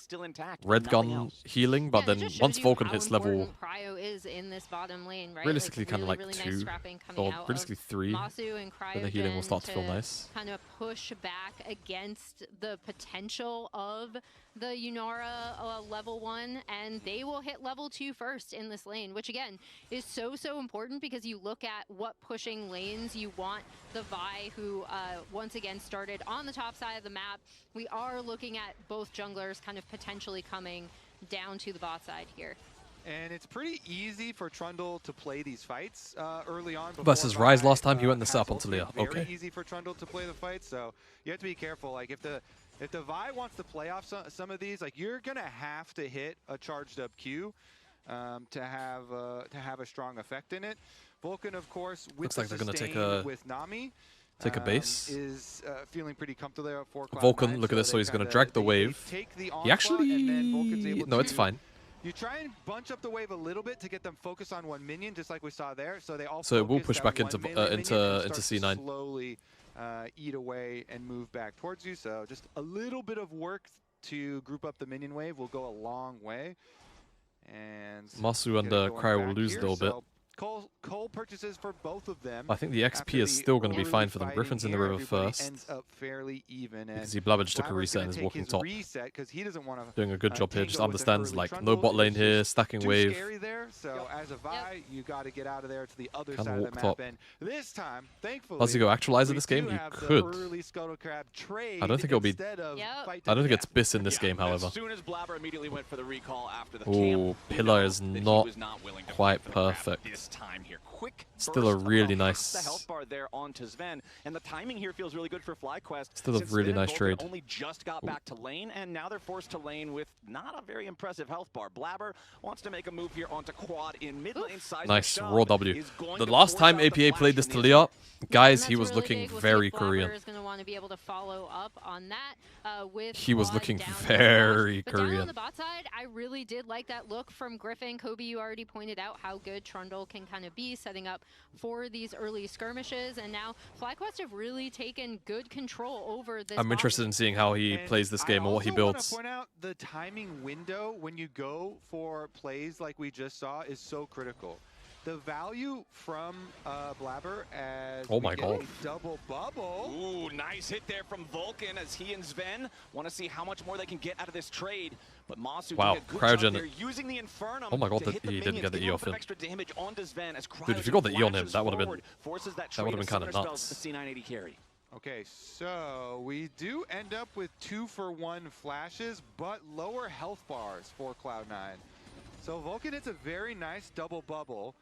red gun healing, but Yeah, it then just once shows you Vulcan how hits level, important Cryo is in this bottom lane, right? realistically kind of really, like really nice 2, scrapping coming or out realistically of 3, Masu and then the healing will Cryogen start to feel nice. kind of push back against the potential of the Yunara level 1, and they will hit level 2 first in this lane, which again is so important because you look at what pushing lanes you want the Vi, who once again started on the top side of the map. We are looking at both junglers kind of potentially coming down to the bot side here. And it's pretty easy for Trundle to play these fights early on. Versus before Rise Vi, last time, he went in the has setup on ultimate. Talia. Very Okay. easy for Trundle to play the fight, so you have to be careful. Like if the Vi wants to play off some of these, like you're gonna have to hit a charged up Q. to have a strong effect in it. Vulcan, of course, with Looks like they're gonna take with Nami. Take a base. Is feeling pretty comfortable there at 4 Vulcan, look at this. So he's going to drag the wave. He actually... No, it's fine. You try and bunch up the wave a little bit to get them focused on one minion, just like we saw there. So they all. So it will push back into into C9. Slowly eat away and move back towards you. So just a little bit of work to group up the minion wave will go a long way. And Masu and Cryo will lose a little bit. Cole purchases for both of them. I think the XP is still going to be fine for them. Griffin's in the river first. Ends up fairly even, and because Blabber just took a reset and is walking top. He doesn't want to, doing a good job here. Just understands like no bot lane here, stacking wave. Scary there. So as a Vi, you got to get out of there to the other side of the map. And this time, thankfully, does he go actualizer this game? He could. I don't think it'll be. I don't think it's Biss in this game, however. As soon as Blabber immediately went for the recall after the Ooh, Pillar is not quite perfect. This time here, quick. Still a really nice. The health bar there onto Sven, and the timing here feels really good for FlyQuest. Still a really nice trade. Only just got back to lane, and now they're forced to lane with not a very impressive health bar. Blabber wants to make a move here onto quad in mid lane. Nice raw W. The last time APA played this Talia, guys, he was looking very Korean. Is going to want to be able to follow up on that with he was looking very Korean. Down on the bot side, I really did like that look from Griffin. Kobe, you already pointed out how good Trundle can kind of be setting up for these early skirmishes, and now FlyQuest have really taken good control over this. I'm interested in seeing how he plays this game and what he builds. I want to point out the timing window when you go for plays like we just saw is so critical. The value from Blabber as double bubble. Ooh, nice hit there from Vulcan as he and Sven want to see how much more they can get out of this trade. But Masu wow, Cryogen using the Infernum. Oh my god, he didn't get the E off him. Dude, if you got the E on him, that would have been kind of nuts. Okay, so we do end up with 2-for-1 flashes, but lower health bars for Cloud9. So Vulcan hits a very nice double bubble.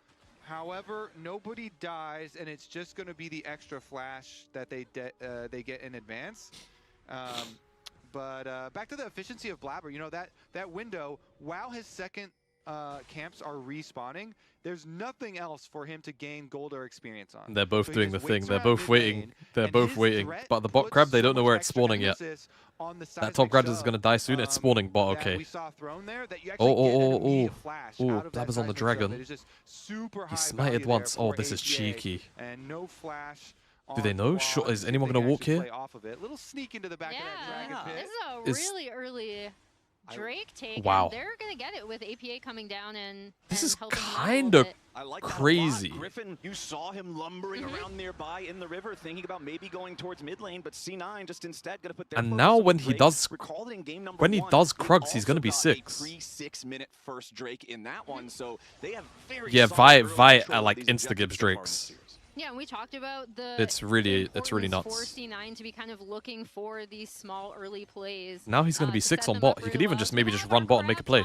However, nobody dies, and it's just going to be the extra flash that they get in advance. But back to the efficiency of Blabber, you know, that window, while his second camps are respawning, there's nothing else for him to gain gold or experience on. They're both doing the thing. They're both waiting. They're both waiting. But the bot crab, they don't know where it's spawning yet. That top grab is going to die soon. It's spawning bot, okay. Oh, Blabber's on the dragon. He smited once. Oh, this is cheeky. And no flash. Do they know? Is anyone going to walk here? Little sneak into the back of that dragon pit. This is a really early Drake take. Wow. And they're going to get it with APA coming down and this is helping kind of crazy. Griffin, you saw him lumbering around nearby in the river, thinking about maybe going towards mid lane, but C9 just instead going to put their and now when he does Krugs, he's going to be 6. 3-6-minute first Drake in that one, so they have very Vi like insta-gibbs Drakes. Yeah, and we talked about the it's really nuts. For C9 to be kind of looking for these small early plays. Now he's going to be 6 on bot. He could even just maybe just run bot and make a play.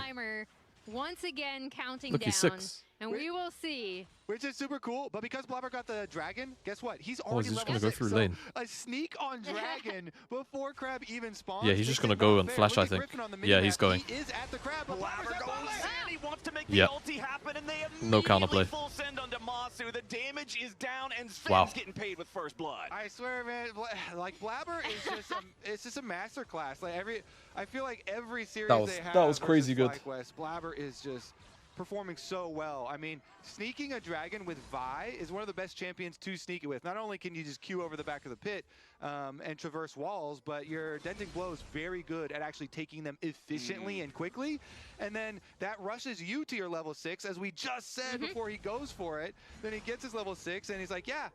Once again counting Look, down. He's 6. And we will see. Which is super cool, but because Blabber got the dragon, guess what? He's already he's just level gonna go 6, through so lane. A sneak on dragon before Crab even spawns. Yeah, he's just gonna go and flash, I think. Yeah, he's going. He is at the Crab, but Blabber goes in. He wants to make the ulti happen, and they no counterplay. Full send onto Masu. The damage is down, and Sven's getting paid with first blood. I swear, man, like Blabber is just it's just a masterclass. Like I feel like every series that was crazy good. Blabber is just performing so well. I mean, sneaking a dragon with Vi is one of the best champions to sneak it with. Not only can you just queue over the back of the pit and traverse walls, but your denting blow is very good at actually taking them efficiently and quickly. And then that rushes you to your level 6, as we just said before he goes for it. Then he gets his level 6, and he's like, yeah,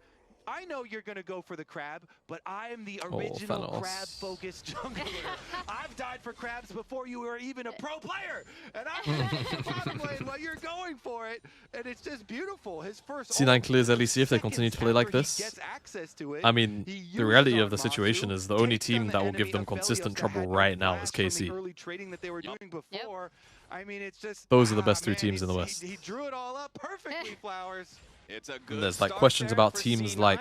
I know you're going to go for the crab, but I am the original crab-focused jungler. I've died for crabs before you were even a pro player, and I'm the bottom lane while you're going for it, and it's just beautiful. His first C9 clears LEC if they continue to play like this. I mean, the reality of the situation is the only team that will give them consistent trouble right now is KC. I mean, it's just those are the best 2 teams in the West. He drew it all up perfectly, Flowers. And there's like questions about teams like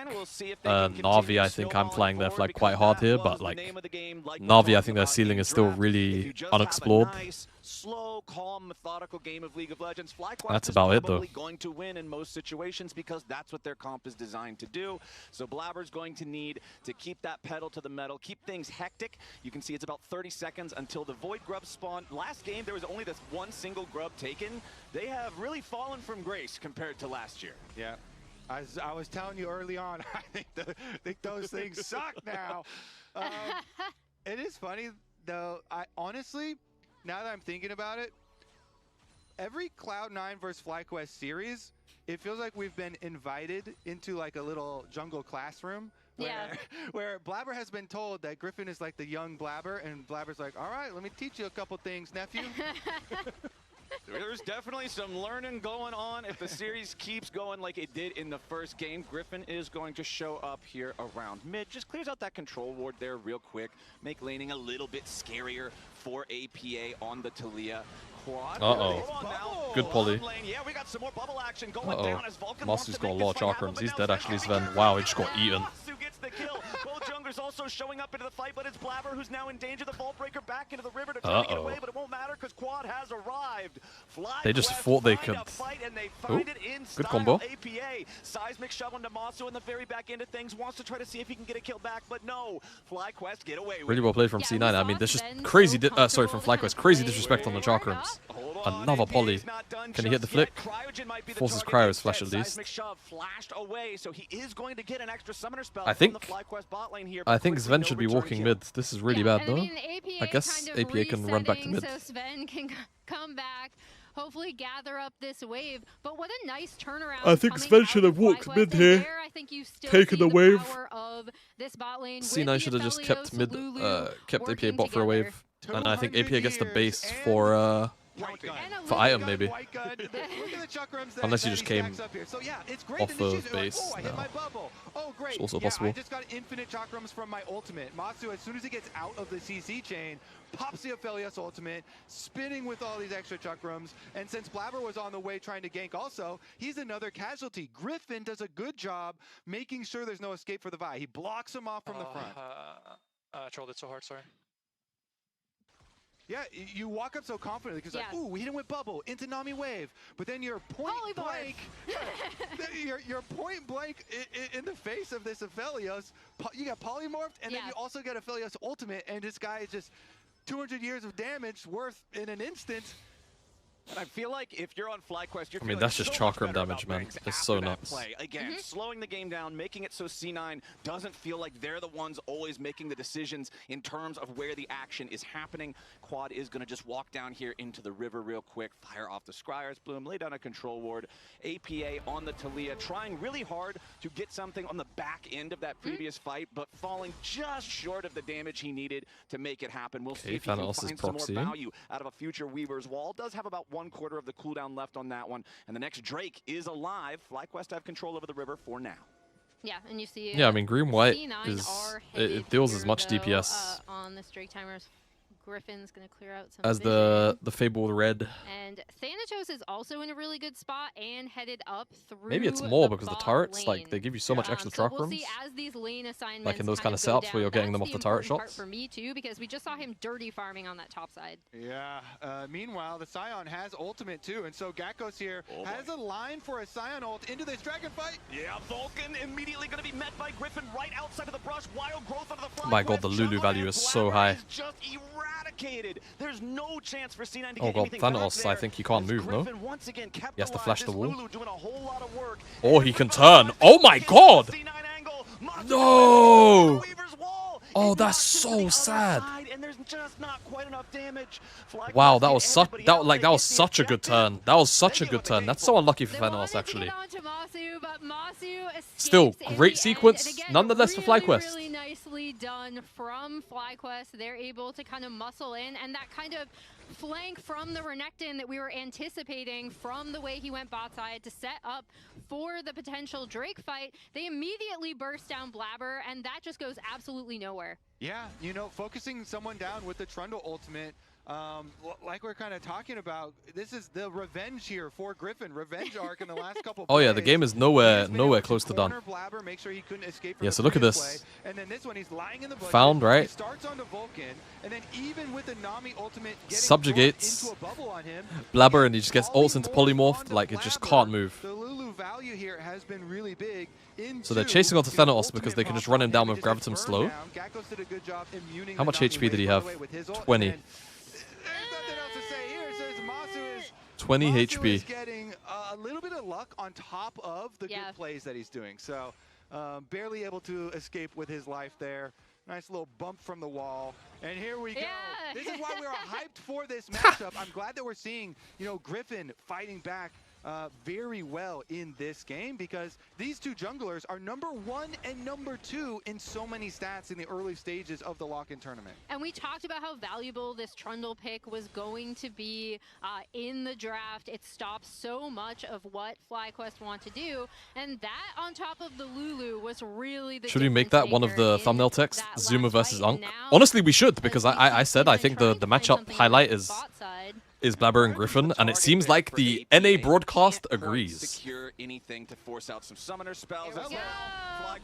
Na'Vi. I think I'm flying their flag quite hard here, but like Na'Vi, I think their ceiling is still really unexplored. Slow, calm, methodical game of League of Legends. FlyQuest That's about it, though. Probably going to win in most situations because that's what their comp is designed to do. So Blabber's going to need to keep that pedal to the metal, keep things hectic. You can see it's about 30 seconds until the Void Grub spawn. Last game, there was only this one single grub taken. They have really fallen from grace compared to last year. Yeah. As I was telling you early on, I think those things suck now. It is funny, though. Honestly, now that I'm thinking about it, every Cloud9 versus FlyQuest series, it feels like we've been invited into like a little jungle classroom where Blabber has been told that Griffin is like the young Blabber, and Blabber's like, all right, let me teach you a couple things, nephew. There's definitely some learning going on. If the series keeps going like it did in the first game, Griffin is going to show up here around mid. Just clears out that control ward there real quick. Make laning a little bit scarier for APA on the Talia. Uh-oh. Good poly. Yeah, we got some more bubble action going down as Vulcan Masu's got a lot of chakrams. He's dead actually, Sven. Wow, he just got eaten. Masu gets the kill. Both junglers also showing up into the fight, but it's Blabber who's now in danger. The Vault Breaker back into the river to try to get away, but it won't matter because Quad has arrived. They just thought they could. Oh, good combo. APA. Seismic shoving to Masu in the very back end of things. Wants to try to see if he can get a kill back, but no. FlyQuest get away. Really well played from C9. I mean, there's just crazy. Sorry, from FlyQuest. Crazy disrespect on the chakrams. Another poly. Can he hit the flick? Forces Cryo's flash at least. I think Sven should be walking mid. This is really bad though. I guess APA can run back to mid. So Sven can come back, hopefully gather up this wave. But what a nice turnaround. I think Sven should have walked mid here, taken the wave. C9 should have just kept mid, kept APA bot for a wave. And I think APA gets the base for item maybe. Unless he just came off of base. No. It's also possible. I just got infinite chakrams from my ultimate. Masu, as soon as he gets out of the CC chain, pops the Aphelios ultimate, spinning with all these extra chakrams. And since Blabber was on the way trying to gank also, he's another casualty. Griffin does a good job making sure there's no escape for the Vi. He blocks him off from the front. Trolled it so hard, sorry. Yeah, you walk up so confidently because like, ooh, we hit him with bubble into Nami wave, but then you're point blank, you're point blank in the face of this Aphelios. You got polymorphed, and then you also get Aphelios ultimate, and this guy is just 200 years of damage worth in an instant. I feel like if you're on FlyQuest, you're that's just chakram damage, man. It's so nuts. Again, slowing the game down, making it so C9 doesn't feel like they're the ones always making the decisions in terms of where the action is happening. Quad is going to just walk down here into the river real quick, fire off the Scryer's Bloom, lay down a control ward. APA on the Talia, trying really hard to get something on the back end of that previous fight, but falling just short of the damage he needed to make it happen. We'll see if he can find some more value out of a future Weaver's Wall. Does have about 1/4 of the cooldown left on that one, and the next Drake is alive. FlyQuest have control over the river for now. Yeah, and you see. Yeah, I mean, green white is it deals as much DPS on this Drake timers. Griffin's going to clear out some as the Fable red. And Thanatos is also in a really good spot and headed up through. Maybe it's more because the turrets, like, they give you so much extra chakrams. We'll as these lane assignments like in those kind of setups where you're getting them off the turret shots. Part for me too, because we just saw him dirty farming on that top side. Yeah. Meanwhile, the Scion has ultimate too, and so Gakkos here has a line for a Scion ult into this dragon fight. Yeah, Vulcan immediately going to be met by Griffin right outside of the brush. Wild growth out of the fly. My God, the Lulu value is so high. Just eradicated. There's no chance for C9 to get anything back there. I think he can't move, no? He has to flash the wall. Or he can turn. Oh my God! No! Oh, that's so sad. Wow, that was such a good turn. That was such a good turn. That's so unlucky for Fenos, actually. Still, great sequence, nonetheless, for FlyQuest. Really nicely done from FlyQuest. They're able to kind of muscle in, and that kind of flank from the Renekton that we were anticipating from the way he went bot side to set up for the potential Drake fight. They immediately burst down Blabber, and that just goes absolutely nowhere. Yeah, focusing someone down with the Trundle ultimate like we're kind of talking about, this is the revenge here for Griffin. Revenge arc in the last couple Oh yeah, the game is nowhere close to done. Blabber, make sure he couldn't escape from Yeah, the so look at previous this. play. And then this one, he's lying in the bushes. Found, right? He starts onto Vulcan, and then even with the Nami ultimate getting Subjugates into a bubble on him, Blabber, and he just gets ults into polymorph, like it just can't move. the Lulu value here has been really big. So they're chasing onto Thanatos because they can just run him down with Gravitum slow. How much HP did he have? 20. 20 HP. Getting a little bit of luck on top of the good plays that he's doing. So barely able to escape with his life there. Nice little bump from the wall. And here we go. This is why we were hyped for this matchup. I'm glad that we're seeing, Griffin fighting back very well in this game, because these two junglers are #1 and #2 in so many stats in the early stages of the lock-in tournament. And we talked about how valuable this Trundle pick was going to be in the draft. It stops so much of what FlyQuest want to do, and that on top of the Lulu was really the Should we make that one of the thumbnail text? Zuma versus Unk? Honestly, we should, because I said I think the matchup highlight is Blabber and Griffin, and it seems like the NA broadcast agrees. Secure anything to force out some summoner spells as well.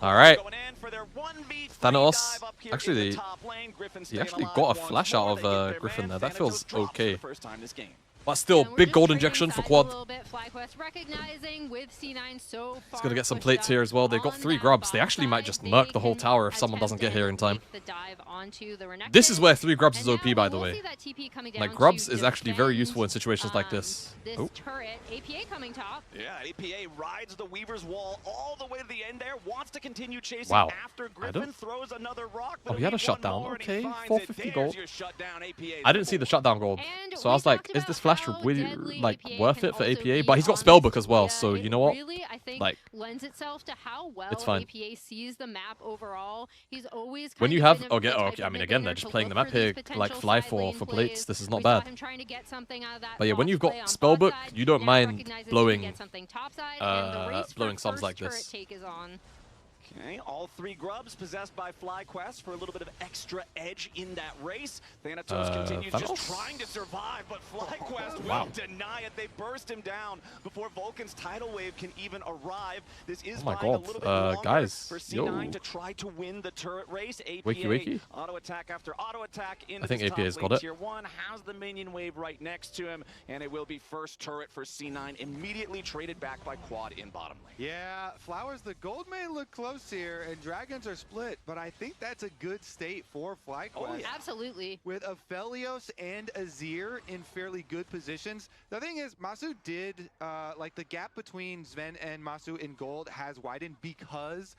All right. Thanatos. Actually, he actually got a flash out of Griffin there. That feels okay. But still, big gold injection for Quad. He's going to get some plates here as well. They've got 3 grubs. They actually might just murk the whole tower if someone doesn't get here in time. This is where 3 grubs is OP, by the way. Like, grubs is actually very useful in situations like this. Oh. APA coming top. Yeah, APA rides the Weaver's wall all the way to the end there, wants to continue chasing after Griffin throws another rock. Oh, he had a shutdown. Okay, 450 gold. I didn't see the shutdown gold. So I was like, is this flash really, like, worth it for APA? But he's got Spellbook as well, so you know what? Really, I think like, lends itself to how well it's fine. APA sees the map overall. He's always when you have, okay, I mean, again, they're just playing the map here, like, fly for plates. This is not bad. But yeah, when you've got Spellbook, you don't mind blowing sums like this. Okay, all 3 grubs possessed by FlyQuest for a little bit of extra edge in that race. Thanatos continues just trying to survive, but FlyQuest will deny it. They burst him down before Vulcan's tidal wave can even arrive. This is buying a little bit longer guys, for C9 to try to win the turret race. APA wakey. Auto attack after auto attack into I think APA's got it. Tier 1 has the minion wave right next to him, and it will be first turret for C9, immediately traded back by Quad in bottom lane. Yeah, Flowers, the gold may look close here, and Dragons are split, but I think that's a good state for FlyQuest. Oh, yeah. Absolutely. With Aphelios and Azir in fairly good positions. The thing is, Masu did, like, the gap between Sven and Masu in gold has widened because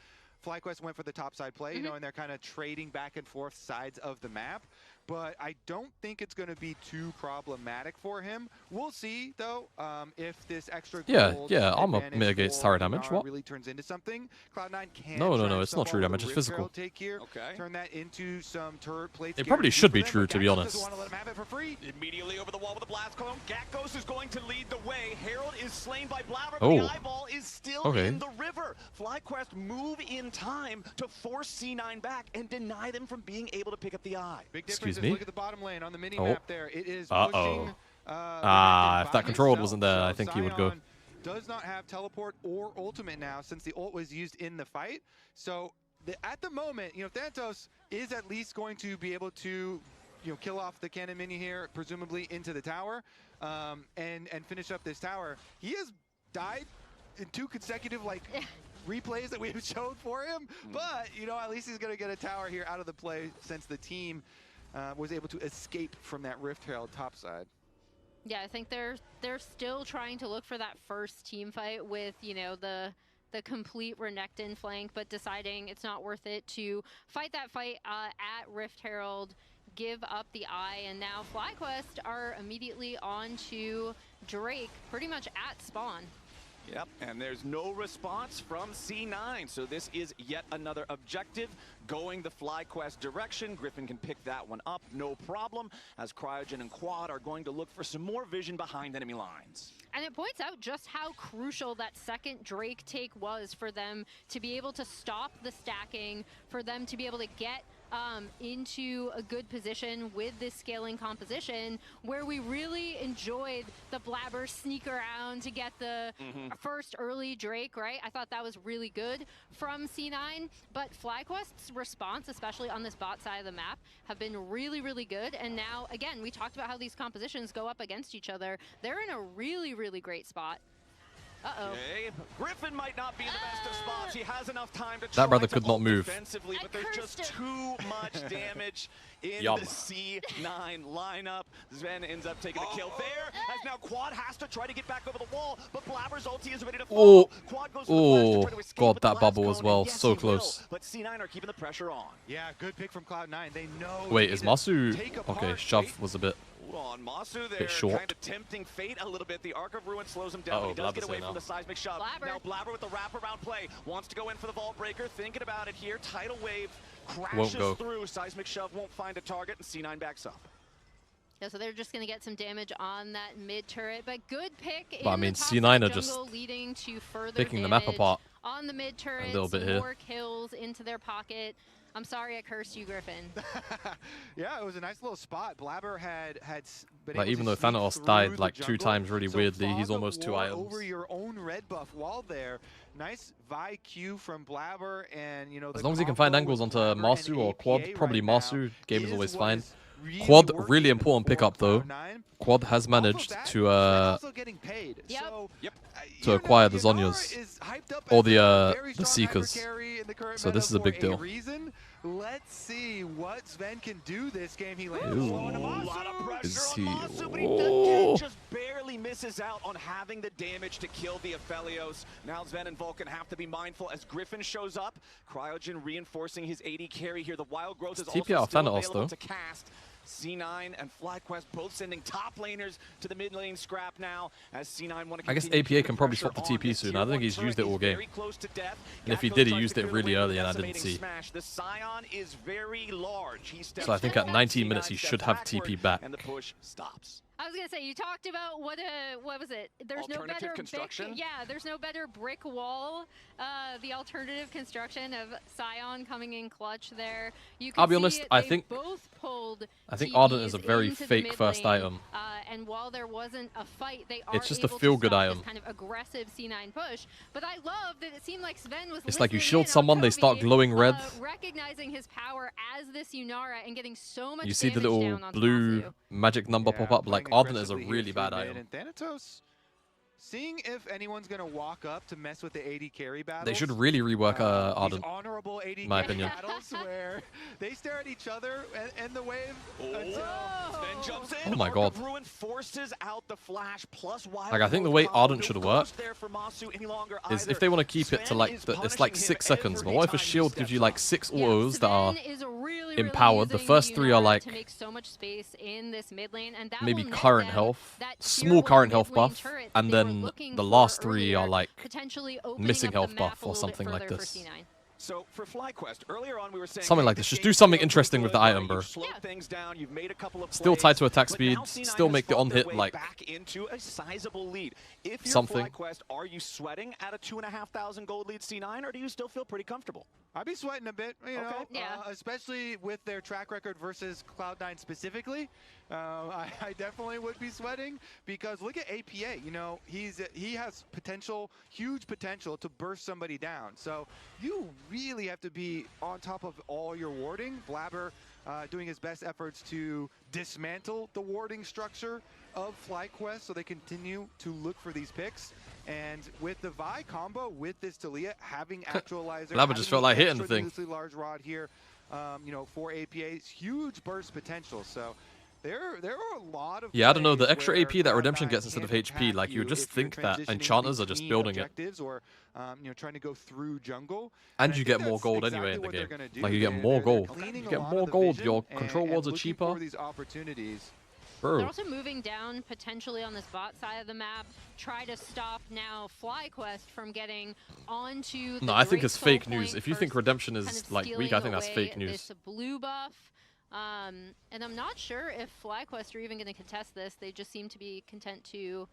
FlyQuest went for the topside play, and they're kind of trading back and forth sides of the map. But I don't think it's going to be too problematic for him. We'll see, though, if this extra gold armor mitigates tower damage. What? Really turns into something. Cloud9 can no, it's not true damage. It's physical. Take here, turn that into some turret plates. It probably should be true, to be honest. Immediately over the wall with a blast clone. Gakos is going to lead the way. Herald is slain by Blabber, but the eyeball is still in the river. FlyQuest move in time to force C9 back and deny them from being able to pick up the eye. Big difference. Look at the bottom lane on the mini map there. It is pushing. If that control wasn't there, I think he would go. Does not have teleport or ultimate now since the ult was used in the fight. So at the moment, Thanatos is at least going to be able to, kill off the cannon mini here, presumably into the tower, and finish up this tower. He has died in 2 consecutive replays that we have shown for him, but at least he's going to get a tower here out of the play since the team was able to escape from that Rift Herald topside. Yeah, I think they're still trying to look for that first team fight with, the complete Renekton flank, but deciding it's not worth it to fight that fight at Rift Herald, give up the eye, and now FlyQuest are immediately on to Drake, pretty much at spawn. Yep, and there's no response from C9, so this is yet another objective going the FlyQuest direction. Griffin can pick that one up, no problem, as Cryogen and Quad are going to look for some more vision behind enemy lines. And it points out just how crucial that second Drake take was for them to be able to stop the stacking, for them to be able to get into a good position with this scaling composition where we really enjoyed the Blabber sneak around to get the first early Drake, right? I thought that was really good from C9, but FlyQuest's response, especially on this bot side of the map, have been really, really good. And now, again, we talked about how these compositions go up against each other. They're in a really, really great spot. Uh-oh. Okay. Griffin might not be in the best of spots. He has enough time to That brother try could to not ult move. defensively, but there's just too much damage in Yum. the C9 lineup. Sven ends up taking the kill there, as now Quad has to try to get back over the wall, but Blabber's ulti is ready to fall. Quad goes for the flash to try to escape God, with the that bubble blast as cone, well, and yes, so he will, close. but C9 are keeping the pressure on. Yeah, good pick from Cloud9. They know. Wait, they is need to Masu... take Okay, apart, shove was a bit... On Masu there, bit short. kind of tempting fate a little bit. The Arc of Ruin slows him down. Uh-oh, He does get Blabber's away here from now. the seismic shove. Blabber. Now Blabber with the wraparound play. Wants to go in for the Vault Breaker. Thinking about it here. Tidal Wave Won't crashes go. through. Seismic shove won't find a target, and C9 backs up. Yeah, so they're just going to get some damage on that mid turret, but good pick. But I in mean, the top C9 side are just jungle, leading to further picking the map damage apart on the mid turret. little bit here. More kills into their pocket. I'm sorry I cursed you, Griffin. Yeah, it was a nice little spot. Blabber had been Like, able even to though sneak Thanatos through died the like 2 jungle. times really So weirdly, fog he's of almost 2 war items. over your own red buff wall there. Nice Vi Q from Blabber, and you know, As the long as he can find combo angles with onto Blabber Masu and or Quad, APA probably right now Masu, game is always what fine. is really Quad, working really important for pickup though. Cloud9. Quad has managed that, to also getting paid. Yep. So, to acquire the Zhonyas or the Seekers. So this is a big deal. Let's see what Sven can do this game. He lands Ooh. on A lot of pressure Is on he- Masu, but he Whoa. just barely misses out on having the damage to kill the Aphelios. Now Sven and Vulcan have to be mindful as Griffin shows up. Cryogen reinforcing his AD carry here. The Wild Growth is It's TP also out still Thanatos, available though. to cast. C9 and FlyQuest both sending top laners to the mid lane scrap now as C9 want to I guess continue to keep APA the can probably pressure swap the on. TP His soon. tier I don't think one he's used it turret all is game. very close to death. And if he Gakko did, he tries used to it clear the really way with early and I didn't decimating see. smash. The Scion is very large. He steps So I think at forward, 19 minutes C9 he steps should have backward, TP back. and the push stops. I was gonna say, you talked about what was it? There's no Alternative better construction? yeah, there's no better brick wall. The alternative construction of Scion coming in clutch there. You can I'll be see honest, it, I they think- both pulled I think TPs Ardent is a very into the fake mid first lane, item. And while there wasn't a fight, they are It's just a able to feel-good stop item. this kind of aggressive C9 push. But I love that it seemed like Sven was It's like you listening shield in on someone, they start Kobe, glowing red. recognizing his power as this Yunara and getting so much You see the damage little down onto blue Masu. magic number Yeah, pop up. Like, playing Ardent is a aggressively really here bad through mid, item. And Thanatos, seeing if anyone's going to walk up to mess with the AD carry battles. They should really rework these Ardent. honorable AD my carry opinion. battles where they stare at each other and the wave until Sven jumps in. Oh my Arc God. of Ruin forces out the flash plus Wild Like, I think the Growth way combo. Ardent No should cost work there for Masu any longer is either. if they want to keep it to Sven like, is it's like punishing 6 him seconds. But every what if a time he shield steps gives you like up? 6 Yeah, autos that are Sven is really, empowered? The using first 3 are Yunara like to make so much space in this mid lane, and that maybe will net current them health, that small tier current 1 health mid lane buff, turret and they were then looking the for last 3 are earlier, like potentially opening missing up the health map buff a or little bit something like further for this. C9. So for FlyQuest, earlier on we were saying Something hey, like this. this Just game do something feels interesting with the good, item, right? bro. You've slowed things down, you've made a couple of Still plays, tied to attack but speed, now C9 still has make the fought on their hit way like back into a sizable lead. If you're something. FlyQuest, are you sweating at a 2,500 gold lead C9, or do you still feel pretty comfortable? I'd be sweating a bit, you know, Yeah. especially with their track record versus Cloud9 specifically. I definitely would be sweating because look at APA. You know, he has potential, huge potential to burst somebody down. So you really have to be on top of all your warding. Blabber doing his best efforts to dismantle the warding structure of FlyQuest so they continue to look for these picks. And with the Vi combo, with this Talia having actualizer, Blabber just felt like hitting the thing. Large rod here, you know, for APA's huge burst potential. So there are a lot of Yeah, I don't know. The plays extra where AP that Redemption Cloud9 gets instead of can HP, impact like you would just if you're think that transitioning enchanters are just between building it. objectives or you know, trying to go through jungle. And I you think get more that's gold exactly anyway in the what they're game. gonna do. Like you get They're- more they're gold. cleaning You a get lot more of the gold. vision Your and control wards are looking cheaper. for these opportunities. Bro. They're also moving down potentially on this bot side of the map. Try to stop now FlyQuest from getting onto the No, I think Drake it's Soul fake Point news. If you first, think Redemption kind is of like weak, I stealing think that's away fake news. This blue buff. And I'm not sure if FlyQuest are even going to contest this. They just seem to be content to...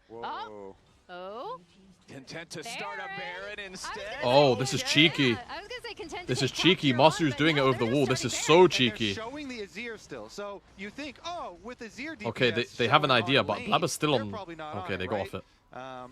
Oh? Content to start a Baron instead. Oh, this is cheeky. I was going to say content. This is cheeky. Masu's doing it over the wall. This is so cheeky. Showing the Azir still, so you think, oh, with Azir DPS Okay, they have an showing idea, on but lane, Blabber's still they're on. probably not Okay, on they it, got right? off it.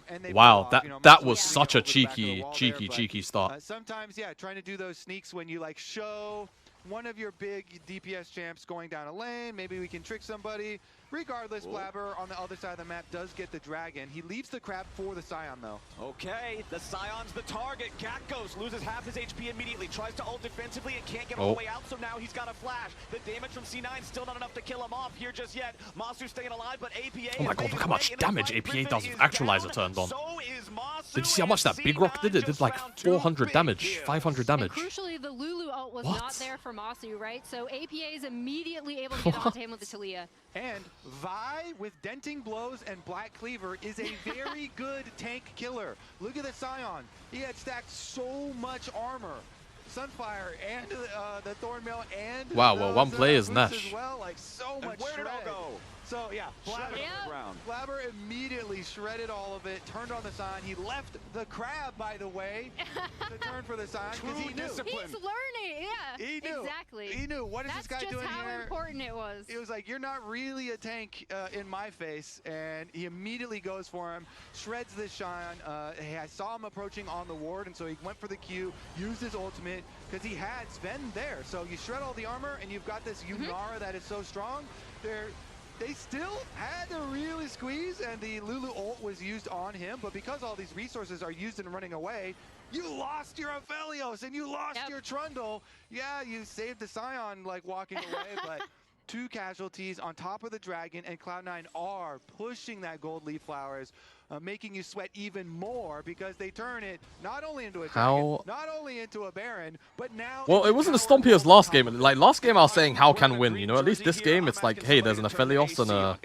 And they Wow, pull off, you know, that Masu was getting such a over the back of the cheeky, wall cheeky, there, but, cheeky start. sometimes, yeah, trying to do those sneaks when you like show one of your big DPS champs going down a lane. Maybe we can trick somebody. Regardless, Blabber on the other side of the map does get the dragon. He leaves the crab for the Scion, though. Okay, the Scion's the target. Gakos loses half his HP immediately, tries to ult defensively and can't get all the way out, so now he's got a flash. The damage from C9 still not enough to kill him off here just yet. Masu staying alive, but APA Oh my god, look how much damage APA does with Actualizer turned on. Did you see how much that big rock did? It did like 400 damage, 500 damage. And crucially, the Lulu ult was not there for Masu, right? So APA is immediately able to get onto him with the Talia. And Vi with denting blows and Black Cleaver is a very good tank killer. Look at the Scion. He had stacked so much armor. Sunfire and the Thornmail and Wow, well, one play is boots Nash. as well, like so much where did it all shred. go? So yeah, Blabber, ground. Blabber immediately shredded all of it, turned on the Scion. He left the crab, by the way, to turn for the Scion because he knew. He's learning, yeah. He knew. Exactly. He knew. What is this guy doing here? That's just how important it was. It was like, you're not really a tank in my face, and he immediately goes for him, shreds this Scion. I saw him approaching on the ward, and so he went for the Q, used his ultimate, because he had Sven there. So you shred all the armor, and you've got this Yunara that is so strong. They still had to really squeeze, and the Lulu ult was used on him, but because all these resources are used in running away, you lost your Aphelios and you lost your Trundle. Yeah, you saved the Scion like walking away, but 2 casualties on top of the dragon, and Cloud9 are pushing that gold leaf flowers, making you sweat even more because they turn it not only into a dragon, not only into a Baron, but now. Well, it wasn't as stumpy as last game. Like last game, I was saying how can win. You know, at least this game, it's like, hey, there's an Aphelios and a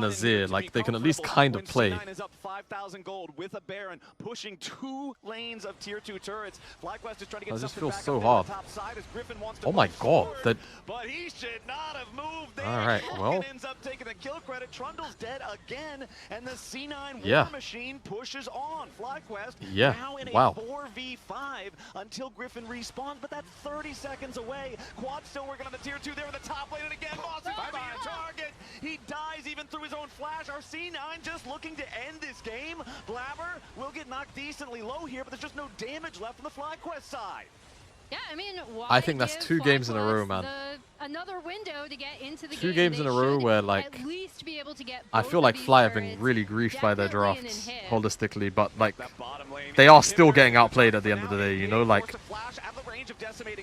Azir. Like they can at least kind of play. C9 is up 5,000 gold with a Baron, pushing 2 lanes of tier 2 turrets. FlyQuest is trying to get That just something feels back so up there on hard. the top side as Griffin wants to Oh my push god, forward, that. but he should not have moved there. All right, well. Ends up taking the kill credit. Trundle's dead again, and the C9 Yeah. War Machine pushes on. FlyQuest now in a 4v5 until Griffin respawns, but that's 30 seconds away. Quad still working on the tier 2 there in the top lane, and again, Moss is the target. He dies even through his own flash. Our C9 just looking to end this game. Blabber will get knocked decently low here, but there's just no damage left on the FlyQuest side. Yeah, I mean, I think that's 2 games in a row, man. Another window to get into the 2 game. games in a row where, like, at least be able to get I feel like both of Fly these have been turrets really griefed by their definitely in drafts hit. holistically, but like they are still getting outplayed at the end of the day. You know, like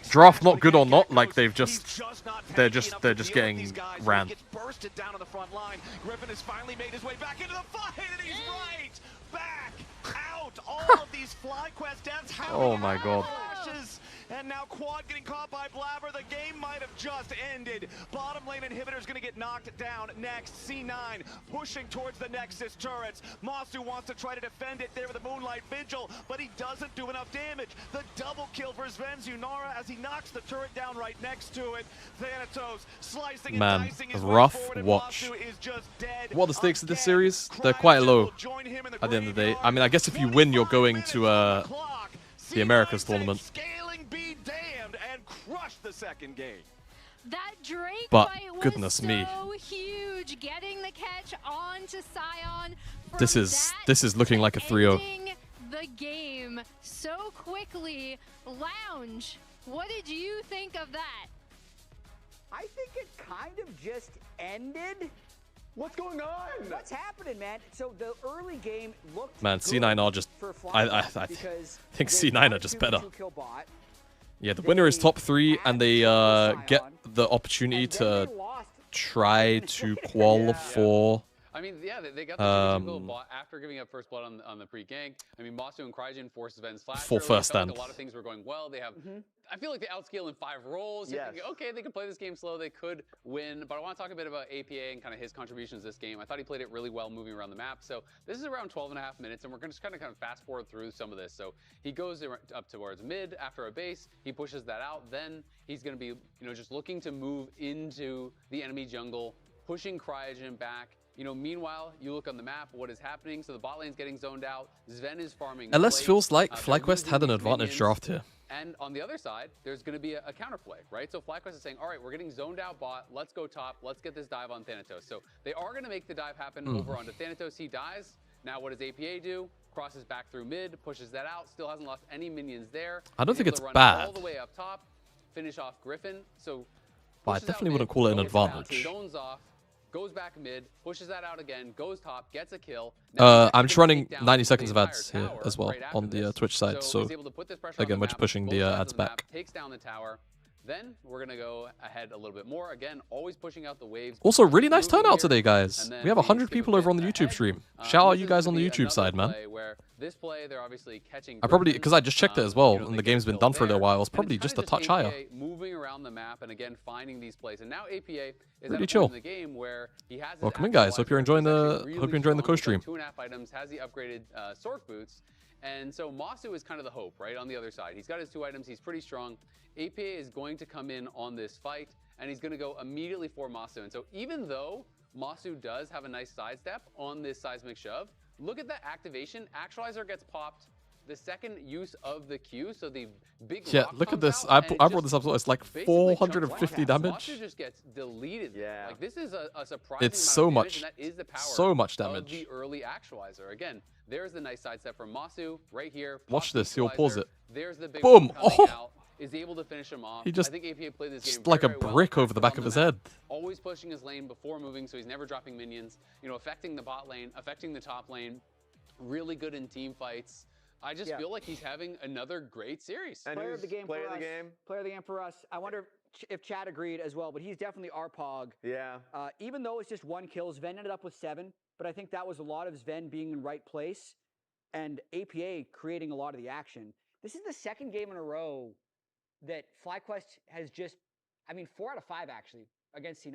draft not good or not, like they're just getting ran. Gets bursted down on the front line. Griffin has finally made his way back into the fight, and he's right back out. All of these FlyQuest deaths. Oh my god. And now Quad getting caught by Blabber. The game might have just ended. Bottom lane inhibitor's gonna get knocked down next. C9 pushing towards the Nexus turrets. Masu wants to try to defend it there with the Moonlight Vigil, but he doesn't do enough damage. The double kill for Sven's Yunara as he knocks the turret down right next to it. Thanatos slicing and dicing his way rough forward, and watch. Masu is just dead. What are the stakes of this series? They're quite low at the end of the day. I mean, I guess if you win, you're going to the Americas tournament. The second game. That Drake But fight was goodness so me, huge, getting the catch onto Scion. this is looking like a 3-0. Ending the game so quickly. Lounge, what did you think of that? I think it kind of just ended. What's going on? What's happening, man? So the early game looked Man, C9 are just. I think C9 are just better. Yeah, the winner is top 3, and they get the opportunity to try to qual for. I mean, yeah, they got the goal after giving up first blood on the pre-gank. I mean, Masu and Cryogen forced Sven's flash. Full first stand. Like a lot of things were going well. They have, I feel like they outscale in 5 roles. Yes. Think, okay, they can play this game slow. They could win. But I want to talk a bit about APA and kind of his contributions this game. I thought he played it really well moving around the map. So this is around 12.5 minutes, and we're going to just kind of fast forward through some of this. So he goes up towards mid after a base. He pushes that out. Then he's going to be, just looking to move into the enemy jungle, pushing Cryogen back. Meanwhile, you look on the map, what is happening? So the bot lane's getting zoned out. Sven is farming. LS feels like FlyQuest had an advantage draft here. And on the other side, there's going to be a counterplay, right? So FlyQuest is saying, all right, we're getting zoned out bot. Let's go top. Let's get this dive on Thanatos. So they are going to make the dive happen over onto Thanatos. He dies. Now what does APA do? Crosses back through mid, pushes that out. Still hasn't lost any minions there. I don't He's think able it's to run bad. all the way up top, finish off Griffin. So But I pushes out definitely mid, wouldn't call it an gets out, advantage. zones off, goes back mid, pushes that out again, goes top, gets a kill. I'm just running 90 seconds of ads here as well on the Twitch side, so he's able to put this pressure on again, the we're map, just pushing both the sides of ads the map, back. takes down the tower. Then we're going to go ahead a little bit more. Again, always pushing out the waves. Also, really nice moving turnout here, today, guys. and then We have 100 skip a people bit over on the YouTube ahead. stream. Shout out This you is guys gonna on the be YouTube side, another man. play where this play, they're obviously catching I probably, Griffin, because I just checked it as well, you know, and they the get game's been killed done for a there. little while. It was And probably it's just a kinda touch higher. APA moving around the map and again finding these plays. And now APA is Really at a chill. point in the game where he has his Welcome in, guys. Hope you're enjoying actualizer. the He's hope actually you're enjoying the really co-stream. strong. He's got 2.5 items, has the upgraded Sork boots. And so Masu is kind of the hope, right, on the other side. He's got his 2 items. He's pretty strong. APA is going to come in on this fight, and he's going to go immediately for Masu. And so even though Masu does have a nice sidestep on this seismic shove, look at that activation. Actualizer gets popped the second use of the Q, so the big Yeah, rock look at comes this. out, I and it brought just this up. It's like basically 450 chunks damage. Masu just gets deleted. Yeah. Like, this is a surprising It's amount so of damage, much, and that is the power so much of damage. the early actualizer. Again, there's the nice sidestep from Masu right here. Watch Pops the this. He'll pause equalizer. it. There's the big Boom. one coming Oh. out. Is able to finish him off. He just- I think APA played this just game like a very, very brick well. over the back On of his map, head. Always pushing his lane before moving, so he's never dropping minions. You know, affecting the bot lane, affecting the top lane. Really good in team fights. I just feel like he's having another great series. And Player who's of the game player for of us. the game? Player of the game for us. I wonder if Chad agreed as well, but he's definitely our Pog. Yeah. Even though it's just 1 kill, Sven ended up with 7, but I think that was a lot of Sven being in right place and APA creating a lot of the action. This is the second game in a row that FlyQuest has just, 4 out of 5 actually, against C9,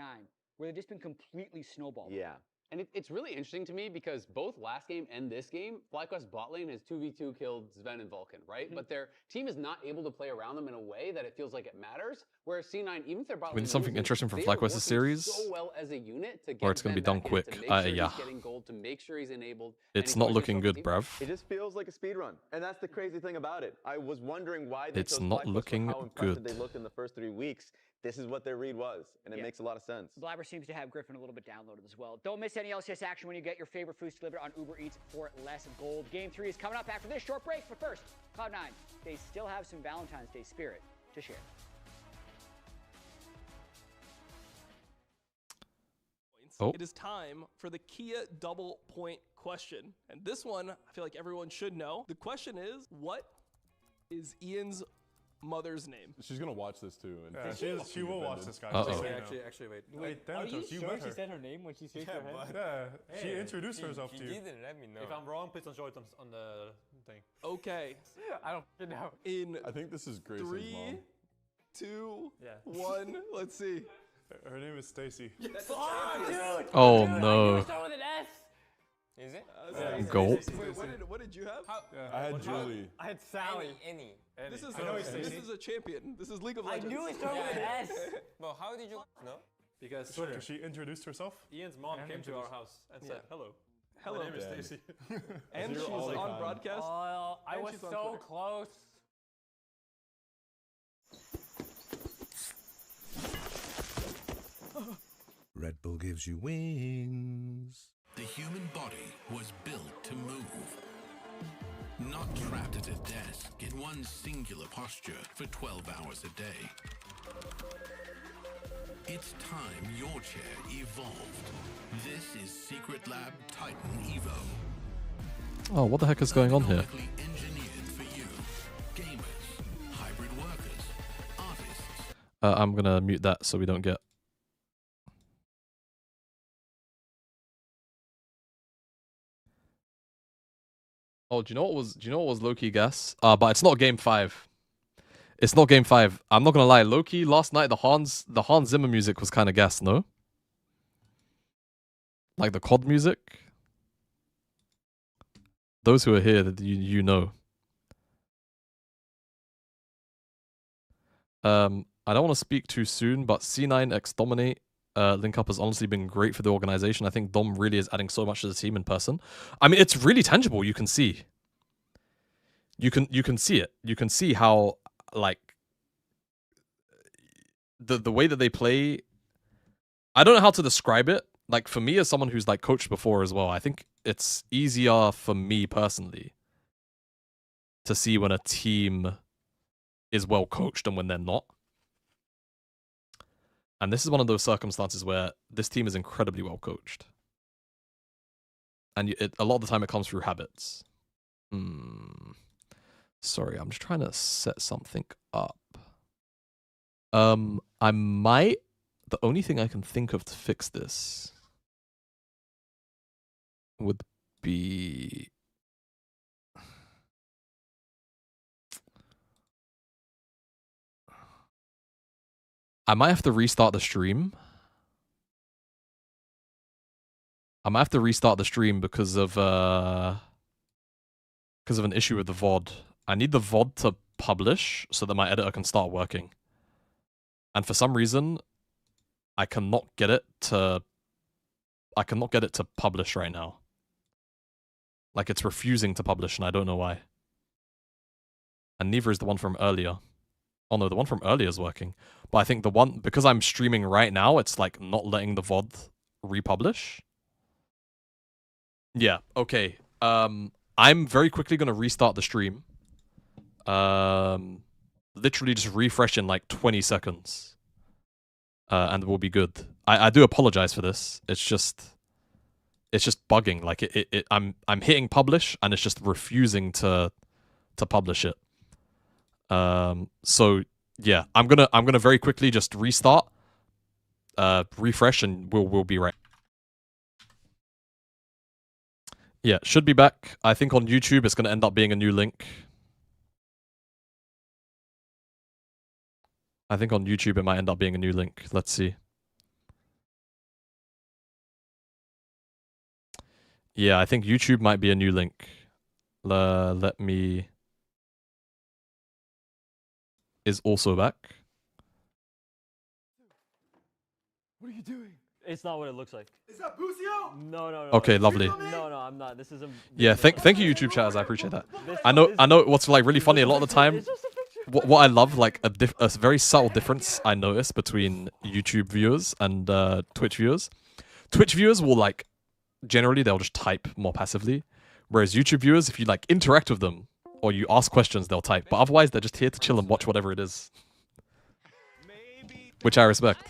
where they've just been completely snowballed. Yeah. And it's really interesting to me because both last game and this game, FlyQuest bot lane has 2v2 killed Sven and Vulcan, right? But their team is not able to play around them in a way that it feels like it matters. Whereas C9, even if they're bot I mean, lane something losing, interesting from they are FlyQuest's working series, so well as a unit to or get it's gonna be Sven done back in, quick. to make sure Yeah. he's getting gold, to make sure he's enabled. and It's he's not going to looking show good, the team. bruv. It just feels like a speed run, and that's the crazy thing about it. I was wondering why they It's chose not FlyQuest for looking how impressive good. they looked in the first 3 weeks. This is what their read was, and it makes a lot of sense. Blabber seems to have Griffin a little bit downloaded as well. Don't miss any LCS action when you get your favorite foods delivered on Uber Eats for less gold. Game 3 is coming up after this short break, but first, Cloud9, they still have some Valentine's Day spirit to share. Oh. It is time for the Kia double point question. And this one, I feel like everyone should know. The question is, what is Ian's mother's name? She's gonna watch this too. And Yeah, she will watch this, guys. Uh-oh. just so you know. Actually, wait. Hey, Are you Thanatos, you sure met she her. said her name when she said her hand? Yeah, she introduced herself to you. She didn't let me know. If I'm wrong, please don't show it on the thing. Okay. I don't fucking know. In I think this is Grace's 3, mom. 2, Yeah. 1, let's see. Her name is Stacy. Dude! Oh Dude, I knew no. it started with an S. Is it? Gulp. Wait, what did you have? I had Julie. I had Sally. Any. This is I know it's this Stacey. is a champion. This is League of I Legends. knew it started with an S. Well, how did you know? Because Because she introduced herself. Ian's mom came to our house and said, "Hello, Hello. my name is Daddy. Stacy." And You're she's all the on time. broadcast. Oh, I And was she's on so Twitter. close. Red Bull gives you wings. The human body was built to move. Not trapped at a desk in one singular posture for 12 hours a day. It's time your chair evolved. This is Secret Lab Titan Evo. Oh, what the heck is going on here? Ergonomically engineered for you. Gamers, hybrid workers, artists. I'm gonna mute that so we don't get. Oh, do you know what was low-key gas? But it's not game 5. It's not game 5. I'm not gonna lie, low-key last night the Hans Zimmer music was kind of gas, no? Like the COD music. Those who are here, that you know. I don't want to speak too soon, but C9 X Dominate link up has honestly been great for the organization. I think Dom really is adding so much to the team in person. I mean, it's really tangible. You can see. You can see it. You can see how like the way that they play, I don't know how to describe it. Like for me as someone who's like coached before as well, I think it's easier for me personally to see when a team is well coached and when they're not. And this is one of those circumstances where this team is incredibly well coached. And a lot of the time it comes through habits. Sorry, I'm just trying to set something up. I might... The only thing I can think of to fix this would be... I might have to restart the stream. I might have to restart the stream because of an issue with the VOD. I need the VOD to publish so that my editor can start working. And for some reason, I cannot get it to publish right now. Like it's refusing to publish and I don't know why. And neither is the one from earlier. Oh no, the one from earlier is working. But I think the one, because I'm streaming right now, it's like not letting the VOD republish. Yeah, okay. I'm very quickly going to restart the stream. Literally just refresh in like 20 seconds. And we'll be good. I do apologize for this. It's just bugging. Like I'm hitting publish and it's just refusing to publish it. So yeah, I'm gonna very quickly just restart, refresh, and we'll be right. Yeah, should be back. I think on YouTube it's gonna end up being a new link. I think on YouTube it might end up being a new link. Let's see. Yeah, I think YouTube might be a new link. Let me... Is also back. What are you doing? It's not what it looks like. Is that Busio? No. Okay, lovely. No, I'm not. This isn't. Yeah, thank you, YouTube chatters. I appreciate that. I know what's like really funny a lot of the time. What I love, like a very subtle difference I notice between YouTube viewers and Twitch viewers. Twitch viewers will like generally they'll just type more passively, whereas YouTube viewers, if you like interact with them or you ask questions, they'll type. But otherwise, they're just here to chill and watch whatever it is, which I respect.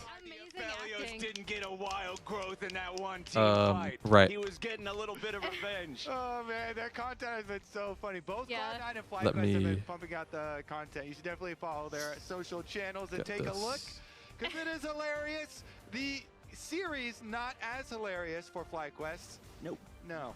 Didn't get a wild growth in that one team fight. Right. He was getting a little bit of revenge. Oh man, their content has been so funny. Both Cloud9 and FlyQuest Let me have been pumping out the content. You should definitely follow their social channels and take a look, because it is hilarious. The series not as hilarious for FlyQuest. Nope. No.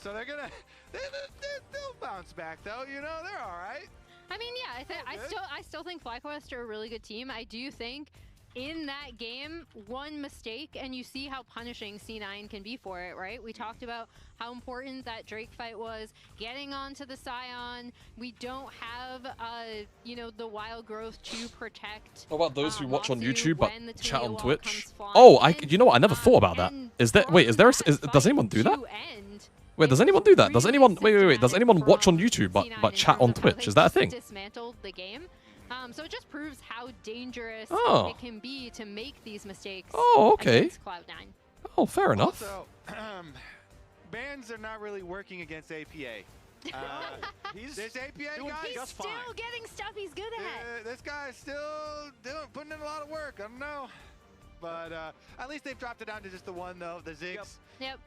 So they'll bounce back though. You know, they're all right. I mean, yeah, I still think FlyQuest are a really good team. I do think in that game, one mistake and you see how punishing C9 can be for it, right? We talked about how important that Drake fight was, getting onto the Scion. We don't have, the wild growth to protect. What about those who watch on YouTube but chat on Twitch? You know what? I never thought about that. Does anyone do that? Wait, does anyone do that? Does anyone wait? Does anyone watch on YouTube but chat on Twitch? Is that a thing? Dismantled the game. So it just proves how dangerous it can be to make these mistakes. Oh, okay. Against Cloud9. Oh, fair enough. Also, bans are not really working against APA. This APA guy He's still getting stuff he's good at. This guy is still putting in a lot of work. I don't know. But at least they've dropped it down to just the one, though, the Ziggs. Yep.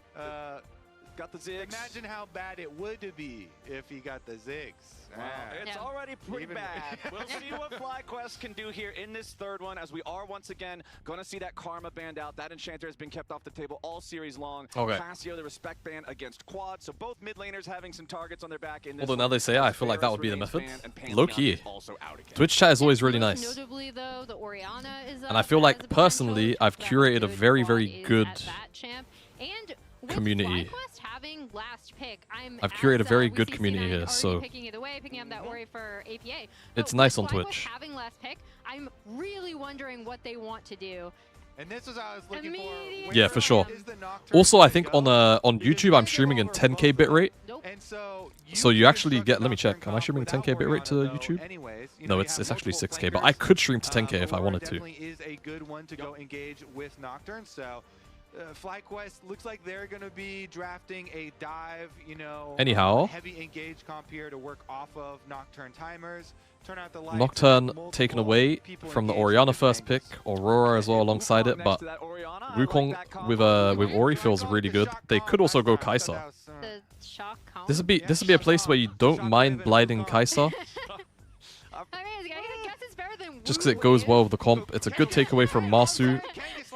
Got the Ziggs. Imagine how bad it would be if he got the Ziggs. Wow. It's already pretty bad. We'll see what FlyQuest can do here in this third one, as we are once again going to see that Karma banned out. That Enchanter has been kept off the table all series long. Okay. Cassio, the respect ban against Quad. So both mid laners having some targets on their back in this. Although now they say, I feel like that would be the method. Low key. Twitch chat is always really nice. Notably, though, the Orianna is And I feel like personally, I've curated a very, very good community. I've curated a very good community here, so picking up that Ori for APA. It's nice on Twitch. Having last pick, I'm really wondering what they want to do. And this was what I was looking for. Yeah, for sure. Also, I think on YouTube, I'm streaming in 10K bitrate. And So you actually get, let me check. Am I streaming 10K bitrate to YouTube? No, it's actually 6K, but I could stream to 10K if I wanted to. Definitely is a good one to go engage with Nocturne. So FlyQuest looks like they're going to be drafting a dive, Anyhow, heavy engage comp here to work off of Nocturne timers. Turn out the lights. Nocturne taken away from the Orianna first pick, Aurora as well alongside it, but Wukong with Ori feels really good. They could also go Kai'Sa. This would be a place where you don't mind blinding Kai'Sa. Just because it goes well with the comp. It's a good takeaway from Masu.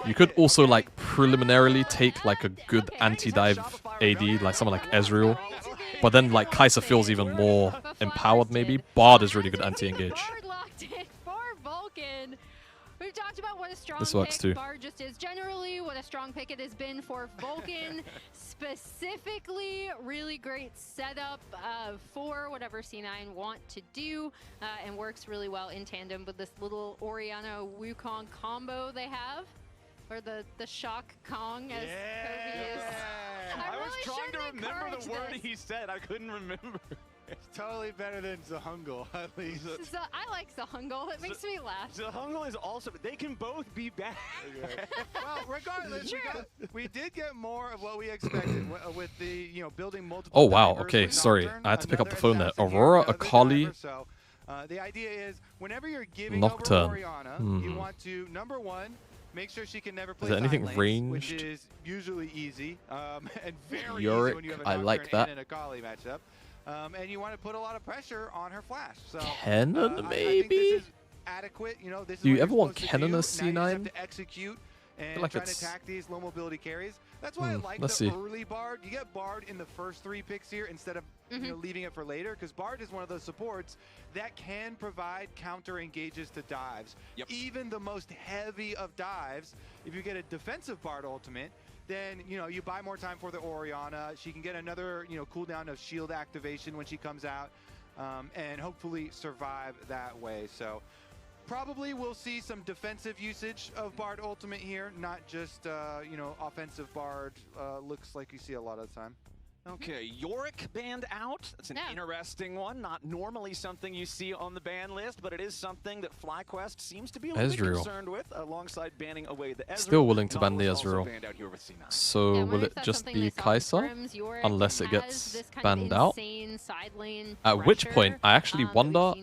You could also like preliminarily take like a good anti-dive AD, like someone like Ezreal. But then like Kai'Sa feels even more empowered maybe. Bard is really good anti-engage. We've talked about what a strong This works too. Bard just is generally, what a strong pick it has been for Vulcan. Specifically, really great setup for whatever C9 want to do, and works really well in tandem with this little Orianna Wukong combo they have. Or the shock Kong, as Kobe is. I was trying to remember the word he said. I couldn't remember. It's totally better than Zahungle, at least. I like Zahungle. It makes me laugh. Zahungle is also, they can both be bad. Well, regardless, we did get more of what we expected with the, building multiple. Oh wow, okay, sorry. I had to pick up the phone there. Aurora, Akali, So the idea is, whenever you're giving Nocturne. over Orianna, you want to, number one, make sure she can never play Is there anything side lanes, ranged? which is usually easy and very Yorick, easy when you have a I like Nocturne that. and an Akali matchup. And you want to put a lot of pressure on her flash. So Kennen, I think maybe? this is adequate. This is Do you what ever you're want supposed to Kennen do. as Now you just have C9? to execute and like try to it's- attack these low mobility carries. That's why I like let's the see. early Bard. You get Bard in the first 3 picks here instead of leaving it for later, because Bard is one of those supports that can provide counter engages to dives. Even the most heavy of dives, if you get a defensive Bard ultimate, then you buy more time for the Orianna. She can get another cooldown of shield activation when she comes out, and hopefully survive that way. So probably we'll see some defensive usage of Bard ultimate here, not just offensive Bard looks like you see a lot of the time. Okay, Yorick banned out. That's an interesting one. Not normally something you see on the ban list, but it is something that FlyQuest seems to be a little bit Ezreal. concerned with, alongside banning away the Ezreal. Still willing to ban the Nautilus also Ezreal. banned out here with C9. So will it just be Kai'Sa? Unless it gets banned out? At which point, I actually wonder,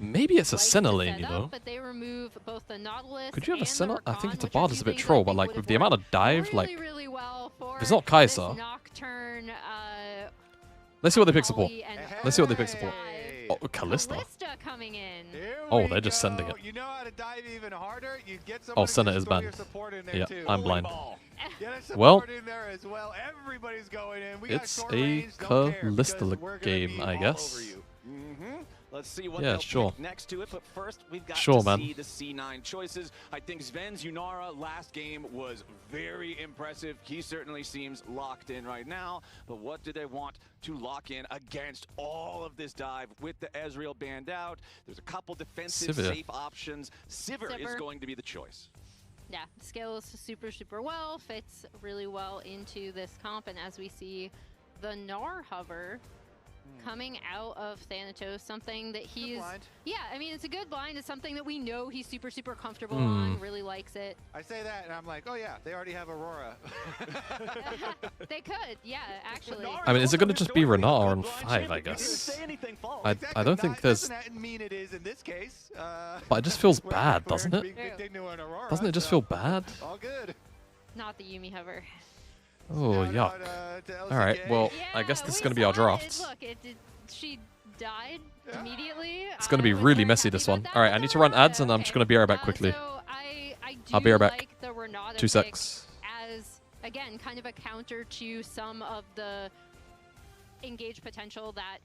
maybe it's a Senna lane, But they remove both the Nautilus Could you have a and Senna? the I think Rakan, it's a which Bard are is a two bit things troll, I but think like would with have the amount of worked dive, like, really well for if it's not this Kai'Sa, Nocturne, let's see what they pick support. Let's see what they pick support. Oh, Kalista. coming in. Oh, they're just sending it. You know how to dive even harder? You get Oh, somebody Senna to is throw your banned. support in there Yeah, too. I'm blind. Get a Well, support in there as well. Everybody's going in. We got it's short a range, don't care, because Kalista we're gonna game, be I all guess. over you. Let's see what Yeah, they'll sure. pick next to it, but first we've got Sure, to man. see the C9 choices. I think Sven's Yunara last game was very impressive. He certainly seems locked in right now, but what do they want to lock in against all of this dive with the Ezreal banned out? There's a couple defensive Sivir. safe options. Sivir is Sivir. going to be the choice. Yeah, scales super well, fits really well into this comp, and as we see the Gnar hover coming out of Thanatos, something that he's... Yeah, I mean, it's a good blind. It's something that we know he's super comfortable on, really likes it. I say that and I'm like, oh yeah, they already have Aurora. They could, yeah, actually. I mean, is it going to just be Renata on 5, I guess? I don't think there's... Doesn't mean it is in this case. But it just feels bad, doesn't it? Being victim to an Aurora, Doesn't it just so feel bad? all good. Not the Yumi hover. Oh, yuck. Alright, well, I guess this is going to be our draft. Look, she died immediately. It's going to be really messy, this one. Alright, I need to run ads, and I'm just going to be right back quickly. I'll be right back. Like the Renata 2 secs. as, again, kind of a counter to some of the engage potential that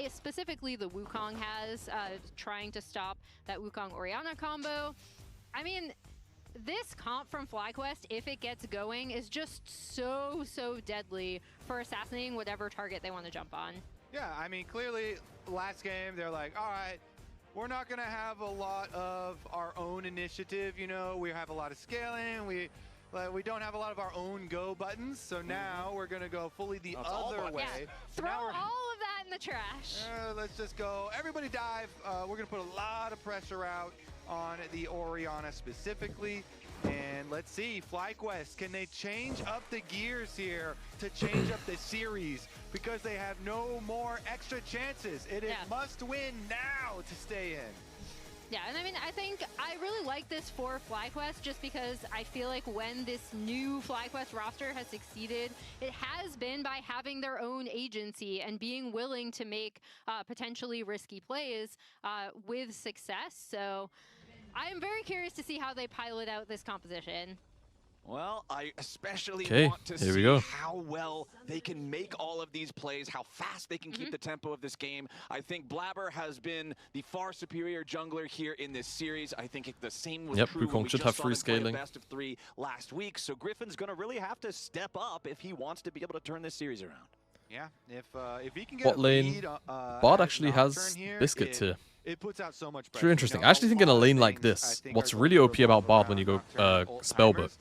specifically the Wukong has, trying to stop that Wukong-Orianna combo. I mean, this comp from FlyQuest, if it gets going, is just so deadly for assassinating whatever target they want to jump on. Yeah, I mean, clearly, last game, they're like, all right, we're not going to have a lot of our own initiative. You know, we have a lot of scaling. We don't have a lot of our own go buttons. So now we're going to go fully the other way. Yeah. Throw all of that in the trash. Let's just go. Everybody dive. We're going to put a lot of pressure out on the Orianna specifically. And let's see, FlyQuest, can they change up the gears here to change up the series? Because they have no more extra chances. It is must win now to stay in. Yeah, and I mean, I think I really like this for FlyQuest just because I feel like when this new FlyQuest roster has succeeded, it has been by having their own agency and being willing to make potentially risky plays with success. So I'm very curious to see how they pilot out this composition. Well, I especially Okay, want to here we see go. how well they can make all of these plays, how fast they can keep the tempo of this game. I think Blabber has been the far superior jungler here in this series. I think the same was true when we Wukong should just have saw free them play a scaling. best of 3 last week. So Griffin's going to really have to step up if he wants to be able to turn this series around. Yeah, if he can get Bot a lane, lead, Bot as actually Nocturne has here, Biscuits here. It puts out so much It's pressure. really interesting. You I know, actually think a in a lot of lane like things, I this, think, what's are really going OP to about revolve Bard when you go around Nocturne Spellbook,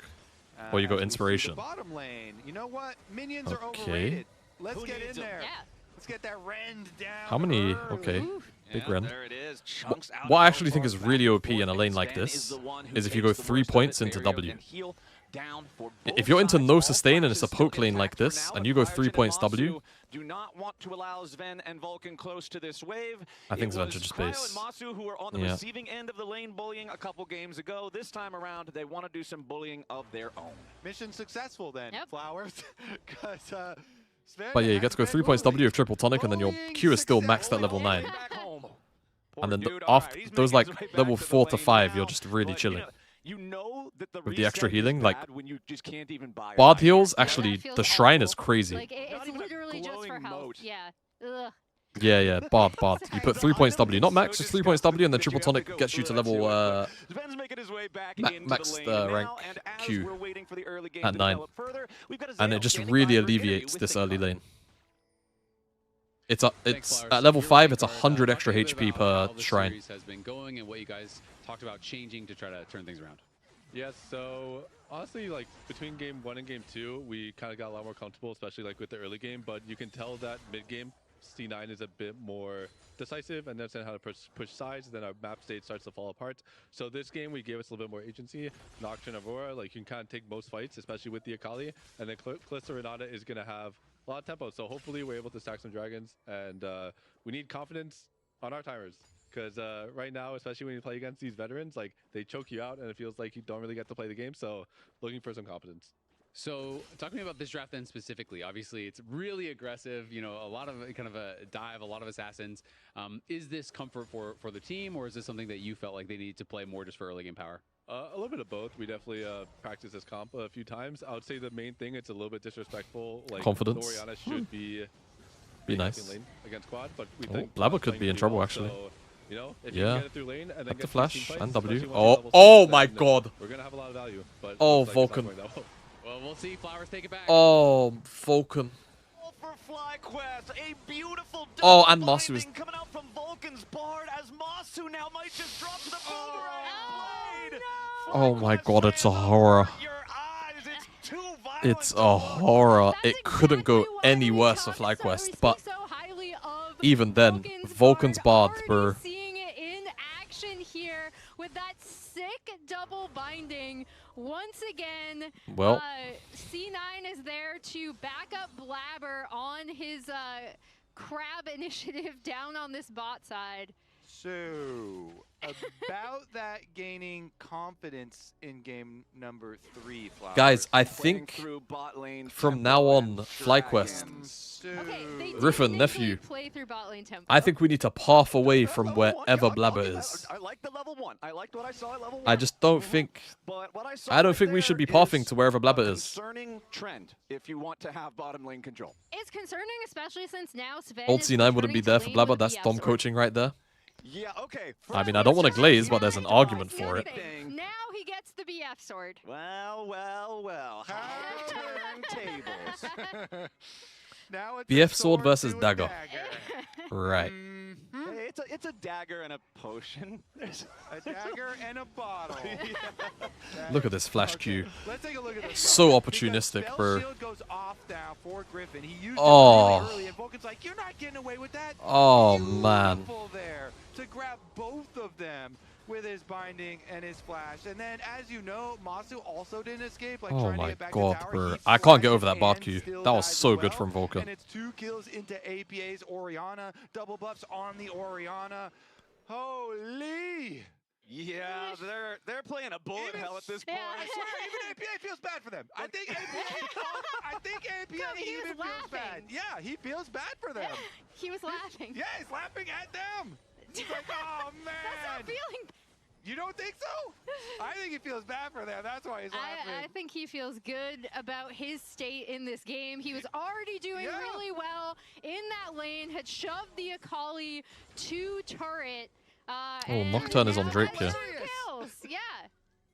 or you go as we see the Inspiration. bottom lane. You know what? Minions are Okay. overrated. Let's get in there. Let's get that rend down. How many? early. Okay, big Yeah, rend. there it is. Chunks out What of I actually think Alvar's is really back OP and in a forth, lane and like Sven this is the one who is if you takes go the 3 worst of points it, into barrier W. and heal down for If both you're into sides. no All sustain and classes it's a still poke lane like intact for this, now, and but you go Cryogen 3 and points Masu W, do not want to allow Sven and Vulcan close to this wave. I think It Sven was should just Cryo base. and Masu who were on the Yeah. receiving end of the lane bullying a couple games ago. This time around, they want to do some bullying of their own. Mission successful then, Flowers. Because Sven But yeah, you get has to go been 3 points W bullied. with triple tonic, and then your Q is still maxed at level 9. Back home. And then dude, after alright, he's those making like his way back level to the 4 to lane 5, you're now, just really but, chilling. You know that the With the extra reset healing, is like bad when you just can't even buy Bard your heals, Yeah, actually that feels the shrine is awful. crazy. Like it's literally just for glowing health. moat. Yeah. Ugh. Yeah, Bard. You put 3 points W, not max, just 3 points W, and then triple tonic gets you to level Sven's making his way back max into the lane rank now, and as Q we're waiting for the early game at to 9. develop further, we've got And Azael it just standing really by for Infinity alleviates with this the early gun. lane. It's at level 5, it's 100 extra HP per shrine. Series has been going and what you guys talked about changing to try to turn things around. Yes, so honestly, like between game 1 and game 2, we kind of got a lot more comfortable, especially like with the early game. But you can tell that mid game, C9 is a bit more decisive and understand how to push sides. Then our map state starts to fall apart. So this game, we gave us a little bit more agency. Nocturne, Aurora, like you can kind of take most fights, especially with the Akali. And then Calista Renata is going to have a lot of tempo. So hopefully we're able to stack some dragons. And we need confidence on our timers. Because right now, especially when you play against these veterans, like they choke you out and it feels like you don't really get to play the game. So looking for some confidence. So talk to me about this draft then specifically. Obviously, it's really aggressive, you know, a lot of kind of a dive, a lot of assassins. Is this comfort for the team, or is this something that you felt like they needed to play more just for early game power? A little bit of both. We definitely practiced this comp a few times. I would say the main thing, it's a little bit disrespectful. Like Confidence. Orianna should be nice. lane against quad, but we Oh, think Blabber Quad's could playing be in pretty trouble, well, actually. so, you know, if you Yeah. can get it through lane and then Up get the some team flash fights, and especially W. once you're level Oh 6, my then god. We're gonna have a lot of value. But Oh, looks like it's not Vulcan. going that well. Well, we'll see. Flowers take it back. Oh, Vulcan. For FlyQuest, a beautiful Oh, and Masu is... coming out from Vulcan's Bard as Masu now might just drop to the blade. Oh my god, it's a horror. It's a horror. It couldn't go any worse for FlyQuest, but even then, Vulcan's Bard, bro. Seeing it in action here with that sick double binding once again. Well. C9 is there to back up Blabber on his crab initiative down on this bot side. So, about that gaining confidence in game number 3, Flowers. Guys, I think from now on, FlyQuest, Griffin, nephew, Play through bot lane tempo. I think we need to path away from wherever Blabber is. I like the level 1. I liked what I saw at level 1. I just don't think... But what I saw I don't right think we there should be pathing is to wherever Blabber a is. concerning trend if you want to have bottom lane control. It's concerning, especially since now Sven Old is C9 wouldn't be returning to there for lane Blabber. with That's BF Dom sword. coaching right there. Yeah, okay. I mean, I don't want to glaze, but there's an argument for it. Now he gets the BF sword. Well, how to turn tables. Now it's BF sword versus dagger. Right. Hey, it's a dagger and a potion. There's a dagger and a bottle. Look at this flash Q. Let's take a look at this. So opportunistic, bro. Shield goes off now for Griffin. He used Oh. it really early, and Vulcan's like, "You're not getting away with that." Oh, man. Beautiful there to grab both of them with his binding and his flash. And then, as you know, Masu also didn't escape. Like, Oh trying to my get back god, to tower. bro. He I can't get over flashes that bar and Q. still That was dies so as good well. from Vulcan. And it's 2 kills into APA's Orianna. Double buffs on the Orianna. Holy! Yeah, they're playing a bullet hell at this point. I swear, even APA feels bad for them. I think APA even feels bad. Yeah, he feels bad for them. He was laughing. Yeah, he's laughing at them. He's like, oh man. That's not feeling. You don't think so? I think he feels bad for them. That's why he's laughing. I think he feels good about his state in this game. He was already doing really well in that lane, had shoved the Akali to turret. Oh, Nocturne is on Drake here. Kills. Yeah.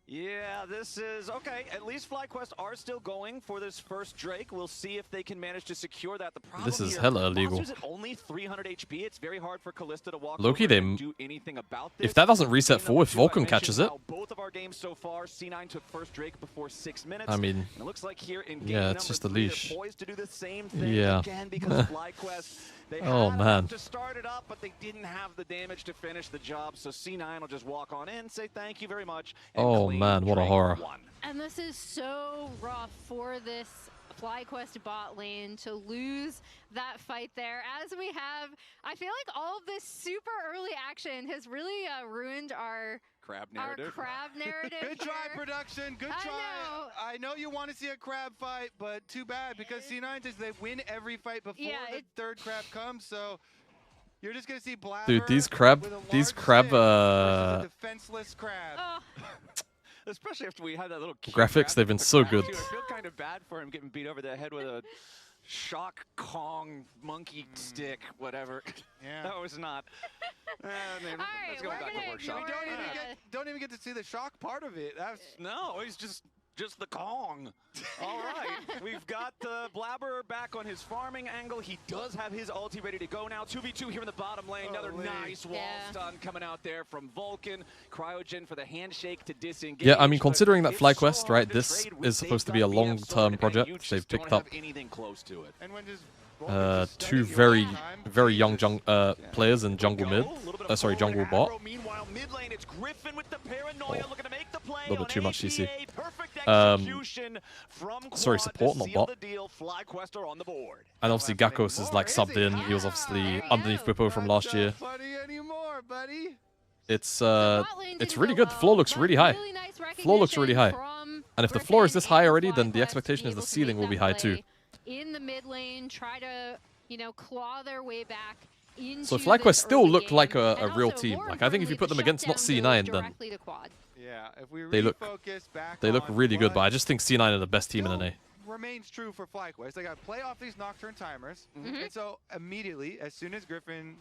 Yeah, this is okay. At least FlyQuest are still going for this first Drake. We'll see if they can manage to secure that. The problem This is here, hella illegal. Monster's at only 300 HP. It's very hard for Kalista to walk Loki, over they and do anything about this. if that doesn't reset full, if Vulcan catches it. Both of our games so far, C9 took first Drake before 6 minutes. I mean, and it looks like here in game yeah, it's just a 3, leash. they're poised to do the same thing Yeah. again because FlyQuest. They Oh, had man. enough to start it up, but they didn't have the damage to finish the job. So C9 will just walk on in, say thank you very much. And Oh claim man, what a Drake horror. 1. And this is so rough for this FlyQuest bot lane to lose that fight there. As we have, I feel like all of this super early action has really ruined our crab narrative. Good try, production. Good try. I know you want to see a crab fight, but too bad because C9 says they win every fight before the third crab comes. So you're just gonna see Blabber. Dude, these crab defenseless crab. Especially after we had that little graphics, they've been so good. I feel kind of bad for him getting beat over the head with a shock Kong monkey stick, whatever. Yeah. That was not. Let's go back to workshop. We don't even get to see the shock part of it. No, he's just the Kong. All right, we've got Blabber back on his farming angle. He does have his ulti ready to go now. 2v2 here in the bottom lane. Another nice wall stun coming out there from Vulcan. Cryogen for the handshake to disengage. Yeah, I mean, considering that FlyQuest, right, this is supposed to be a long-term project. They've picked up anything close to it. 2 very young players in jungle mid. Sorry, jungle bot. Meanwhile, mid lane, it's Griffin with the paranoia looking to make the play. A little bit too much CC. From sorry, support, not bot. FlyQuest are on the board. And obviously Gakkos is like subbed in. He was obviously underneath Bippo from last year. Anymore, buddy. It's really good. The floor looks really high. Floor looks really high. And if the floor is this high already, then the expectation is the ceiling will be high too. In the mid lane, try to, claw their way back into So FlyQuest still look like a real team. Like I think if you put them against not C9, then yeah, if we they look really good. But I just think C9 are the best team in NA. Remains true for FlyQuest. They got to play off these Nocturne timers, and so immediately, as soon as Griffin,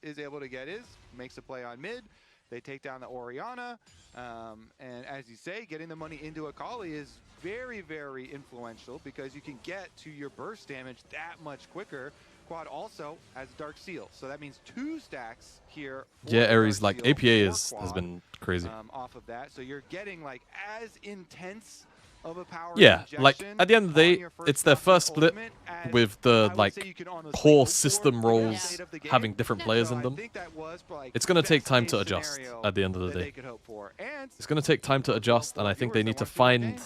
is able to get makes a play on mid, they take down the Orianna, and as you say, getting the money into Akali is very, very influential because you can get to your burst damage that much quicker. Quad also has Dark Seal, so that means 2 stacks here. Yeah, Ares, like APA has been crazy. Off of that, so you're getting like as intense of a power. Yeah, like at the end of the day, it's their first split with the core system roles having different players in them. It's going to take time to adjust at the end of the day. It's going to take time to adjust, and I think they need to find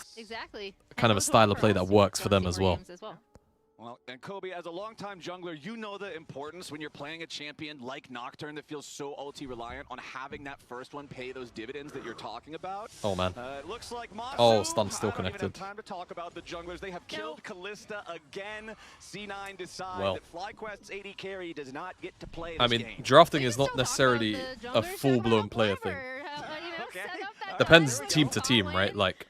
kind of a style of play that works for them as well. Well, and Kobe, as a longtime jungler, you know the importance when you're playing a champion like Nocturne that feels so ulti reliant on having that first one pay those dividends that you're talking about. Oh man. It looks like Masu, oh, stun's still I don't even connected. have time to talk about the junglers. They have killed Kalista again. C9 decide Well, that FlyQuest's AD carry does not get to play this I mean, game. drafting is not necessarily a full-blown player thing. Depends team to team, right? Like.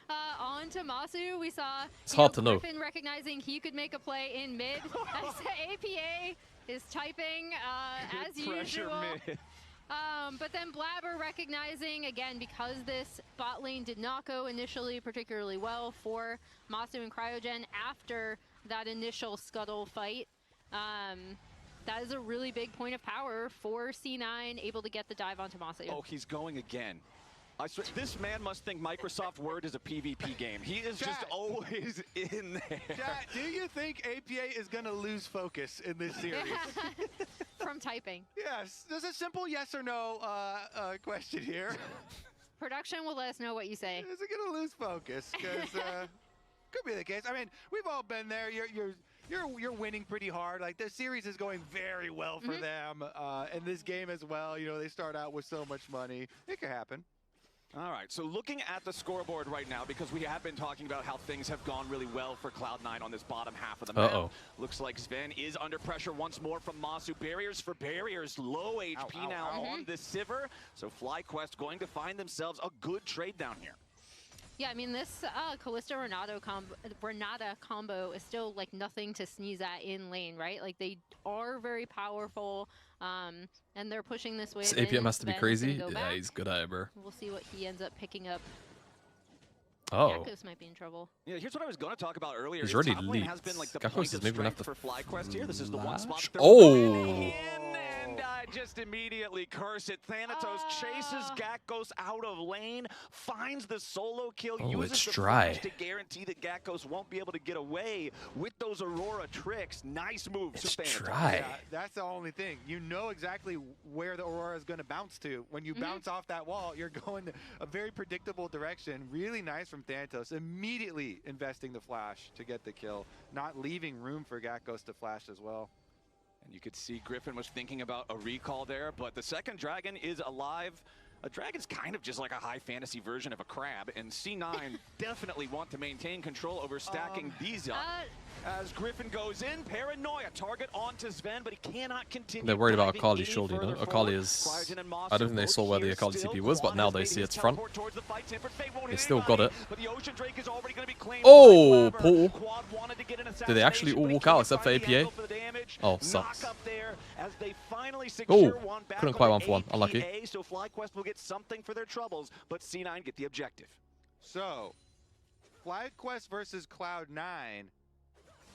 To Masu, we saw it's hard to know. Griffin recognizing he could make a play in mid. As APA is typing as usual. But then Blabber recognizing, again, because this bot lane did not go initially particularly well for Masu and Cryogen after that initial scuttle fight. That is a really big point of power for C9, able to get the dive onto Masu. Oh, he's going again. I swear, this man must think Microsoft Word is a PvP game. He is just always in there. Chat, do you think APA is going to lose focus in this series? From typing. Yes. There's a simple yes or no question here. Production will let us know what you say. Is it going to lose focus? Because could be the case. I mean, we've all been there. You're winning pretty hard. Like, the series is going very well for them. And this game as well, you know, they start out with so much money. It could happen. All right, so looking at the scoreboard right now, because we have been talking about how things have gone really well for Cloud9 on this bottom half of the map. Looks like Sven is under pressure once more from Masu. Barriers for barriers, low HP now on the Sivir. So FlyQuest going to find themselves a good trade down here. Yeah, I mean, this Renata combo is still like nothing to sneeze at in lane, right? Like, they are very powerful, and they're pushing this way. This APM has to be crazy. Yeah, he's good at it, bro. We'll see what he ends up picking up. Oh. Gekos might be in trouble. Yeah, here's what I was going to talk about earlier. He's already top lane leaked. has been like the Gekos point is of maybe gonna have strength to for FlyQuest here. This is the one spot. Oh. And I just immediately curse it. Thanatos chases Gekos out of lane, finds the solo kill, uses it's the dry. flash to guarantee that Gekos won't be able to get away with those Aurora tricks. Nice move to Thanatos. Dry. Yeah, that's the only thing. You know exactly where the Aurora is going to bounce to. When you bounce off that wall, you're going a very predictable direction. Really nice from Thanatos. Immediately investing the flash to get the kill, not leaving room for Gekos to flash as well. And you could see Griffin was thinking about a recall there, but the second dragon is alive. A dragon's kind of just like a high fantasy version of a crab, and C9 definitely want to maintain control over stacking these up. As Griffin goes in, paranoia, target onto Sven, but he cannot continue. They're worried about diving Akali's any shoulder, you know? further Akali forward. is... Cryogen and Masu I don't think they both saw where the here Akali still. TP was, but now they Quad is see making its his front. teleport towards the fight. Tempered Fate won't They hit still got anybody, it. but the Ocean Drake is already going to be claimed Oh, by Paul. Quad wanted to get an Did they actually all walk out except for APA? Oh, sucks. Knock up there as they finally Oh, secure one back couldn't on quite the one for one. APA, Unlucky. So FlyQuest will get something for their troubles, but C9 get the objective. So, FlyQuest versus Cloud9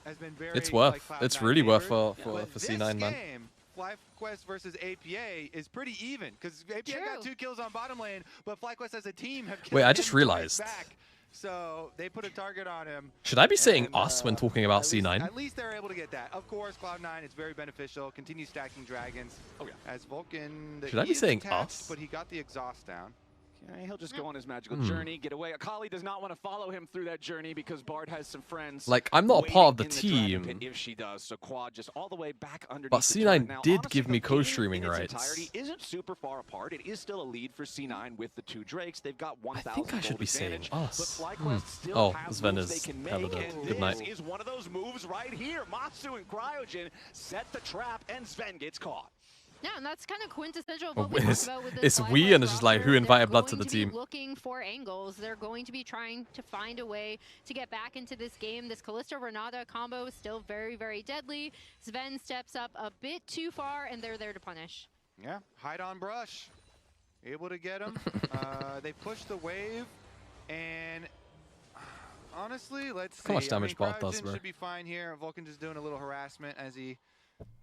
has been very. It's worth. Like It's Cloud9 really worth favored. for This C9, man. game, FlyQuest versus APA is pretty even because APA got 2 kills on bottom lane, but FlyQuest as a team have killed Wait, I him just twice realized. back. So they put a target on him. Should I be saying us when talking about C9? At least they're able to get that. Of course, Cloud9 is very beneficial. Continue stacking dragons. Oh yeah. As Vulcan, Should I be saying attached, us? but he got the exhaust down. Okay, he'll just go on his magical journey, get away. Akali does not want to follow him through that journey because Bard has some friends. Like, I'm not a part of the waiting in dragon team. pit if she does, so Quad just all the way back underneath. But the C9 turret. Now, did honestly, give me the game co-streaming in its rights. entirety isn't super far apart. It is still a lead for C9 with the 2 Drakes. They've got 1,000 I think I should gold be saying advantage, us. But FlyQuest still Oh, have Sven moves is they can kind of make, the and good night. this is one of those moves right here. Masu and Cryogen set the trap, and Sven gets caught. Yeah, and that's kind of quintessential of Well, what we talked it's- about with this it's we, FlyQuest and it's just like, who roster. invited They're Blood to going the be team? looking for angles. They're going to be trying to find a way to get back into this game. This Kalista-Renata combo is still very, very deadly. Sven steps up a bit too far, and they're there to punish. Yeah, hide on brush. Able to get him. They push the wave, and honestly, let's see. How much damage Bard Cryogen does, bro? should be fine here. Vulcan just doing a little harassment as he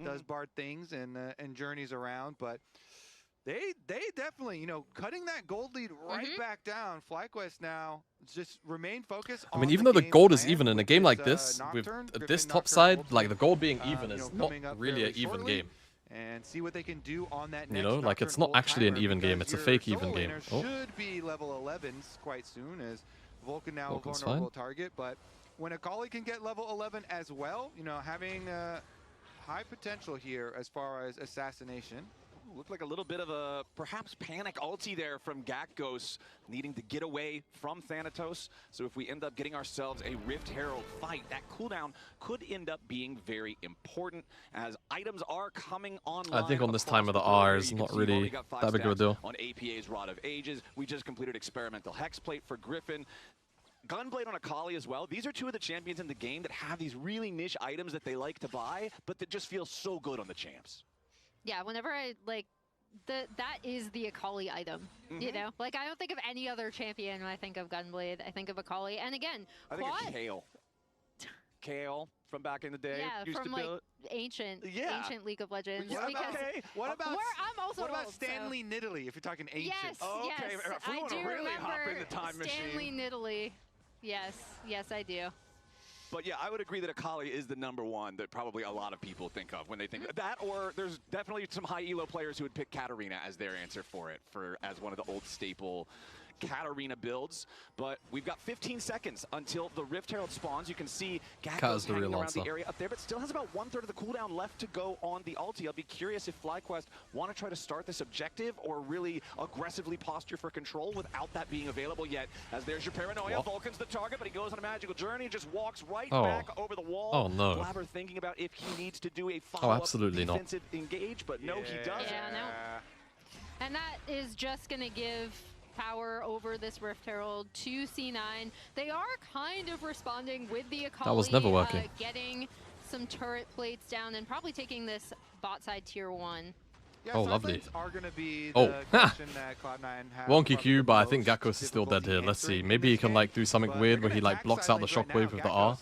does Bard things and journeys around, but they definitely, you know, cutting that gold lead right back down. FlyQuest now just remain focused. I mean, on even the though the game gold is plan even in a with game like this, this, with Nocturne, this Griffin top Nocturne side, ultimate, like the gold being even you is know, not coming up really an fairly even shortly, game. and see what they can do on that You next know, like it's Nocturne not actually an timer, even game; because it's a your fake even solo game. laner Oh, should be level 11s quite soon, as Vulcan now Vulcan's a vulnerable target. But when Akali can get level 11 as well, you know, having high potential here as far as assassination. Looked like a little bit of a perhaps panic ulti there from Gekos, needing to get away from Thanatos. So if we end up getting ourselves a Rift Herald fight, that cooldown could end up being very important as items are coming online. I think on this across time of the board. R is You can not see we've already really got 5 that big of a stats deal. on APA's Rod of Ages. We just completed experimental Hexplate for Griffin. Gunblade on Akali as well. These are 2 of the champions in the game that have these really niche items that they like to buy, but that just feel so good on the champs. Yeah, whenever I, like, that is the Akali item, you know? Like, I don't think of any other champion when I think of Gunblade. I think of Akali. And again, I think of Kale. Kale from back in the day. Yeah, used from to like build. ancient League of Legends. What because about I'm also what about old, Stanley Nidalee? If you're talking ancient. Yes, Oh, okay. yes, If we I want do to really remember hop in the time Stanley machine. Nidalee. Yes, yes, I do. But yeah, I would agree that Akali is the #1 that probably a lot of people think of when they think of that, or there's definitely some high elo players who would pick Katarina as their answer for it, as one of the old staple Katarina builds. But we've got 15 seconds until the Rift Herald spawns. You can see Gakko's hanging around the area up there, but still has about 1/3 of the cooldown left to go on the ulti. I'll be curious if FlyQuest want to try to start this objective or really aggressively posture for control without that being available yet. As there's your paranoia. What? Vulcan's the target, but he goes on a magical journey, just walks right Oh. back over the wall. Oh, no. Blabber thinking about if he needs to do a follow-up absolutely not. defensive engage, but no, he doesn't. Yeah, no. And that is just going to give power over this Rift Herald to C9. They are kind of responding with the Akali. That was never working. Getting some turret plates down and probably taking this bot side tier 1. Yeah, Oh, lovely. Are gonna be Oh, the ha! question that Cloud9 has Wonky probably Q, the but I think most Gakko's is still dead here. Let's see. answering Maybe in he this can game, like do something but weird they're where he gonna like attack blocks out the Silent right shockwave with the now. R.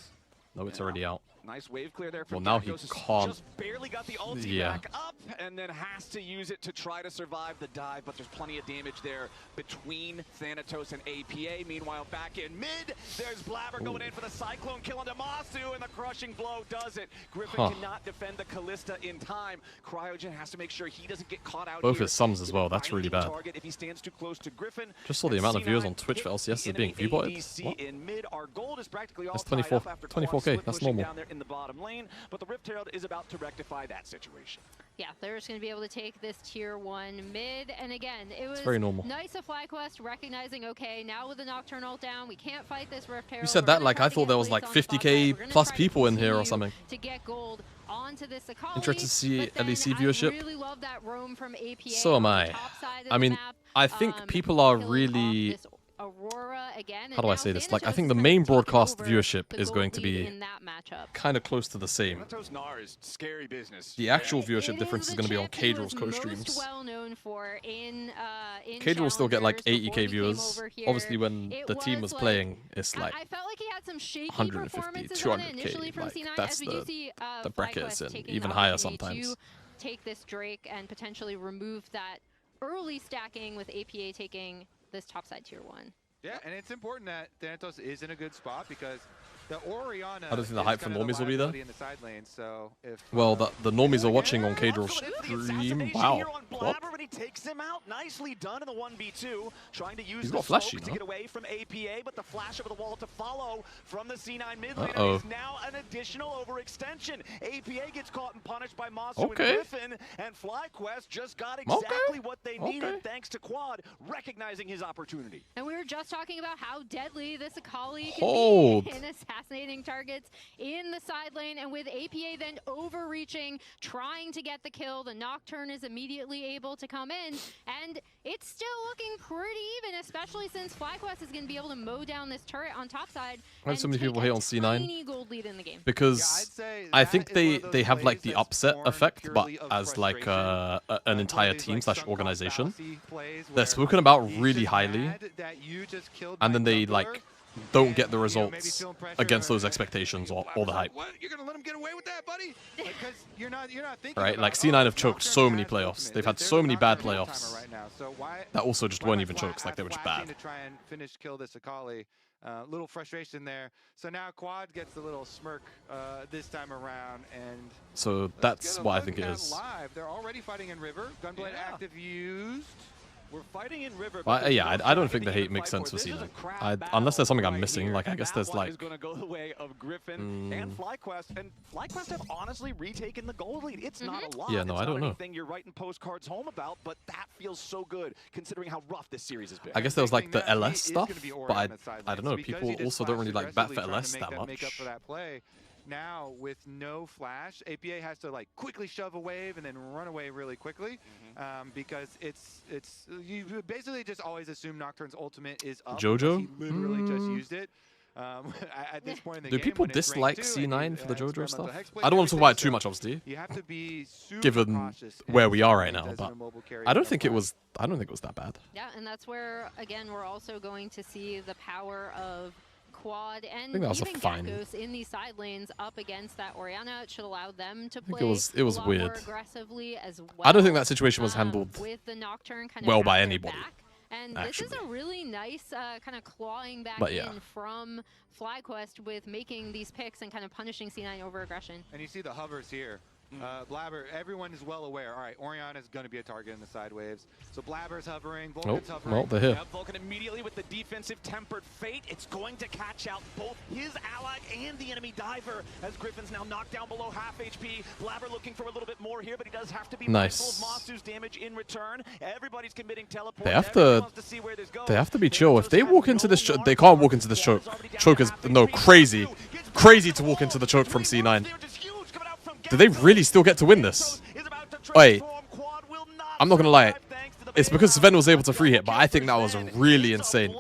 No, it's already out. Nice wave clear there Well, from now he Gakko's, can't. just barely got the ulti Yeah. back up and then has to use it to try to survive the dive, but there's plenty of damage there between Thanatos and APA. Meanwhile, back in mid, there's Blabber going in for the Cyclone kill into Masu, and the crushing blow does it. Griffin cannot defend the Callista in time. Cryogen has to make sure he doesn't get caught out Both here. his sums as well. That's really bad. Target if he stands too close to Griffin. Just saw the amount of viewers on Twitch for LCS is being viewbotted. What? In mid, our gold is practically all That's tied 24 up after 24K, Quad that's pushing normal. down there in the bottom lane, but the Rift Herald is about to rectify that situation. Yeah, they're just going to be able to take this tier 1 mid. And again, it was very normal. nice of FlyQuest recognizing, okay, now with the Nocturnal down, we can't fight this Rift Herald. You said that like I thought there was like 50K plus people in here or something. To get gold onto this Akali. Interested to see but then LEC I viewership. really love that roam from APA. So am on the I. top side of I the mean, map, I think people are killing off really. this Aurora again. How do I say this? Like, I think the main broadcast viewership is going to be in that matchup. kind of close to the same. Thanatos Gnar is scary business. The actual viewership difference is going to be on Kadrill's co-streams. Most well known for in Kadrill will still get like Challengers, 80K before he came viewers. over here. Obviously, when It the team was like- playing, it's like I felt like he had some shaky 150, performances on it 200K. initially from Like, C9, that's as we do see the brackets FlyQuest and taking even the higher opportunity sometimes. to take this Drake and potentially remove that early stacking with APA taking this topside tier 1. Yeah, and it's important that Thanatos is in a good spot because the Orianna. I don't think the is hype for kind of normies will be there. liability in the side lane, so if, Well, the normies are watching on Kadrill's stream. Wow. Here on What? Blabber, but he takes him out. Nicely done in the 1v2. Trying to use He's the got flash, smoke you to know. get away from APA, but the flash over the wall to follow from the C9 mid laner Uh-oh. is now an additional overextension. APA gets caught and punished by Masu Okay. and Griffin, and FlyQuest just got exactly what they needed thanks to Quad recognizing his opportunity. And we were just talking about how deadly this Akali can Hold. be in assassinating targets in the side lane, and with APA then overreaching, trying to get the kill, the Nocturne is immediately able to come in, and it's still looking pretty even, especially since FlyQuest is going to be able to mow down this turret on top side. Why do and so many take people a hate on C9? tiny gold lead in the game. Because I think they have like the upset effect, but as like an entire team / organization. They're spoken about really highly, and then they like don't get the results against those expectations or the hype. What? You're gonna let him get away with that, buddy? Because you're not thinking. Right? about, Like C9 have choked so many playoffs. They've had so many bad playoffs right now. So why, that also just weren't even chokes. Like they were just flashing bad. to try and finish kill this Akali. Little frustration there. So now Quad gets a little smirk this time around, and So that's what I think it is. live. They're already fighting in River. Gunblade active used. We're fighting in River. Well, yeah, I don't think the hate makes sense for C9. Unless there's something I'm missing. Like I guess there's That one like. is going to go the way of Griffin and FlyQuest, and FlyQuest have honestly retaken the gold lead. It's not a lot. Yeah, no, it's I don't not know. anything you're writing postcards home about, but that feels so good considering how rough this series has been. I guess there was like the LS stuff, but I don't know. People also don't really like bat for LS that Make up for much. that play. Now with no flash, APA has to like quickly shove a wave and then run away really quickly, because it's you basically just always assume Nocturne's ultimate is up. Jojo? He literally just used it. At this point in the Do game, people when it's dislike rank 2 and C9 you for the JoJo experiment stuff? with hex plate I don't want to talk and about it too everything, much, obviously. You have to be super Given cautious where and we are right Saint now, as but a mobile carry I don't in think a it was. I don't think it was that bad. Yeah, and that's where, again, we're also going to see the power of quad and think that was a even fine. Gakkos in these side lanes up against that Orianna. It should allow them to play it was a lot weird. more aggressively as well. I don't think that situation was handled with the Nocturne kind of well at by their anybody. back. And actually. this is a really nice kind of clawing back But yeah. in from FlyQuest with making these picks and kind of punishing C9 over aggression. And you see the hovers here. Blabber, everyone is well aware. All right, Orianna is going to be a target in the side waves. So Blabber's hovering, Vulcan's hovering. Well, they're here. Yep, Vulcan immediately with the defensive tempered fate. It's going to catch out both his ally and the enemy diver as Griffin's now knocked down below half HP. Blabber looking for a little bit more here, but he does have to be mindful of Masu's damage in return. Everybody's committing teleport. They have to be chill. If they walk into this choke, they can't walk into this choke. Choke is crazy. Crazy to walk into the choke from C9. Do they really still get to win this? Wait, I'm not gonna lie. It's because Sven was able to free hit, but I think that was really insane.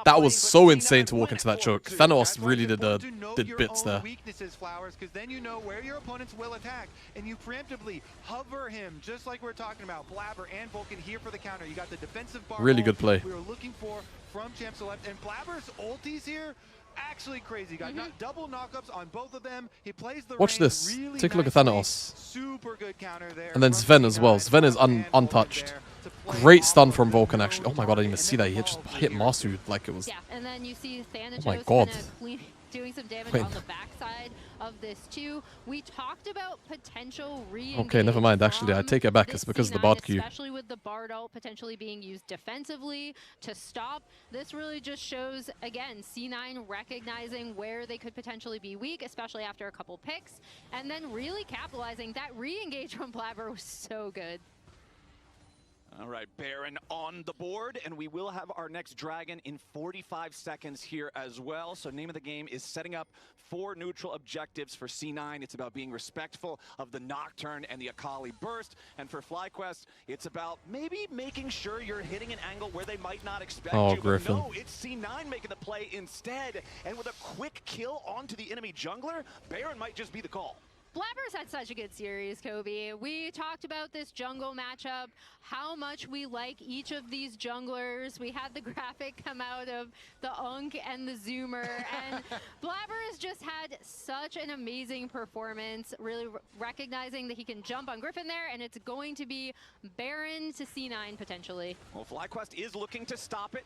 That was so insane to walk into that choke. Thanos really did bits there. Weaknesses, Flowers, because then you know where your opponents will attack, and you preemptively hover him, just like we're talking about. Blabber and Vulcan here for the counter. You got the defensive bar. Really good play. We were looking for from Champ Select, and Blabber's ultis here. Actually crazy. Got double knockups on both of them. He plays the Watch this. really Take a look at nicely. Thanos. Super good counter there. And then Sven as well. Sven is untouched. Great stun from Vulcan, actually. Oh my god, I didn't even see that. He just hit Masu like it was... Yeah, and then you see Thanatos my God. doing some damage Wait. on the backside of this too. We talked about potential Okay, never mind. Actually, I take it back. It's because of the Bard Q. Especially with the Bard ult potentially being used defensively to stop. This really just shows, again, C9 recognizing where they could potentially be weak, especially after a couple picks, and then really capitalizing. That re-engage from Blabber was so good. All right, Baron on the board, and we will have our next dragon in 45 seconds here as well. So name of the game is setting up 4 neutral objectives for C9. It's about being respectful of the Nocturne and the Akali burst. And for FlyQuest, it's about maybe making sure you're hitting an angle where they might not expect you. Griffin. But no, it's C9 making the play instead. And with a quick kill onto the enemy jungler, Baron might just be the call. Blabber's had such a good series, Kobe. We talked about this jungle matchup, how much we like each of these junglers. We had the graphic come out of the Unk and the Zoomer, and Blabber has just had such an amazing performance, really recognizing that he can jump on Griffin there, and it's going to be Baron to C9 potentially. Well, FlyQuest is looking to stop it.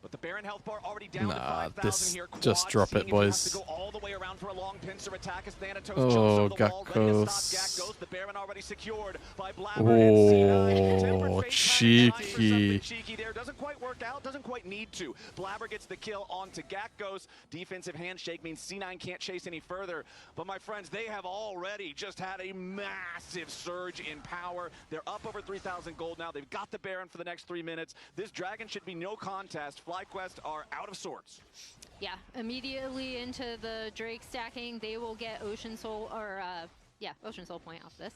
But the Baron health bar already down to 5,000 here. Just drop it, boys. To go all the way around for a long pincer attack as Thanatos Oh, jumps over the wall, ready to stop Gakkos. The Baron already secured by Blabber and C9. Oh, cheeky. Cheeky there. Doesn't quite work out. Doesn't quite need to. Blabber gets the kill onto Gakkos. Defensive handshake means C9 can't chase any further. But my friends, they have already just had a massive surge in power. They're up over 3,000 gold now. They've got the Baron for the next 3 minutes. This dragon should be no contest. FlyQuest are out of sorts. Yeah, immediately into the Drake stacking, they will get Ocean Soul, or Ocean Soul point off this.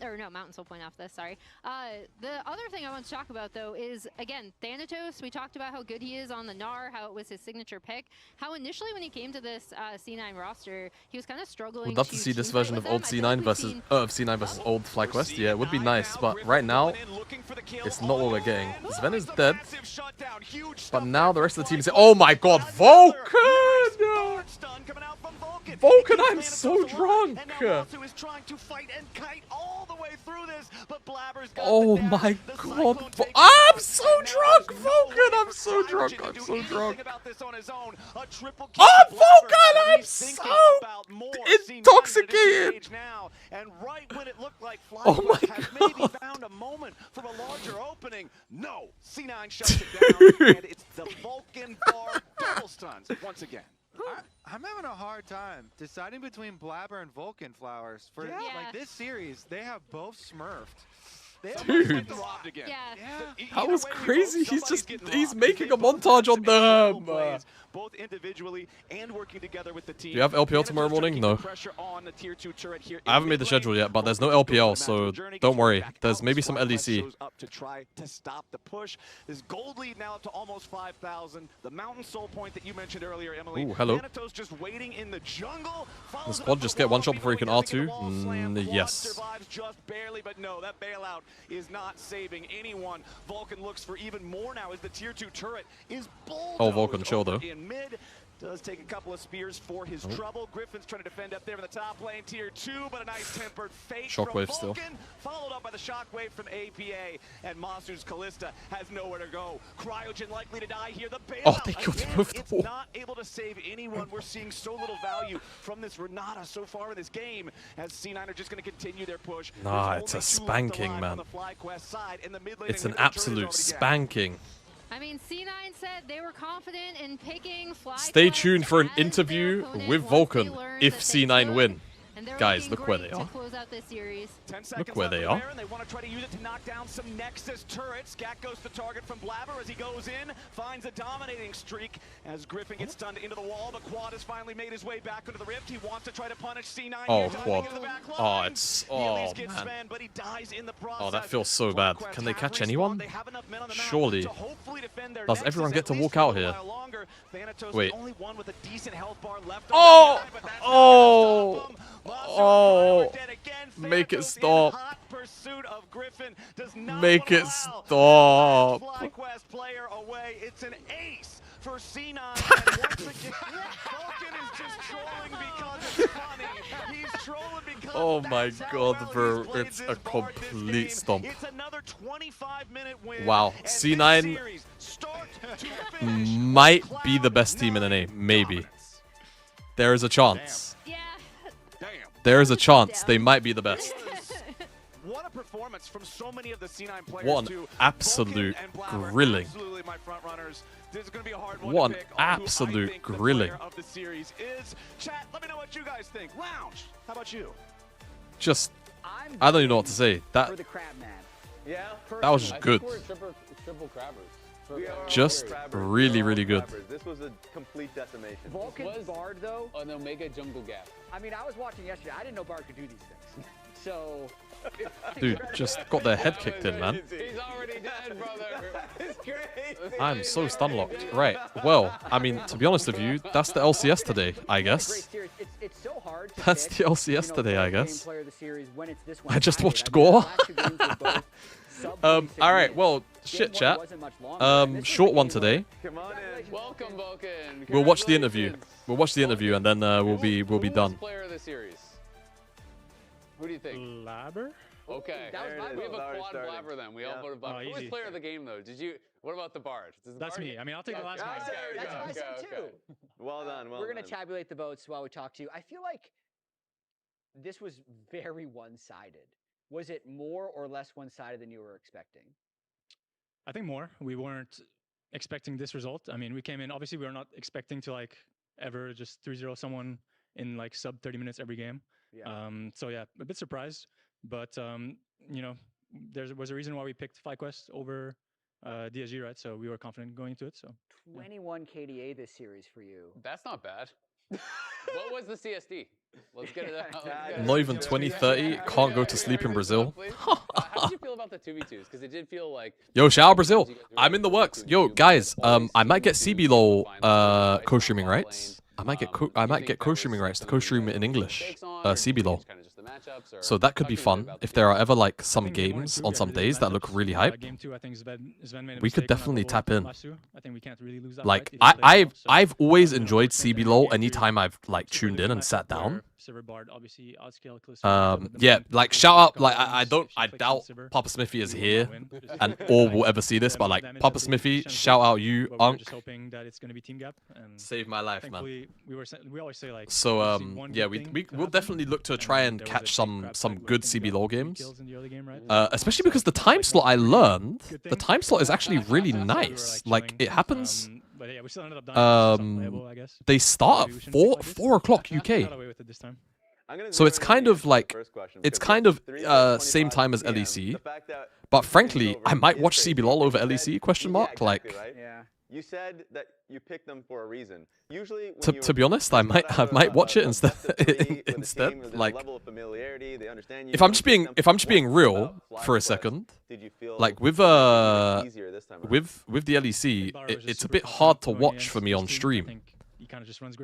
Or no, Mountain Soul point off this, sorry. The other thing I want to talk about, though, is, again, Thanatos. We talked about how good he is on the Gnar, how it was his signature pick. How initially when he came to this C9 roster, he was kind of struggling. Would love to see this version of old C9 versus C9 versus old FlyQuest. Yeah, it would be nice, but right now, it's not what we're getting. Sven is dead, but now the rest of the team say, "Oh my God, Vulcan! Vulcan, I'm so drunk." Oh my God, I'm so drunk, Vulcan! I'm so drunk. I'm so drunk. Oh, Vulcan! I'm so intoxicated. Oh my God! Found a moment for a larger opening. No, C9 shuts it down, and it's the Vulcan bar double stuns once again. I'm having a hard time deciding between Blabber and Vulcan, Flowers. For like this series, they have both smurfed. Dude, that was crazy. He's making a montage on them. Both individually and working together with the team. Do you have LPL tomorrow morning? No. I haven't made the schedule yet, but there's no LPL, so don't worry. There's maybe some LEC. Up to try to stop the push. This gold lead now up to almost 5,000. The Mountain Soul point that you mentioned earlier, Emily. Ooh, hello. Thanatos just waiting in the jungle. The squad just get one shot before he can R2? Yes. Survives just barely, but no, that bailout is not saving anyone. Vulcan looks for even more now as the tier 2 turret is bulldozed Oh, Vulcan, chill though. in mid. Does take a couple of spears for his trouble. Griffin's trying to defend up there in the top lane, tier 2, but a nice tempered fake from Shockwave Vulcan, still. followed up by the shockwave from APA, and Masu's Callista has nowhere to go. Cryogen likely to die here. The bailout, Oh, they killed again, both the it's wall. not able to save anyone. We're seeing so little value from this Renata so far in this game, as C9 are just going to continue their push. Nah, There's it's a only 2 left spanking, alive man. on the FlyQuest side, and the mid lane It's an inhibitor turret is absolute already down. spanking. I mean, C9 said they were confident in picking FlyQuest. Stay tuned for an as interview their opponent with once Vulcan they learned if that they C9 could. win. And they're Guys, looking look where great they to are. close out this series. 10 seconds Look where left they in are. there, and they want to try to use it to knock down some Nexus turrets. Gat goes to target from Blabber as he goes in, finds a dominating streak as Griffin gets stunned into the wall. The Quad has finally made his way back into the rift. He wants to try to punish C9 Oh, here, diving Quad. into the back Oh, line. it's... He at Oh, least gets man. Sven, but he dies in the process. Oh, that feels so bad. FlyQuest Can they have catch respawned. anyone? They have enough men on the map Surely. to hopefully defend their Does Nexus everyone get at to least walk for a out little here? while longer. Thanatos Wait. the only one with a decent health bar left. Oh! on the but that's Oh! Oh! Make it stop. hot pursuit of Griffin does not Make wanna it allow stop. that FlyQuest player away. It's an ace for C9. And once again, Vulcan is just trolling because it's funny. He's trolling because Oh my that's how god, well bro. he's played It's this a bar this complete game. stomp. It's another 25-minute win. Wow. and this C9 series, start to finish, might be the best team in NA. Maybe. There is a chance. Yeah. There is a chance they might be the best. What a performance from so many of the C9 players. What an too. absolute Vulcan and Blabber, grilling. Absolutely my front runners. This is going to be a hard one What to an pick on who I absolute think the grilling. player of the series is. Chat, let me know what you guys think. Lounge, how about you? Just... I don't even know what to say. For That the Crab Man. Yeah? that was just good. We're triple crabbers. We are Just crabbers. really, We're all really good. crabbers. This was a complete decimation. Vulcan's Bard, though, An Omega jungle gap. I mean, I was watching yesterday. I didn't know Bard could do these things. So... Dude, just got their head kicked in, man. He's already dead, brother. It's crazy. I'm so stun locked. Right. Well, I mean, to be honest with you, that's the LCS today, I guess. Great series. It's so hard to That's pick, the LCS today, I first game guess. player of the series when it's this I just one-sided. watched I mean, the Gore. last two games were both sub 26 All right, minutes. well, Game shit, one chat. wasn't much longer, and this was Short a one game today. Come on in. Welcome, Vulcan. We'll watch the interview. Congratulations. We'll watch the interview, and then we'll be Who was done. player of the series? Who do you think? Labber? Okay. That was my We have vote. a Already quad starting. blabber then. We all Yeah. voted blabber. Who was easy. player of the game though? Did you? What about the Bard? Does the That's Bard me. get- I mean, I'll take the last Okay, one. okay, That's okay, what I said, okay, too. okay. Well done. Well We're going done. to tabulate the votes while we talk to you. I feel like this was very one-sided. Was it more or less one-sided than you were expecting? I think more. We weren't expecting this result. I mean, we came in, obviously we were not expecting to like ever just 3-0 someone in like sub 30 minutes every game. Yeah. So yeah, a bit surprised, but you know, there was a reason why we picked FlyQuest over DSG, right? So we were confident going into it. So 21 KDA this series for you. That's not bad. What was the CSD? Let's get it out. Let's get it Not out. even 2030. Can't go to sleep in Brazil. How did you feel about the 2v2s? Because it did feel like. Yo, shout out Brazil. I'm in the works. Yo, guys, I might get CBLOL co-streaming rights. I might get co-streaming rights to co-stream in English. CBLOL. So that could be fun if there are ever like some games on some days that look really hype. Game 2, I think Sven made a We could mistake on that definitely level tap in. Masu. I think we can't really lose that Like fight. He just played it off, so I've always enjoyed I think CBLOL game anytime 2, I've like super tuned in and nice sat player, down. Silver Bard, obviously outscale Callisto, Yeah, like shout out, like I Couple doubt games, Papa Smithy is we will here, not win. Just and like or will ever see this, but like damage Papa at the Smithy, Shen shout point, out you, but we were Unk. just hoping that it's going to be team gap, and Saved my life, man. thankfully we always say like So we see one yeah, good we thing we'll happen, definitely look to try and there was a catch big some crab some fight where I good think we got CBLOL 3 games. kills in the early game, right? Especially because the time slot I learned, Good the thing. time slot is actually really So we were, nice. like, Like chilling, it happens. But yeah, we still ended up dying. It's just unplayable, I guess. They start Maybe we at shouldn't pick like this. 4 o'clock We UK. got away with it this time. So it's kind of like it's kind of same time as LEC. But frankly, I might watch CBLOL over LEC? Question mark. Like Yeah. You said that you picked them for a reason. Usually, when to be honest, I might watch it instead. Instead, like if I'm just being real for a second, like with the LEC, it's a bit hard to watch for me on stream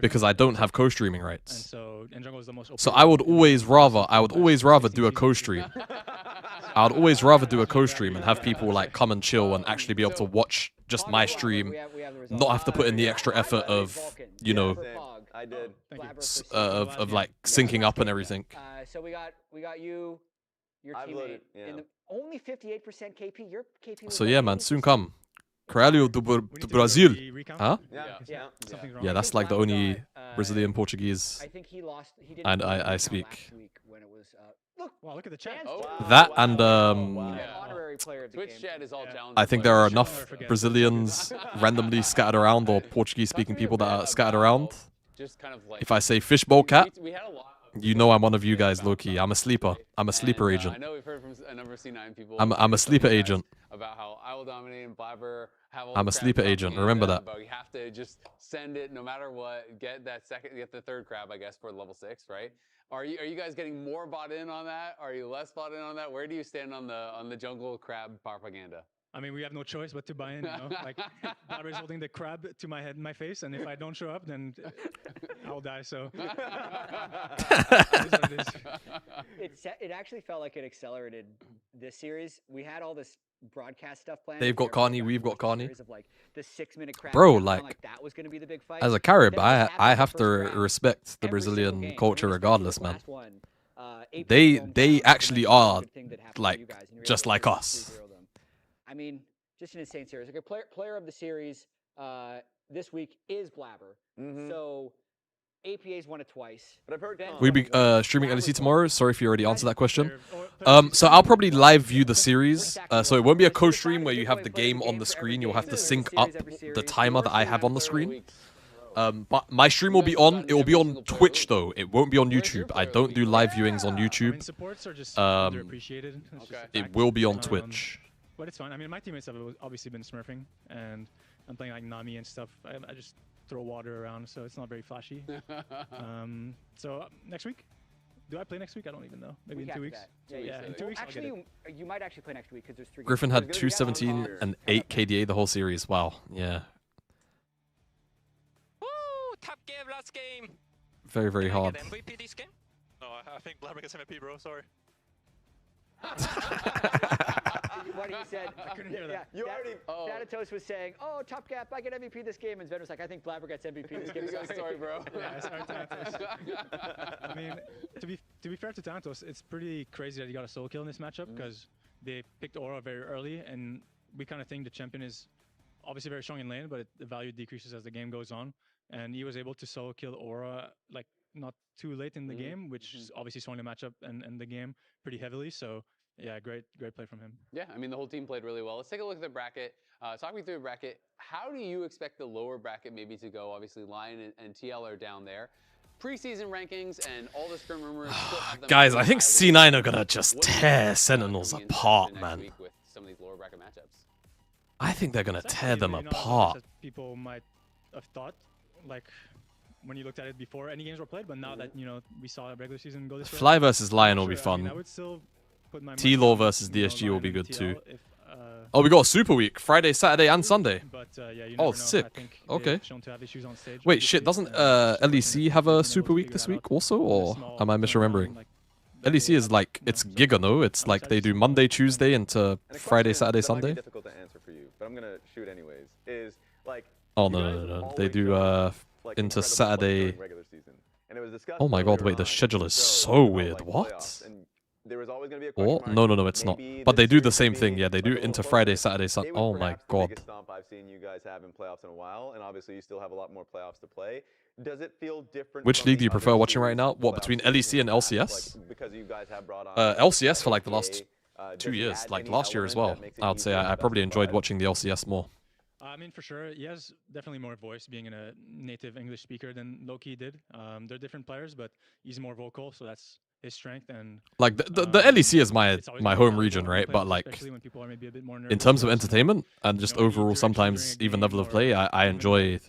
because I don't have co-streaming rights. And jungle is the most So I would always rather do a co-stream. I'd always rather do a co-stream and have people like come and chill and actually be able to watch just my stream, not have to put in the extra effort of, you know, I did. of like syncing up and everything. So we got you, your I've teammate. loaded, yeah. In the, only 58% KP. Your KP. Was So like yeah, man, 80%. soon come. Caralho do Brazil. Huh? Yeah. Yeah, that's like the only Brazilian Portuguese I think he lost. He didn't and win I last speak. week when it was. Wow, look at the chat. That and Honorary player of the Twitch game. chat is all challenging. I think there are enough Brazilians randomly scattered around or Portuguese-speaking people that are scattered around. Just kind of like If I say fishbowl cat, we had a lot. you know I'm one of you guys, low-key. I'm a sleeper. I'm a sleeper I agent. know we've heard from a number of C9 people. I'm a sleeper agent. About how I will dominate and Blabber have all I'm the a crab sleeper agent, propaganda, remember that. But we have to just send it no matter what. Get the third crab, I guess, for level 6, right? Are you guys getting more bought in on that? Are you less bought in on that? Where do you stand on the jungle crab propaganda? I mean, we have no choice but to buy in. You know, like Blabber is holding the crab to my head, and my face, and if I don't show up, then I'll die. So it actually felt like it accelerated this series. We had all this broadcast stuff planned. They've got Carney, we've got Carney. Of like the 6-minute crab Bro, countdown, like, that was going to be the big fight. as a Carib, Then what happened I in the have to first round, respect the every single Brazilian game, culture and especially regardless, this man. last one, AP They going down was actually the most are good thing that happened to like you guys, and you were just able to like us. 3-0 them. I mean, just an insane series. Like a player of the series this week is Blabber. So APA's won it twice. But I've heard We be streaming LEC tomorrow. Sorry if you already answered that question. So I'll probably live view the series. So it won't be a co-stream where you have the game on the screen. You'll have to sync up the timer that I have on the screen. But my stream will be on. It will be on Twitch though. It won't be on YouTube. I don't do live viewings on YouTube. supports are just underappreciated. It will be on Twitch. But it's fine. I mean, my teammates have obviously been smurfing, and I'm playing like Nami and stuff. I just throw water around, so it's not very flashy. So next week, do I play next week? I don't even know. Maybe in 2 weeks. Yeah, in 2 weeks. Actually, you might actually play next week because there's 3 games. Griffin had 217 and 8 KDA the whole series. Wow. Yeah. Woo! Top game, last game. Very, very hard. MVP this game? No, I think Blabber gets MVP, bro. Sorry. What he said. I couldn't hear that. You already. Thanatos was saying, "Oh, Top Gap, I get MVP this game," and Sven was like, "I think Blabber gets MVP this game." Sorry, bro. Yeah, sorry, Thanatos. I mean, to be fair to Thanatos, it's pretty crazy that he got a solo kill in this matchup because they picked Aura very early, and we kind of think the champion is obviously very strong in lane, but the value decreases as the game goes on. And he was able to solo kill Aura like not too late in the game, which obviously swung the matchup and the game pretty heavily. So yeah, great play from him. Yeah, I mean, the whole team played really well. Let's take a look at the bracket. Talk me through the bracket. How do you expect the lower bracket maybe to go? Obviously, Lion and TL are down there. Preseason rankings and all the scrim rumors. Guys, I think C9 are gonna just tear Sentinels apart, man. With some of these lower bracket matchups. I think they're gonna tear them Maybe not as much apart. as people might have thought, like when you looked at it before any games were played, but now that we saw a regular season go this way. Fly versus Lion will be Sure, I mean, fun. I would still put my money T-Law on, versus you know, DSG will Lion be and good TL too. if, Oh, we got a Super Week. Friday, Saturday, and Sunday. But yeah, you never Oh, know. sick. I think they've Okay. shown to have issues on stage, Wait, shit, doesn't LEC have a Super Week this week also, or am I misremembering? LEC is like, it's Giga, no? It's like they do Monday, Tuesday into Friday, Saturday, that might be Sunday? difficult to answer for you, but I'm gonna shoot anyways. Is like. Oh, you no, guys no, no. always They do show up, like, into incredible play Saturday. during regular season. And it was discussed Oh my god, earlier wait, the on, schedule is so, so you know, weird. like, What? playoffs, and there was always gonna be a Or? question No, mark. no, it's not. Maybe But they this do the series same would thing. be, Yeah, they like, do a little into closer. Friday, Saturday, It Sunday. was Oh my perhaps the god. biggest stomp I've seen you guys have in playoffs in a while, and obviously you still have a lot more playoffs to play. Does it feel different? Which from league the do you other prefer watching right series now? of What, playoff between seasons LEC and in the past? LCS? Like, because you guys have brought on LCS for like the APA, last does 2 it years, add like any last year as element well. that makes it I would say easier I to probably enjoyed justify? watching the LCS more. I mean, for sure, he has definitely more voice being a native English speaker than Loki did. They're different players, but he's more vocal, so that's his strength. And Like the LEC is my it's always my more home region, valuable right? in But playoffs, like especially when people are maybe a bit more in nervous terms of or entertainment and just overall direction sometimes during a even game level of or play, I even enjoy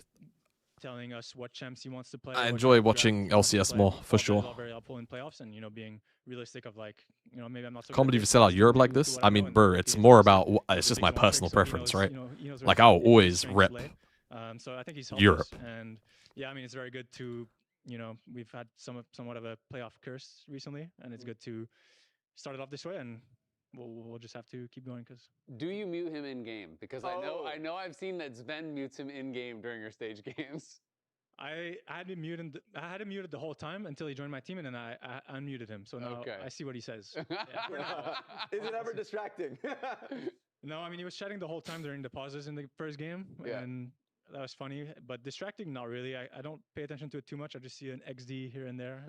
telling us what champs he wants to play. I what enjoy draft watching he wants to LCS play. more, for All that is sure. all very helpful in playoffs, and being realistic of like, maybe I'm not so Can't good believe at you this, sell but out still Europe do like do this. what I I know, mean, and bro, Loki it's is more obviously about a it's just big my one trick, personal so he preference, knows, right? he knows Like where I'll his always strengths rep lay. So I think he's helped Europe. us, and yeah, I mean, it's very good to, we've had somewhat of a playoff curse recently, and it's good to start it off this way, and we'll just have to keep going because. Do you mute him in game? Because I know I've seen that Sven mutes him in game during your stage games. I had him muted. I had him muted the whole time until he joined my team, and then I unmuted him. So now I see what he says. Is it ever distracting? No, I mean, he was chatting the whole time during the pauses in the first game, and that was funny. But distracting, not really. I don't pay attention to it too much. I just see an XD here and there.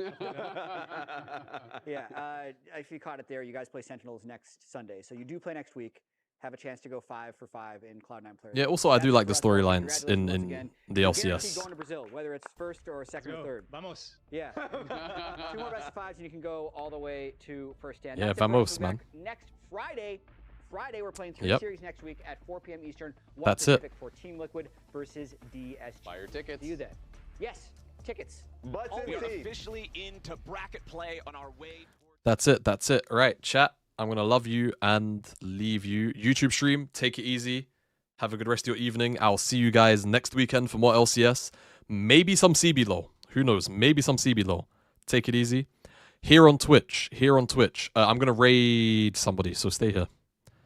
If you caught it there, you guys play Sentinels next Sunday. So you do play next week. Have a chance to go 5 for 5 in Cloud9 players. Yeah, also I do like the storylines in the LCS. Going to Brazil, whether it's first or second or third. Vamos. Yeah. 2 more best of 5s, and you can go all the way to first stand. Yeah, vamos, man. Next Friday, we're playing 3 series next week at 4 p.m. Eastern. That's Pacific for Team Liquid versus DSG. Buy your tickets. See you then. Yes, tickets. Butts We are in officially into bracket play on our way. That's it. That's it. All right, chat. I'm going to love you and leave you. YouTube stream, take it easy. Have a good rest of your evening. I'll see you guys next weekend for more LCS. Maybe some CBLOL. Who knows? Maybe some CBLOL. Take it easy. Here on Twitch. I'm going to raid somebody, so stay here.